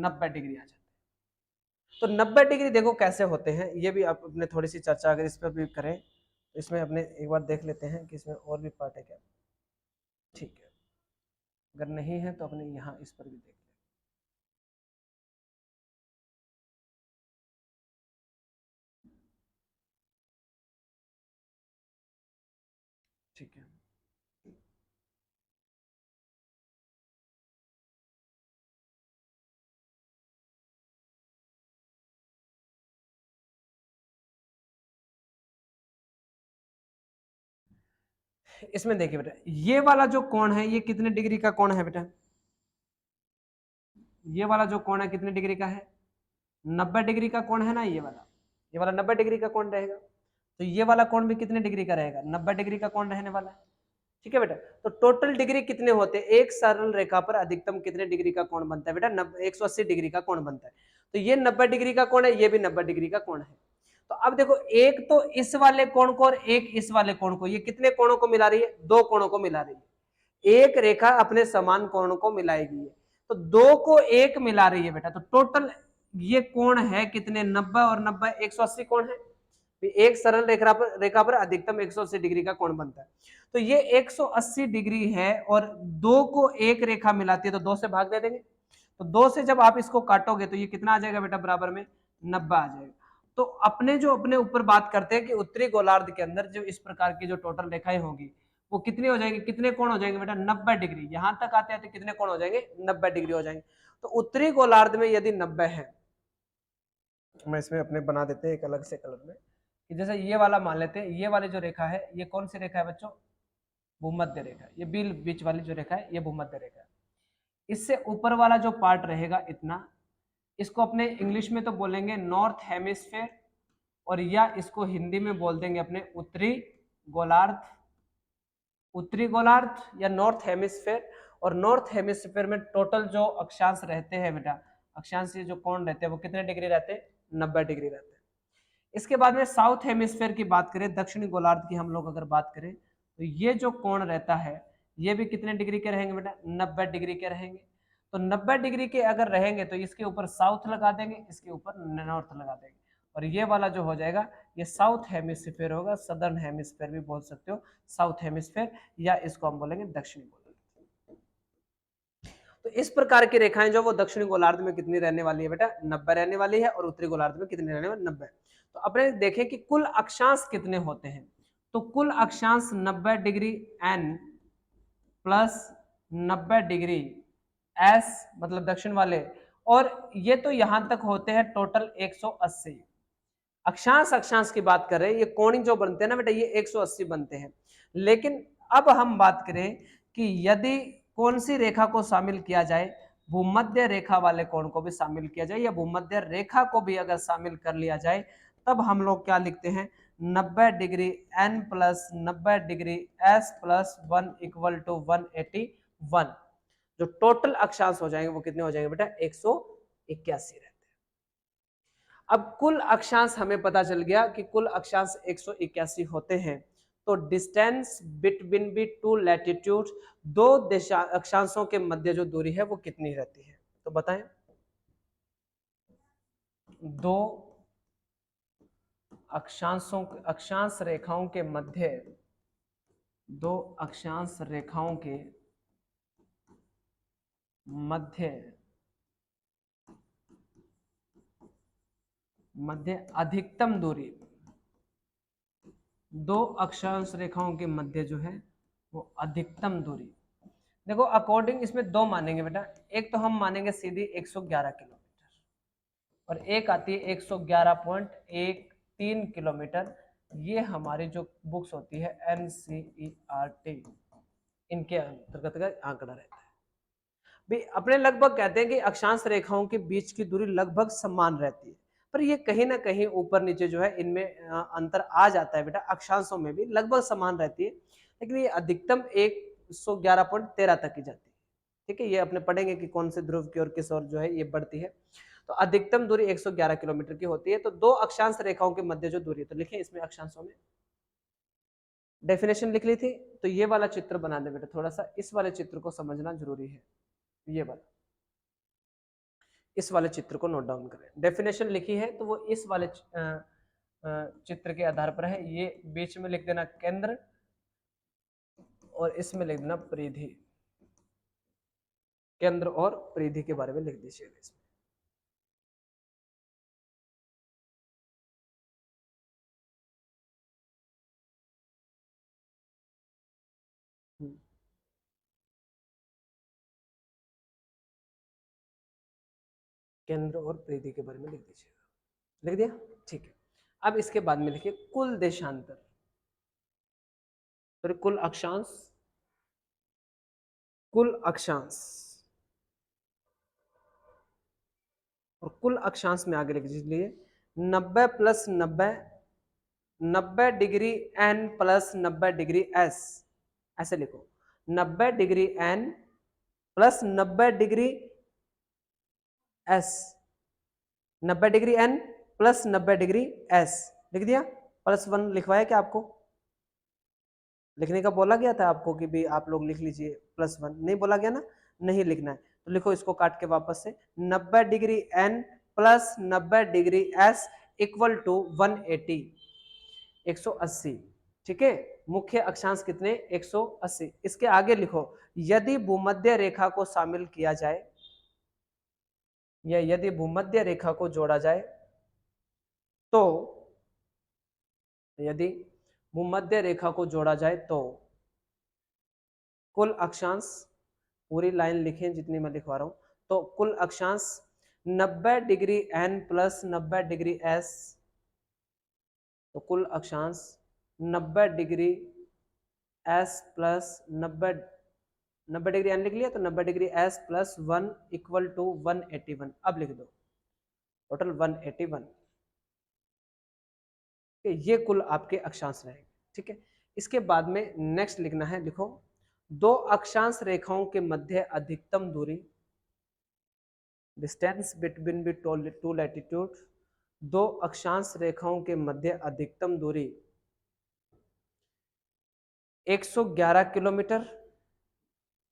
A: 90 डिग्री आ जाते हैं। तो 90 डिग्री देखो कैसे होते हैं, ये भी आप अपने थोड़ी सी चर्चा अगर इस पर भी करें तो इसमें अपने एक बार देख लेते हैं कि इसमें और भी पार्ट है क्या। ठीक है, अगर नहीं है तो अपने यहाँ इस पर भी देख लें। ठीक है, इसमें देखिए बेटा ये वाला जो कोण है ये कितने डिग्री का कोण है बेटा, ये वाला जो कोण है कितने डिग्री का है, 90 डिग्री का कोण है ना, ये वाला 90 डिग्री का कोण रहेगा। तो ये वाला कोण भी कितने डिग्री का रहेगा, 90 डिग्री का कोण रहने वाला है। ठीक है बेटा, तो टोटल डिग्री कितने होते हैं, एक सरल रेखा पर अधिकतम कितने डिग्री का कोण बनता है बेटा, 180 डिग्री का कोण बनता है। तो ये 90 डिग्री का कोण है, ये भी 90 डिग्री का कोण है। तो अब देखो एक तो इस वाले कोण को और एक इस वाले कोण को, ये कितने कोणों को मिला रही है, 2 कोणों को मिला रही है। एक रेखा अपने समान कोण को मिलाएगी, तो 2 को 1 मिला रही है बेटा। तो टोटल ये कोण है कितने, 90 और 90 180 कोण है। एक सरल रेखा पर अधिकतम 180 डिग्री का कोण बनता है। तो ये 180 डिग्री है और 2 को 1 रेखा मिलाती है, तो 2 से भाग दे देंगे। तो 2 से जब आप इसको काटोगे तो ये कितना आ जाएगा बेटा, बराबर में 90 आ जाएगा। तो अपने ऊपर बात करते हैं कि उत्तरी गोलार्ध के अंदर जो इस प्रकार की जो टोटल रेखाएं होगी वो कितनी हो जाएंगी, कितने कोण हो जाएंगे बेटा, 90 डिग्री। यहां तक आते आते कितने कोण हो जाएंगे, 90 डिग्री हो जाएंगे। तो उत्तरी गोलार्ध में यदि 90 है, मैं इसमें अपने बना देते हैं एक अलग से कलर में, कि जैसे ये वाला मान लेते हैं, ये वाली जो रेखा है ये कौन सी रेखा है बच्चों, भूमध्य रेखा। ये बीच वाली जो रेखा है ये भूमध्य रेखा है। इससे ऊपर वाला जो पार्ट रहेगा इतना, इसको अपने इंग्लिश में तो बोलेंगे नॉर्थ हेमिस्फेयर, और या इसको हिंदी में बोल देंगे अपने उत्तरी गोलार्ध, उत्तरी गोलार्ध या नॉर्थ हेमिस्फेयर। और नॉर्थ हेमिस्फेयर में टोटल जो अक्षांश रहते हैं बेटा, अक्षांश जो कोण रहते हैं वो कितने डिग्री रहते हैं, 90 डिग्री रहते हैं। इसके बाद में साउथ हेमिस्फेयर की बात करें, दक्षिणी गोलार्ध की हम लोग अगर बात करें, तो ये जो कोण रहता है ये भी कितने डिग्री के रहेंगे बेटा, 90 डिग्री के रहेंगे। तो 90 डिग्री के अगर रहेंगे तो इसके ऊपर साउथ लगा देंगे, इसके ऊपर नॉर्थ लगा देंगे, और ये वाला जो हो जाएगा ये साउथ हेमिस्फीयर होगा, सदर्न हेमिस्फीयर भी बोल सकते हो, साउथ हेमिस्फीयर, या इसको हम बोलेंगे दक्षिणी गोलार्ध। तो इस प्रकार की रेखाएं जो वो दक्षिणी गोलार्ध में कितनी रहने वाली है बेटा, 90 रहने वाली है, और उत्तरी गोलार्ध में कितनी रहने वाली, 90। तो अपने देखें कि कुल अक्षांश कितने होते हैं, तो कुल अक्षांश 90 degree N plus 90 degree S, मतलब दक्षिण वाले, और ये तो यहां तक होते हैं टोटल 180। अक्षांश अक्षांश की बात कर रहे हैं, ये कोणिक जो बनते हैं ना बेटा, ये 180 बनते हैं। लेकिन अब हम बात करें कि यदि कौन सी रेखा को शामिल किया जाए, भूमध्य रेखा वाले कोण को भी शामिल किया जाए, या भूमध्य रेखा को भी अगर शामिल कर लिया जाए, तब हम लोग क्या लिखते हैं, 90 degree N plus 90 degree S plus 1 equal to 181। जो टोटल अक्षांश हो जाएंगे वो कितने हो जाएंगे बेटा, 181 रहते हैं। अब कुल अक्षांश हमें पता चल गया कि कुल अक्षांश 181 होते हैं, तो distance between B two latitude, दो दिशा अक्षांशों के मध्य जो दूरी है वो कितनी रहती है, तो बताएं। दो अक्षांश रेखाओं के मध्य, दो अक्षांश रेखाओं के मध्य अधिकतम दूरी, दो अक्षांश रेखाओं के मध्य जो है वो अधिकतम दूरी, देखो अकॉर्डिंग इसमें दो मानेंगे बेटा, एक तो हम मानेंगे सीधी 111 किलोमीटर, और एक आती है 111.13 किलोमीटर। ये हमारी जो बुक्स होती है NCERT, इनके अंतर्गत का आंकड़ा रहता है। भी अपने लगभग कहते हैं कि अक्षांश रेखाओं के बीच की दूरी लगभग समान रहती है, पर ये कहीं ना कहीं ऊपर नीचे जो है इनमें अंतर आ जाता है बेटा, अक्षांशों में भी लगभग समान रहती है, लेकिन ये अधिकतम 111.13 तक की जाती है। ठीक है, ये अपने पढ़ेंगे कि कौन से ध्रुव की ओर किस ओर जो है ये बढ़ती है। तो अधिकतम दूरी 111 किलोमीटर की होती है। तो दो अक्षांश रेखाओं के मध्य जो दूरी है, तो लिखिए इसमें अक्षांशों में डेफिनेशन लिख ली थी। तो ये वाला चित्र बना दे बेटा, थोड़ा सा इस वाले चित्र को समझना जरूरी है, ये वाला, इस वाले चित्र को नोट डाउन करें। डेफिनेशन लिखी है तो वो इस वाले चित्र के आधार पर है। ये बीच में लिख देना केंद्र, और इसमें लिख देना परिधि, केंद्र और परिधि के बारे में लिख दीजिएगा इसमें। केंद्र और परिधि के बारे में लिख दीजिएगा, लिख दिया, ठीक है। अब इसके बाद में लिखिए कुल देशांतर, फिर कुल अक्षांश, कुल अक्षांश, और कुल अक्षांश में आगे लिख दीजिए 90 plus 90, 90 degree N plus 90 degree S, ऐसे लिखो 90 degree N plus 90 degree S, 90 degree N plus 90 degree S, लिख दिया। प्लस 1 लिखवाया क्या आपको, लिखने का बोला गया था आपको कि भी आप लोग लिख लीजिए +1, नहीं बोला गया ना, नहीं लिखना है। तो लिखो इसको काट के वापस से 90 degree N plus 90 degree S equal to 180, 180। ठीक है, मुख्य अक्षांश कितने, 180। इसके आगे लिखो यदि भूमध्य रेखा को शामिल किया जाए, या यदि भूमध्य रेखा को जोड़ा जाए, तो यदि भूमध्य रेखा को जोड़ा जाए तो कुल अक्षांश, पूरी लाइन लिखें जितनी मैं लिखवा रहा हूं, तो कुल अक्षांश 90 degree N plus 90 degree S, तो कुल अक्षांश 90 degree S plus 90 degree N लिख लिया, तो 90 degree S plus 1 equal to 181। अब लिख दो टोटल 181। ये कुल आपके अक्षांश रहेंगे। ठीक है, इसके बाद में नेक्स्ट लिखना है, लिखो दो अक्षांश रेखाओं के मध्य अधिकतम दूरी, distance between B two latitude, दो अक्षांश रेखाओं के मध्य अधिकतम दूरी 111 किलोमीटर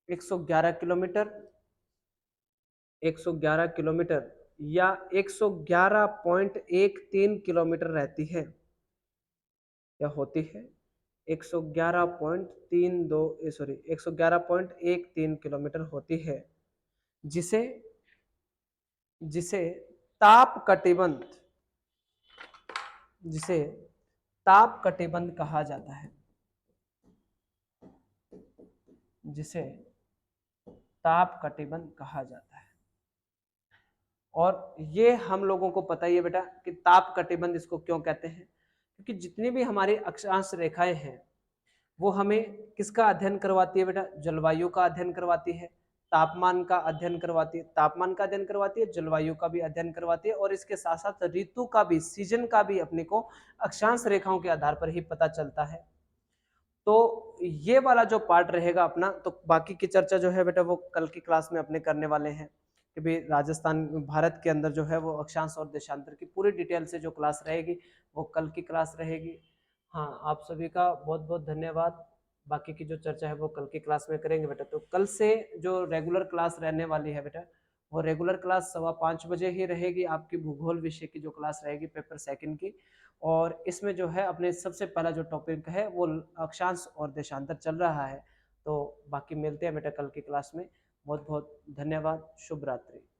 A: 111 किलोमीटर, 111 किलोमीटर या 111.13 किलोमीटर रहती है या होती है। 111.32 सॉरी 111.13 किलोमीटर होती है, जिसे जिसे ताप कटिबंध जिसे ताप कटिबंध कहा जाता है, जिसे ताप कटिबंध कहा जाता है। और ये हम लोगों को पता ही है बेटा कि ताप कटिबंध इसको क्यों कहते हैं, क्योंकि जितनी भी हमारी अक्षांश रेखाएं हैं वो हमें किसका अध्ययन करवाती है बेटा, जलवायु का अध्ययन करवाती है, तापमान का अध्ययन करवाती है, तापमान का अध्ययन करवाती है, जलवायु का भी अध्ययन करवाती है, और इसके साथ साथ ऋतु का भी, सीजन का भी अपने को अक्षांश रेखाओं के आधार पर ही पता चलता है। तो ये वाला जो पार्ट रहेगा अपना, तो बाकी की चर्चा जो है बेटा वो कल की क्लास में अपने करने वाले हैं कि भाई राजस्थान भारत के अंदर जो है वो अक्षांश और देशांतर की पूरी डिटेल से जो क्लास रहेगी वो कल की क्लास रहेगी। हाँ, आप सभी का बहुत बहुत धन्यवाद। बाकी की जो चर्चा है वो कल की क्लास में करेंगे बेटा। तो कल से जो रेगुलर क्लास रहने वाली है बेटा, वो रेगुलर क्लास 5:15 ही रहेगी। आपकी भूगोल विषय की जो क्लास रहेगी पेपर सेकंड की, और इसमें जो है अपने सबसे पहला जो टॉपिक है वो अक्षांश और देशांतर चल रहा है। तो बाकी मिलते हैं बेटा कल की क्लास में। बहुत बहुत धन्यवाद। शुभ रात्रि।